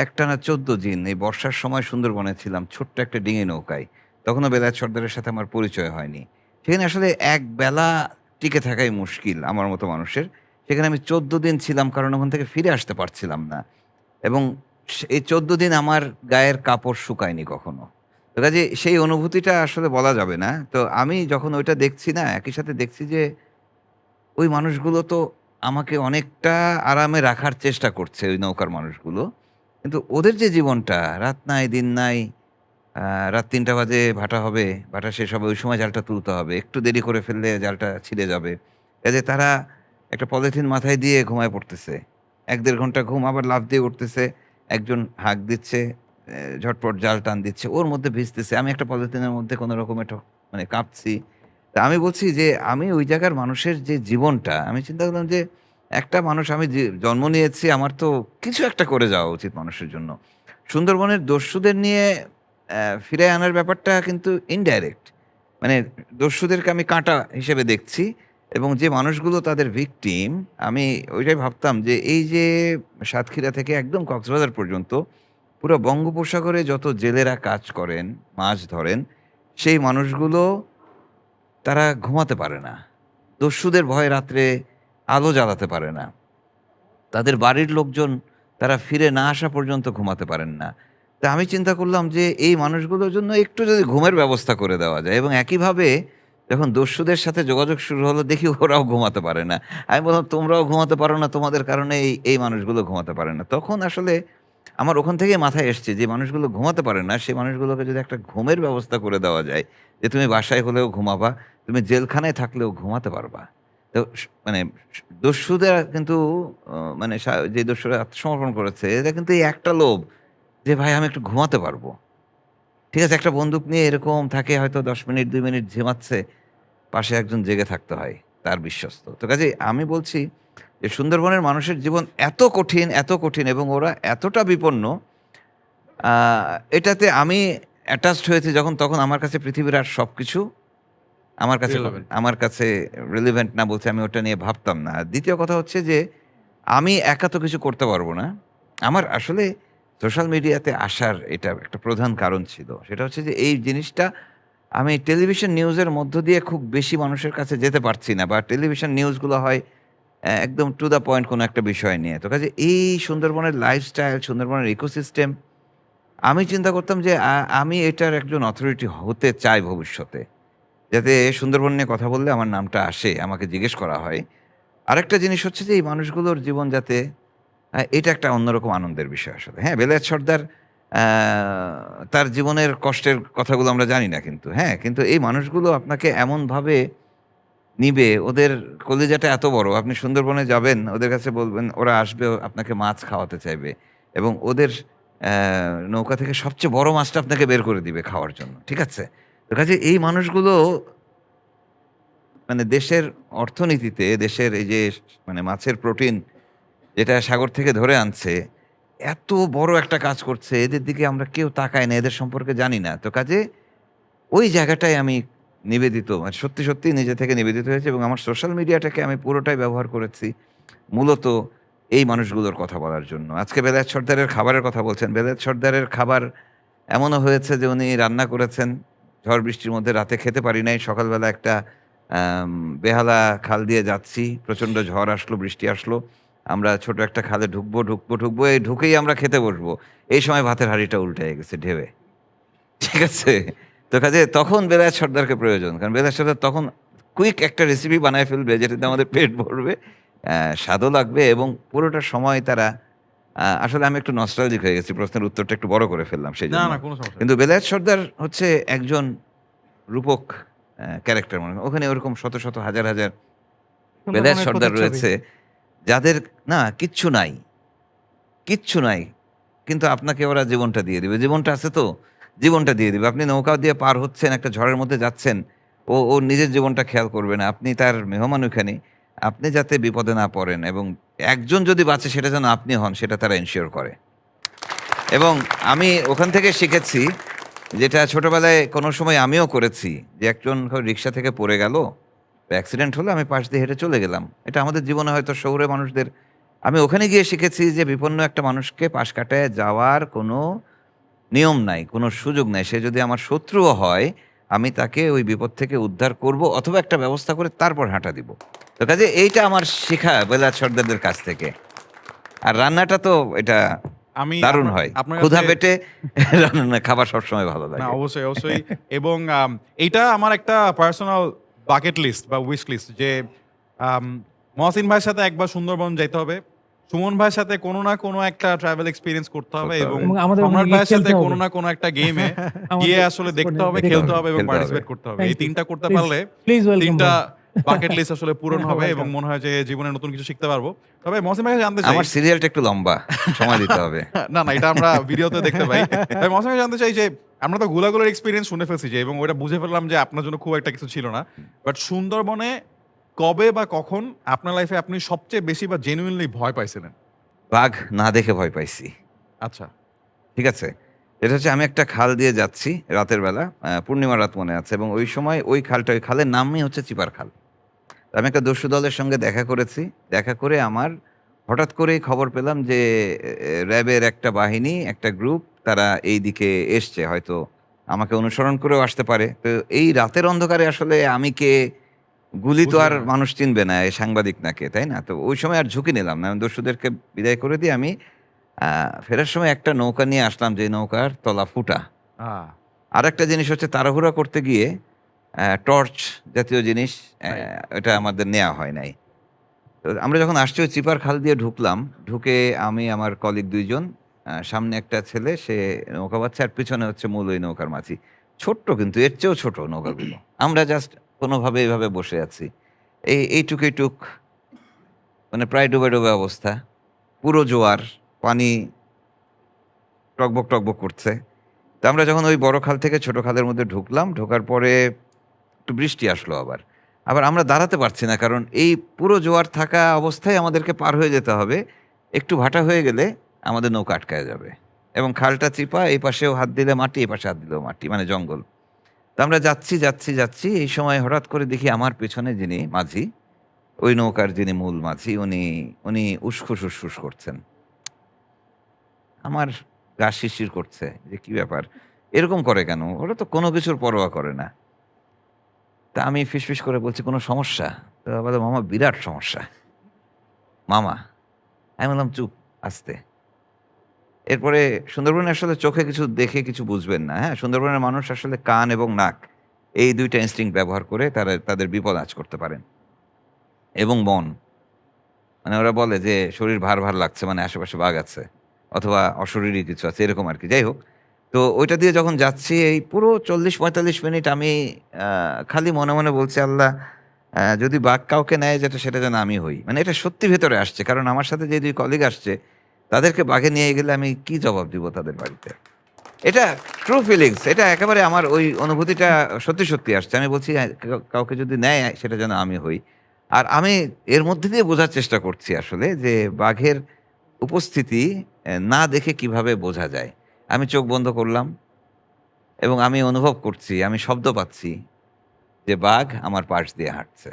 একটানা ১৪ দিন এই বর্ষার সময় সুন্দরবনে ছিলাম ছোট্ট একটা ডিঙি নৌকায়। তখনও বেলায়েত সর্দারের সাথে আমার পরিচয় হয়নি। সেখানে আসলে একবেলা টিকে থাকাই মুশকিল আমার মতো মানুষের। সেখানে আমি ১৪ দিন ছিলাম, কারণ ওখান থেকে ফিরে আসতে পারছিলাম না। এবং এই ১৪ দিন আমার গায়ের কাপড় শুকায়নি কখনো। তো কাজেই সেই অনুভূতিটা আসলে বলা যাবে না। তো আমি যখন ওইটা দেখছি না, একই সাথে দেখছি যে ওই মানুষগুলো তো আমাকে অনেকটা আরামে রাখার চেষ্টা করছে, ওই নৌকার মানুষগুলো। কিন্তু ওদের যে জীবনটা, রাত নাই, দিন নাই, আ রাত ৩টা বাজে ভাটা হবে, ভাটা শেষ হবে, ওই সময় জালটা তুলতে হবে। একটু দেরি করে ফেললে জালটা ছিঁড়ে যাবে। কাজে তারা একটা পলিথিন মাথায় দিয়ে ঘুমায় পড়তেছে। ১-১.৫ ঘন্টা ঘুম, আবার লাফ দিয়ে উঠতেছে। একজন হাঁক দিচ্ছে, ঝটপট জাল টান দিচ্ছে। ওর মধ্যে ভিজতেছে। আমি একটা পলিথিনের মধ্যে কোনো রকমে মানে কাঁপছি। তা আমি বলছি যে আমি ওই জায়গার মানুষের যে জীবনটা, আমি চিন্তা করলাম যে একটা মানুষ, আমি যে জন্ম নিয়েছি, আমার তো কিছু একটা করে যাওয়া উচিত মানুষের জন্য। সুন্দরবনের দস্যুদের নিয়ে ফিরায় আনার ব্যাপারটা কিন্তু ইনডাইরেক্ট। মানে দস্যুদেরকে আমি কাঁটা হিসেবে দেখছি, এবং যে মানুষগুলো তাদের ভিকটিম, আমি ওইটাই ভাবতাম যে এই যে সাতক্ষীরা থেকে একদম কক্সবাজার পর্যন্ত পুরো বঙ্গোপসাগরে যত জেলেরা কাজ করেন, মাছ ধরেন, সেই মানুষগুলো তারা ঘুমাতে পারে না। দস্যুদের ভয়ে রাত্রে আলো জ্বালাতে পারে না। তাদের বাড়ির লোকজন তারা ফিরে না আসা পর্যন্ত ঘুমাতে পারেন না। তা আমি চিন্তা করলাম যে এই মানুষগুলোর জন্য একটু যদি ঘুমের ব্যবস্থা করে দেওয়া যায়, এবং একইভাবে যখন দস্যুদের সাথে যোগাযোগ শুরু হলো, দেখি ওরাও ঘুমাতে পারে না। আমি বললাম, তোমরাও ঘুমাতে পারো না, তোমাদের কারণে এই মানুষগুলো ঘুমাতে পারে না। তখন আসলে আমার ওখান থেকেই মাথায় এসছে যে মানুষগুলো ঘুমাতে পারে না, সেই মানুষগুলোকে যদি একটা ঘুমের ব্যবস্থা করে দেওয়া যায়, যে তুমি বাসায় হলেও ঘুমাবা, তুমি জেলখানায় থাকলেও ঘুমাতে পারবা। তো মানে দস্যুদের কিন্তু মানে যে দস্যুরা আত্মসমর্পণ করেছে, এরা কিন্তু এই একটা লোভ যে ভাই আমি একটু ঘুমাতে পারবো। ঠিক আছে? একটা বন্দুক নিয়ে এরকম থাকে, হয়তো ১০ মিনিট ২ মিনিট ঝিমাচ্ছে, পাশে একজন জেগে থাকতে হয়, তার বিশ্বস্ত। তো কাজেই আমি বলছি যে সুন্দরবনের মানুষের জীবন এত কঠিন এবং ওরা এতটা বিপন্ন, আ এটাতে আমি অ্যাটাচড হয়েছি যখন, তখন আমার কাছে পৃথিবীর আর সবকিছু
Irrelevant.
আমার কাছে রিলেভেন্ট না, বলছে আমি ওটা নিয়ে ভাবতাম না। আর দ্বিতীয় কথা হচ্ছে যে আমি একা তো কিছু করতে পারবো না। আমার আসলে সোশ্যাল মিডিয়াতে আসার এটা একটা প্রধান কারণ ছিল। সেটা হচ্ছে যে এই জিনিসটা আমি টেলিভিশন নিউজের মধ্য দিয়ে খুব বেশি মানুষের কাছে যেতে পারছি না, বা টেলিভিশন নিউজগুলো হয় একদম টু দ্য পয়েন্ট কোনো একটা বিষয় নিয়ে। তো কাজে এই সুন্দরবনের লাইফস্টাইল, সুন্দরবনের ইকোসিস্টেম, আমি চিন্তা করতাম যে আমি এটার একজন অথরিটি হতে চাই ভবিষ্যতে। যাতে সুন্দরবন নিয়ে কথা বললে আমার নামটা আসে, আমাকে জিজ্ঞেস করা হয়। আরেকটা জিনিস হচ্ছে যে এই মানুষগুলোর জীবন যাতে, এটা একটা অন্যরকম আনন্দের বিষয় আসলে। হ্যাঁ, বেলায়েত সর্দার আ তার জীবনের কষ্টের কথাগুলো আমরা জানি না কিন্তু। হ্যাঁ, কিন্তু এই মানুষগুলো আপনাকে এমনভাবে নিবে, ওদের কলিজাটা এত বড়, আপনি সুন্দরবনে যাবেন, ওদের কাছে বলবেন, ওরা আসবে, আপনাকে মাছ খাওয়াতে চাইবে এবং ওদের নৌকা থেকে সবচেয়ে বড় মাছটা আপনাকে বের করে দিবে খাওয়ার জন্য। ঠিক আছে? তো কাজেই এই মানুষগুলো মানে দেশের অর্থনীতিতে, দেশের এই যে মানে মাছের প্রোটিন যেটা সাগর থেকে ধরে আনছে, এত বড় একটা কাজ করছে, এদের দিকে আমরা কেউ তাকাই না, এদের সম্পর্কে জানি না। তো কাজে ওই জায়গাটায় আমি নিবেদিত, মানে সত্যি, সত্যিই নিজে থেকে নিবেদিত হয়েছি এবং আমার সোশ্যাল মিডিয়াটাকে আমি পুরোটাই ব্যবহার করেছি মূলত এই মানুষগুলোর কথা বলার জন্য। আজকে বেলায়েত সর্দারের খাবারের কথা বলছেন। বেলায়েত সর্দারের খাবার এমনও হয়েছে যে উনি রান্না করেছেন, ঝড় বৃষ্টির মধ্যে রাতে খেতে পারি নাই। সকালবেলা একটা বেহালা খাল দিয়ে যাচ্ছি, প্রচণ্ড ঝড় আসলো, বৃষ্টি আসলো। আমরা ছোট একটা খালে ঢুকবো, এই ঢুকেই আমরা খেতে বসবো। এই সময় ভাতের হাঁড়িটা উল্টে গেছে ঢেউয়ে। ঠিক আছে? তো কাজে তখন বেলায়েত সর্দারকে প্রয়োজন। কারণ বেলায়েত সর্দার তখন কুইক একটা রেসিপি বানায় ফেলবে যেটাতে আমাদের পেট ভরবে, স্বাদও লাগবে এবং পুরোটা সময় তারা আসলে আমি একটু নস্টালজিক হয়ে গেছি। প্রশ্নের উত্তরটা একটু বড় করে ফেললাম
না
সেইজন্য।
না কোনো সমস্যা নেই।
কিন্তু বেলায়েত সর্দার হচ্ছে একজন রূপক ক্যারেক্টার মনে করেন। ওখানে ওরকম শত, শত হাজার, হাজার বেলায়েত
সুন্দরবনের
সর্দার
প্রতিচ্ছবি।
রয়েছে যাদের না কিচ্ছু নাই, কিচ্ছু নাই। কিন্তু আপনাকে ওরা জীবনটা দিয়ে দিবে। জীবনটা আছে তো, জীবনটা দিয়ে দিবে। আপনি নৌকা দিয়ে পার হচ্ছেন, একটা ঝড়ের মধ্যে যাচ্ছেন। ও নিজের জীবনটা খেয়াল করবে না। আপনি তার মেহমান ওইখানে। আপনি যাতে বিপদে না পড়েন এবং একজন যদি বাঁচে সেটা যেন আপনি হন, সেটা তারা এনশিওর করে। এবং আমি ওখান থেকে শিখেছি যেটা ছোটবেলায় কোনো সময় আমিও করেছি, যে একজন রিক্সা থেকে পড়ে গেল, অ্যাক্সিডেন্ট হলো, আমি পাশ দিয়ে হেঁটে চলে গেলাম। এটা আমাদের জীবনে হয়তো শহুরে মানুষদের, আমি ওখানে গিয়ে শিখেছি যে বিপন্ন একটা মানুষকে পাশ কাটায় যাওয়ার কোনো নিয়ম নাই, কোনো সুযোগ নাই। সে যদি আমার শত্রুও হয়, আমি তাকে ওই বিপদ থেকে উদ্ধার করব অথবা একটা ব্যবস্থা করে তারপর হাঁটা দিব। তো কাজে এইটা আমার শেখা বেলায়েত সর্দারদের কাছ থেকে। আর রান্নাটা তো এটা
আমি
দারুণ হয়।
আপনার
ক্ষুধা
কাছে
পেটে রান্না খাবার সবসময় ভালো
না
লাগে।
অবশ্যই, অবশ্যই। এবং এইটা আমার একটা পার্সোনাল বাকেট লিস্ট বা উইশ লিস্ট যে মহসিন ভাইয়ের সাথে একবার সুন্দরবন যাইতে হবে। সুমন ভাইয়ের সাথে কোনো না কোনো একটা ট্রাভেল এক্সপেরিয়েন্স করতে হবে
করতে
এবং
হবে।
এবং আমাদের
সম্রাট
ওখানে
ভাইয়ের সাথে
খেলতে হবে।
কোনো না কোনো একটা গেমে
আমাদের
গিয়ে আসলে দেখতে হবে,
দেখতে
খেলতে
হবে,
হবে এবং
খেলতে
পার্টিসিপেট
হবে।
করতে হবে।
Thank
এই
you.
তিনটা করতে
Please,
পারলে
please welcome
তিনটা
ভাই।
বাকেট লিস্ট আসলে পূরণ হবে এবং
Welcome.
মনে হয় যে জীবনে নতুন কিছু শিখতে পারবো। তবে মহসিন ভাই জানতে চাই,
আমার সিরিয়ালটা একটু লম্বা, সময় দিতে হবে।
না না এটা আমরা ভিডিওতে দেখতে পাই। তাই মহসিন ভাই জানতে চাই যে আমরা তো গোলাগুলোর এক্সপিরিয়েন্স শুনে ফেলছি যে এবং ওটা বুঝে ফেললাম যে আপনার জন্য খুব একটা কিছু ছিল না, বাট সুন্দরবনে কবে বা কখন আপনার লাইফে আপনি সবচেয়ে বেশি বা জেনুইনলি ভয় পাইছিলেন?
বাঘ না দেখে ভয় পাইছি।
আচ্ছা
ঠিক আছে? এটা হচ্ছে আমি একটা খাল দিয়ে যাচ্ছি রাতের বেলা, পূর্ণিমার রাত মনে আছে এবং ওই সময় ওই খালটা, ওই খালের নামই হচ্ছে চিপার খাল। তো আমি একটা দস্যু দলের সঙ্গে দেখা করেছি। দেখা করে আমার হঠাৎ করেই খবর পেলাম যে র্যাবের একটা বাহিনী, একটা গ্রুপ তারা এই দিকে এসছে। হয়তো আমাকে অনুসরণ করেও আসতে পারে। তো এই রাতের অন্ধকারে আসলে আমি কে, গুলি তো
বুঝলেন
আর
না।
মানুষ চিনবে না, এই সাংবাদিক নাকে, তাই না? তো ওই সময় আর ঝুঁকি নিলাম না। আমি দস্যুদেরকে বিদায় করে দিয়ে আমি ফেরার সময় একটা নৌকা নিয়ে আসলাম, যে নৌকার তলা ফুটা। আরেকটা জিনিস হচ্ছে তাড়াহুড়া করতে গিয়ে টর্চ জাতীয় জিনিস এটা আমাদের নেওয়া হয় নাই। তো আমরা যখন আসছি ওই চিপার খাল দিয়ে ঢুকলাম, ঢুকে আমি আমার কলিগ ২ জন, সামনে একটা ছেলে সে নৌকা বাচ্ছে আর পিছনে হচ্ছে মূল ওই নৌকার মাঝি। ছোট্ট কিন্তু এর চেয়েও ছোট নৌকাগুলো। আমরা জাস্ট কোনোভাবে এভাবে বসে আছি। এইটুক মানে প্রায় ডুবে অবস্থা। পুরো জোয়ার, পানি টগবগ করছে। তো আমরা যখন ওই বড় খাল থেকে ছোট খালের মধ্যে ঢুকলাম, ঢোকার পরে একটু বৃষ্টি আসলো আবার। আবার আমরা দাঁড়াতে পারছি না, কারণ এই পুরো জোয়ার থাকা অবস্থায় আমাদেরকে পার হয়ে যেতে হবে। একটু ভাটা হয়ে গেলে আমাদের নৌকা আটকায় যাবে এবং খালটা চিপা, এই পাশেও হাত দিলে মাটি, এই পাশে হাত দিলেও মাটি, মানে জঙ্গল। তো আমরা যাচ্ছি। এই সময় হঠাৎ করে দেখি আমার পেছনে যিনি মাঝি, ওই নৌকার যিনি মূল মাঝি, উনি উসখুস করছেন। আমার গা শিরশির করছে যে কি ব্যাপার? এরকম করে কেন? ওরা তো কোনো কিছুর পরোয়া করে না। তা আমি ফিসফিস করে বলছি, "কোনো সমস্যা?" তো বলে, "মামা বিরাট সমস্যা, মামা।" আমি বললাম, "চুপ, আস্তে।" এরপরে সুন্দরবনে আসলে চোখে কিছু দেখে কিছু বুঝবেন না, হ্যাঁ? সুন্দরবনের মানুষ আসলে কান এবং নাক, এই ২ টা ইনস্টিংক্ট ব্যবহার করে তারা তাদের বিপদ আঁচ করতে পারেন এবং মন। মানে ওরা বলে যে শরীর ভার লাগছে, মানে আশেপাশে বাঘ আছে অথবা অশরীরী কিছু আছে, এরকম আরকি। যাই হোক, তো ওইটা দিয়ে যখন যাচ্ছি এই পুরো ৪০-৪৫ মিনিট আমি খালি মনে বলছি, "আল্লাহ যদি বাঘ কাউকে নেয় যেটা সেটা যেন আমি হই। মানে এটা সত্যি ভেতরে আসছে। কারণ আমার সাথে যে ২ কলিগ আসছে, তাদেরকে বাঘে নিয়ে গেলে আমি কি জবাব দিব তাদের বাড়িতে? এটা ট্রু ফিলিংস। এটা একেবারে আমার ওই অনুভূতিটা সত্যি, সত্যি আসছে। আমি বলছি কাউকে যদি নেয় সেটা যেন আমি হই। আর আমি এর মধ্যে দিয়ে বোঝার চেষ্টা করছি আসলে যে বাঘের উপস্থিতি না দেখে কিভাবে বোঝা যায়। আমি চোখ বন্ধ করলাম এবং আমি অনুভব করছি, আমি শব্দ পাচ্ছি যে বাঘ আমার পাশ দিয়ে হাঁটছে।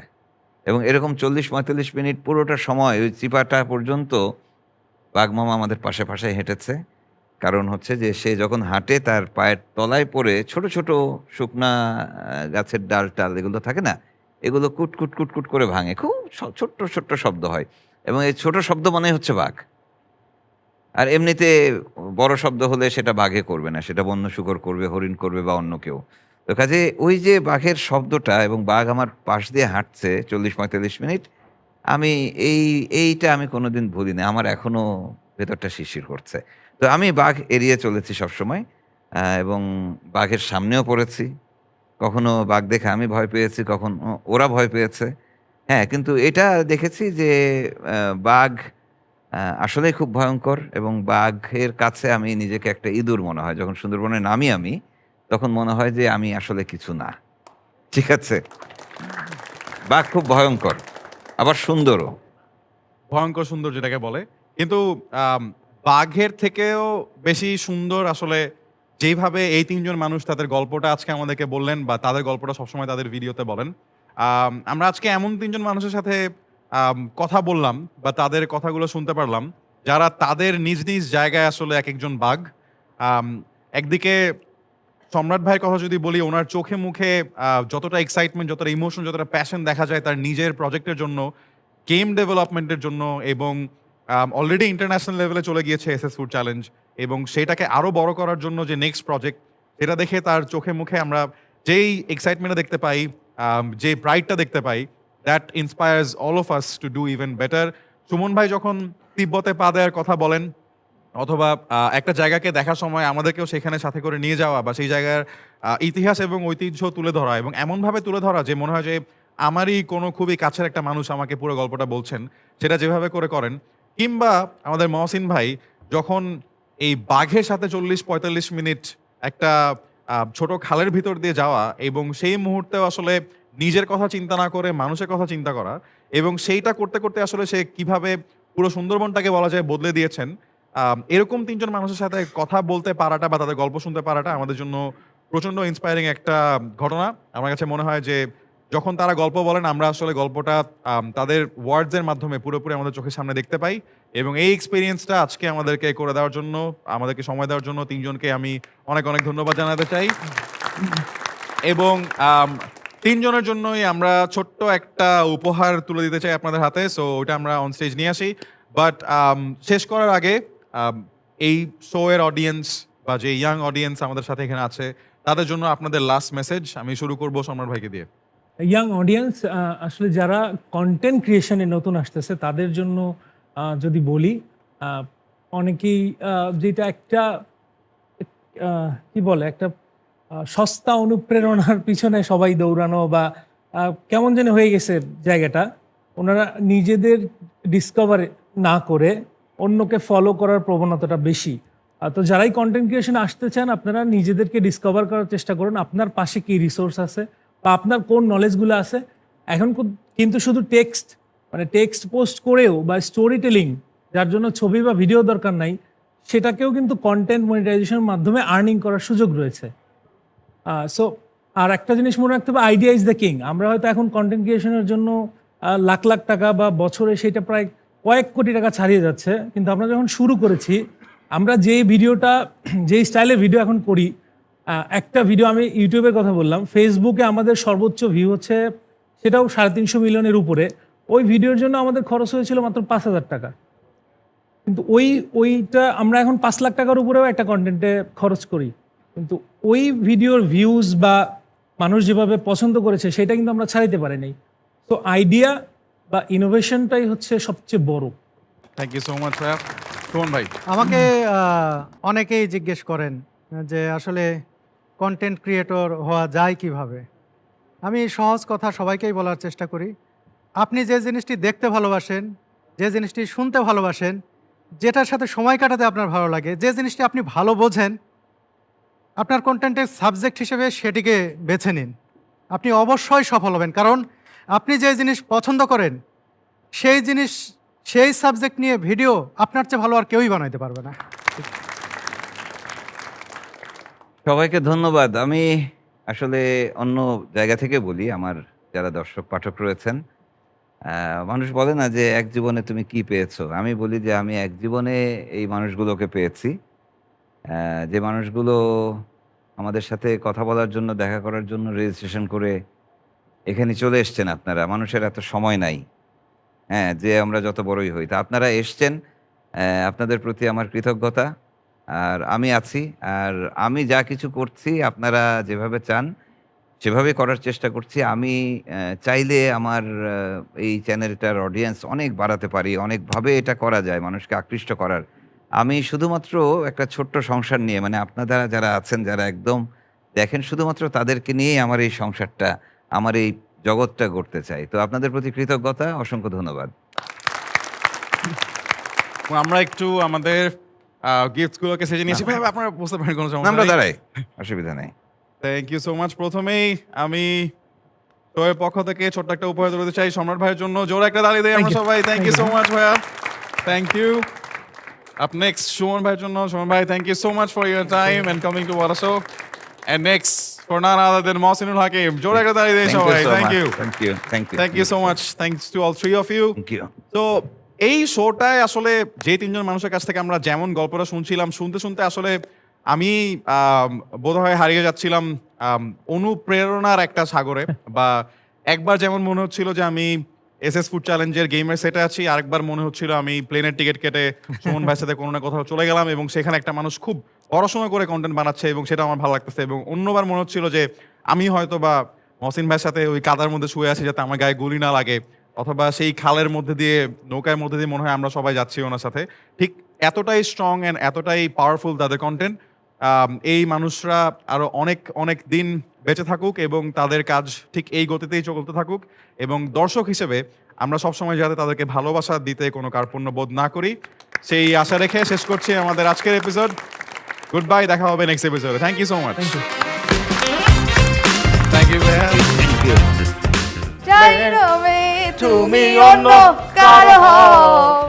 এবং এরকম ৪০-৪৫ মিনিট পুরোটা সময় ওই চিপাটা পর্যন্ত বাঘ মামা আমাদের পাশে, পাশে হেঁটেছে। কারণ হচ্ছে যে সে যখন হাঁটে তার পায়ের তলায় পড়ে ছোট, ছোট শুকনা গাছের ডাল-টাল এগুলো থাকে না? এগুলো কুট, কুট, কুট, কুট করে ভাঙে। খুব ছোট্ট, ছোট্ট শব্দ হয়। এবং এই ছোট শব্দ মানেই হচ্ছে বাঘ। আর এমনিতে বড় শব্দ হলে সেটা বাঘে করবে না। সেটা বন্য শূকর করবে, হরিণ করবে বা অন্য কেউ। তো কাজেই ওই যে বাঘের শব্দটা এবং বাঘ আমার পাশ দিয়ে হাঁটছে ৪০-৪৫ মিনিট, আমি এইটা আমি কোনোদিন ভুলি না। আমার এখনো ভেতরটা শিরশির করছে। তো আমি বাঘ এড়িয়ে চলেছি সবসময় এবং বাঘের সামনেও পড়েছি। কখনো বাঘ দেখে আমি ভয় পেয়েছি, কখনো ওরা ভয় পেয়েছে। হ্যাঁ, কিন্তু এটা দেখেছি যে বাঘ আসলেই খুব ভয়ংকর এবং বাঘের কাছে আমি নিজেকে একটা ইঁদুর মনে হয়। যখন সুন্দরবনে নামি আমি, তখন মনে হয় যে আমি আসলে কিছু না। ঠিক আছে? বাঘ খুব ভয়ংকর, আবার সুন্দরও।
ভয়ঙ্কর সুন্দর যেটাকে বলে। কিন্তু আম বাঘের থেকেও বেশি সুন্দর আসলে যেইভাবে এই ৩ জন মানুষ তাদের গল্পটা আজকে আমাদেরকে বললেন বা তাদের গল্পটা সবসময় তাদের ভিডিওতে বলেন। আমরা আজকে এমন ৩ জন মানুষের সাথে কথা বললাম বা তাদের কথাগুলো শুনতে পারলাম, যারা তাদের নিজ, নিজ জায়গায় আসলে একেকজন বাঘ। আম একদিকে সম্রাট ভাইয়ের কথা যদি বলি, ওনার চোখে মুখে যতটা এক্সাইটমেন্ট, যতটা ইমোশন, যতটা প্যাশন দেখা যায় তার নিজের প্রজেক্টের জন্য, গেম ডেভেলপমেন্টের জন্য এবং অলরেডি ইন্টারন্যাশনাল লেভেলে চলে গিয়েছে এসএস ফুড চ্যালেঞ্জ এবং সেটাকে আরো বড় করার জন্য যে নেক্সট প্রজেক্ট, সেটা দেখে তার চোখে মুখে আমরা যেই এক্সাইটমেন্টটা দেখতে পাই, যে প্রাইডটা দেখতে পাই, that inspires all of us to do even better. Suman ভাই যখন তিব্বতে পা দেওয়ার কথা বলেন অথবা একটা জায়গাকে দেখার সময় আমাদেরকেও সেখানে সাথে করে নিয়ে যাওয়া বা সেই জায়গার ইতিহাস এবং ঐতিহ্য তুলে ধরা এবং এমনভাবে তুলে ধরা যে মনে হয় যে আমারই কোনো খুবই কাছের একটা মানুষ আমাকে পুরো গল্পটা বলছেন, সেটা যেভাবে করে করেন। কিংবা আমাদের মহসিন ভাই যখন এই বাঘের সাথে ৪০-৪৫ মিনিট একটা ছোট খালের ভিতর দিয়ে যাওয়া এবং সেই মুহূর্তেও আসলে নিজের কথা চিন্তা না করে মানুষের কথা চিন্তা করা এবং সেইটা করতে, করতে আসলে সে কিভাবে পুরো সুন্দরবনটাকে বলা যায় বদলে দিয়েছেন। এরকম ৩ জন মানুষের সাথে কথা বলতে পারাটা বা তাদের গল্প শুনতে পারাটা আমাদের জন্য প্রচন্ড ইন্সপায়ারিং একটা ঘটনা। আমার কাছে মনে হয় যে যখন তারা গল্প বলেন আমরা আসলে গল্পটা তাদের ওয়ার্ডস এর মাধ্যমে পুরোপুরি আমাদের চোখের সামনে দেখতে পাই এবং এই এক্সপেরিয়েন্সটা আজকে আমাদেরকে করে দেওয়ার জন্য, আমাদেরকে সময় দেওয়ার জন্য ৩ জনকে আমি অনেক, অনেক ধন্যবাদ জানাতে চাই। এবং ৩ জনের জন্যই আমরা ছোট্ট একটা উপহার তুলে দিতে চাই আপনাদের হাতে। সো ওটা আমরা অন স্টেজ নিয়ে আসি। বাট শেষ করার আগে এই শো এর অডিয়েন্স বা যে ইয়াং অডিয়েন্স আমাদের সাথে এখানে আছে, তাদের জন্য আপনাদের লাস্ট মেসেজ। আমি শুরু করব সম্রাট ভাইকে দিয়ে।
ইয়াং অডিয়েন্স আসলে যারা কন্টেন্ট ক্রিয়েশনে নতুন আসতেছে তাদের জন্য যদি বলি, অনেকেই যেটা একটা কি বলে একটা সস্তা অনুপ্রেরণার পিছনে সবাই দৌড়ানো বা কেমন যেন হয়ে গেছে জায়গাটা, ওনারা নিজেদের ডিসকভার না করে অন্যকে ফলো করার প্রবণতাটা বেশি। তো যারাই কন্টেন্ট ক্রিয়েশনে আসতে চান আপনারা নিজেদেরকে ডিসকভার করার চেষ্টা করুন, আপনার পাশে কি রিসোর্স আছে বা আপনার কোন নলেজগুলো আছে। এখন কিন্তু শুধু টেক্সট পোস্ট করেও বা স্টোরি টেলিং, যার জন্য ছবি বা ভিডিও দরকার নাই, সেটাকেও কিন্তু কন্টেন্ট মনিটাইজেশনের মাধ্যমে আর্নিং করার সুযোগ রয়েছে। সো আর একটা জিনিস মনে রাখতে হবে, আইডিয়া ইজ দ্য কিং। আমরা হয়তো এখন কন্টেন্ট ক্রিয়েশনের জন্য লাখ লাখ টাকা বা বছরে সেটা প্রায় কয়েক কোটি টাকা ছাড়িয়ে যাচ্ছে, কিন্তু আমরা যখন শুরু করেছি, আমরা যেই স্টাইলে ভিডিও এখন করি, একটা ভিডিও আমি ইউটিউবের কথা বললাম, ফেসবুকে আমাদের সর্বোচ্চ ভিউ হচ্ছে সেটাও 350 মিলিয়নের উপরে। ওই ভিডিওর জন্য আমাদের খরচ হয়েছিল মাত্র 5,000 টাকা, কিন্তু ওইটা আমরা এখন 5 লাখ টাকার উপরেও একটা কন্টেন্টে খরচ করি, কিন্তু ওই ভিডিওর ভিউজ বা মানুষ যেভাবে পছন্দ করেছে সেটা কিন্তু আমরা ছাড়াইতে পারি নাই। তো আইডিয়া বা ইনোভেশনটাই হচ্ছে সবচেয়ে বড়।
থ্যাংক ইউ সো মাচ ভাইয়া। সুমন ভাই।
আমাকে অনেকেই জিজ্ঞেস করেন যে আসলে কন্টেন্ট ক্রিয়েটর হওয়া যায় কিভাবে। আমি সহজ কথা সবাইকেই বলার চেষ্টা করি। আপনি যে জিনিসটি দেখতে ভালোবাসেন, যে জিনিসটি শুনতে ভালোবাসেন, যেটার সাথে সময় কাটাতে আপনার ভালো লাগে, যে জিনিসটি আপনি ভালো বোঝেন, আপনার কন্টেন্টের সাবজেক্ট হিসেবে সেটিকে বেছে নিন। আপনি অবশ্যই সফল হবেন, কারণ আপনি যে জিনিস পছন্দ করেন সেই জিনিস, সেই সাবজেক্ট নিয়ে ভিডিও আপনার চেয়ে ভালো আর কেউই বানাইতে পারবে না।
সবাইকে ধন্যবাদ। আমি আসলে অন্য জায়গা থেকে বলি, আমার যারা দর্শক পাঠক রয়েছেন, মানুষ বলে না যে এক জীবনে তুমি কি পেয়েছো? আমি বলি যে আমি এক জীবনে এই মানুষগুলোকে পেয়েছি। যে মানুষগুলো আমাদের সাথে কথা বলার জন্য, দেখা করার জন্য রেজিস্ট্রেশন করে এখানে চলে এসছেন আপনারা। মানুষের এত সময় নাই। হ্যাঁ, যে আমরা যত বড়ই হই। তা আপনারা এসছেন, আপনাদের প্রতি আমার কৃতজ্ঞতা। আর আমি আছি। আর আমি যা কিছু করছি আপনারা যেভাবে চান সেভাবে করার চেষ্টা করছি। আমি চাইলে আমার এই চ্যানেলটার অডিয়েন্স অনেক বাড়াতে পারি। অনেকভাবে এটা করা যায় মানুষকে আকৃষ্ট করার। আমি শুধুমাত্র একটা ছোট্ট সংসার নিয়ে, মানে আপনারা যারা আছেন, যারা একদম দেখেন, শুধুমাত্র তাদেরকে নিয়েই আমার এই সংসারটা, আমার এই জগৎটা গড়তে চাই। তো আপনাদের প্রতি কৃতজ্ঞতা, অসংখ্য ধন্যবাদ।
আমরা একটু আমাদের গিফটস গুলোকে সেজে নিয়েছি। ভাই আপনারা বুঝতে পারেন কোনো সমস্যা
আমরা
নেই।
দাঁড়াই, অসুবিধা নেই।
Thank you so much. প্রথমেই আমি তোয়ের পক্ষ থেকে ছোট্ট একটা উপহার দিতে চাই সম্রাট ভাইয়ের জন্য। জোরে একটা তালি দেই আমরা সবাই। থ্যাংক ইউ সো মাচ ভাইয়া, thank you. Up next Suman ভাইয়ের জন্য। সুমন ভাই, thank you so much for your time and coming to our show. And next for none other than Mohsinul Hakim. জোরে একটা তালি দেই সবাই। Thank you,
thank you, thank you,
thank you so much. Thanks to all three of you.
Thank you.
তো এই শোটায় আসলে যে তিনজন মানুষের কাছ থেকে আমরা যেমন গল্পটা শুনছিলাম, শুনতে শুনতে আসলে আমি বোধহয় হারিয়ে যাচ্ছিলাম অনুপ্রেরণার একটা সাগরে। বা একবার যেমন মনে হচ্ছিল যে আমি এসএস ফুড চ্যালেঞ্জের গেমের সেটে আছি, আরেকবার মনে হচ্ছিল আমি প্লেনের টিকিট কেটে সুমন ভাইয়ের সাথে কোনো না কোথাও চলে গেলাম এবং সেখানে একটা মানুষ খুব পড়াশোনা করে কন্টেন্ট বানাচ্ছে এবং সেটা আমার ভালো লাগতেছে। এবং অন্যবার মনে হচ্ছিল যে আমি হয়তো বা মহসিন ভাইয়ের সাথে ওই কাদার মধ্যে শুয়ে আছি যাতে আমার গায়ে গুলি না লাগে, অথবা সেই খালের মধ্যে দিয়ে, নৌকার মধ্যে দিয়ে মনে হয় আমরা সবাই যাচ্ছি ওনার সাথে। ঠিক এতটাই স্ট্রং অ্যান্ড এতটাই পাওয়ারফুল তাদের কন্টেন্ট। এই মানুষরা আরো অনেক অনেক দিন বেঁচে থাকুক এবং তাদের কাজ ঠিক এই গতিতেই চলতে থাকুক। এবং দর্শক হিসেবে আমরা সবসময় যাতে তাদেরকে ভালোবাসা দিতে কোনো কার্পণ্য বোধ না করি, সেই আশা রেখে শেষ করছি আমাদের আজকের এপিসোড। গুড বাই, দেখা হবে নেক্সট এপিসোডে। Thank you so much. Thank you ভাইয়া।
Thank you.
চাই রবে তুমি অন্য কারো হও।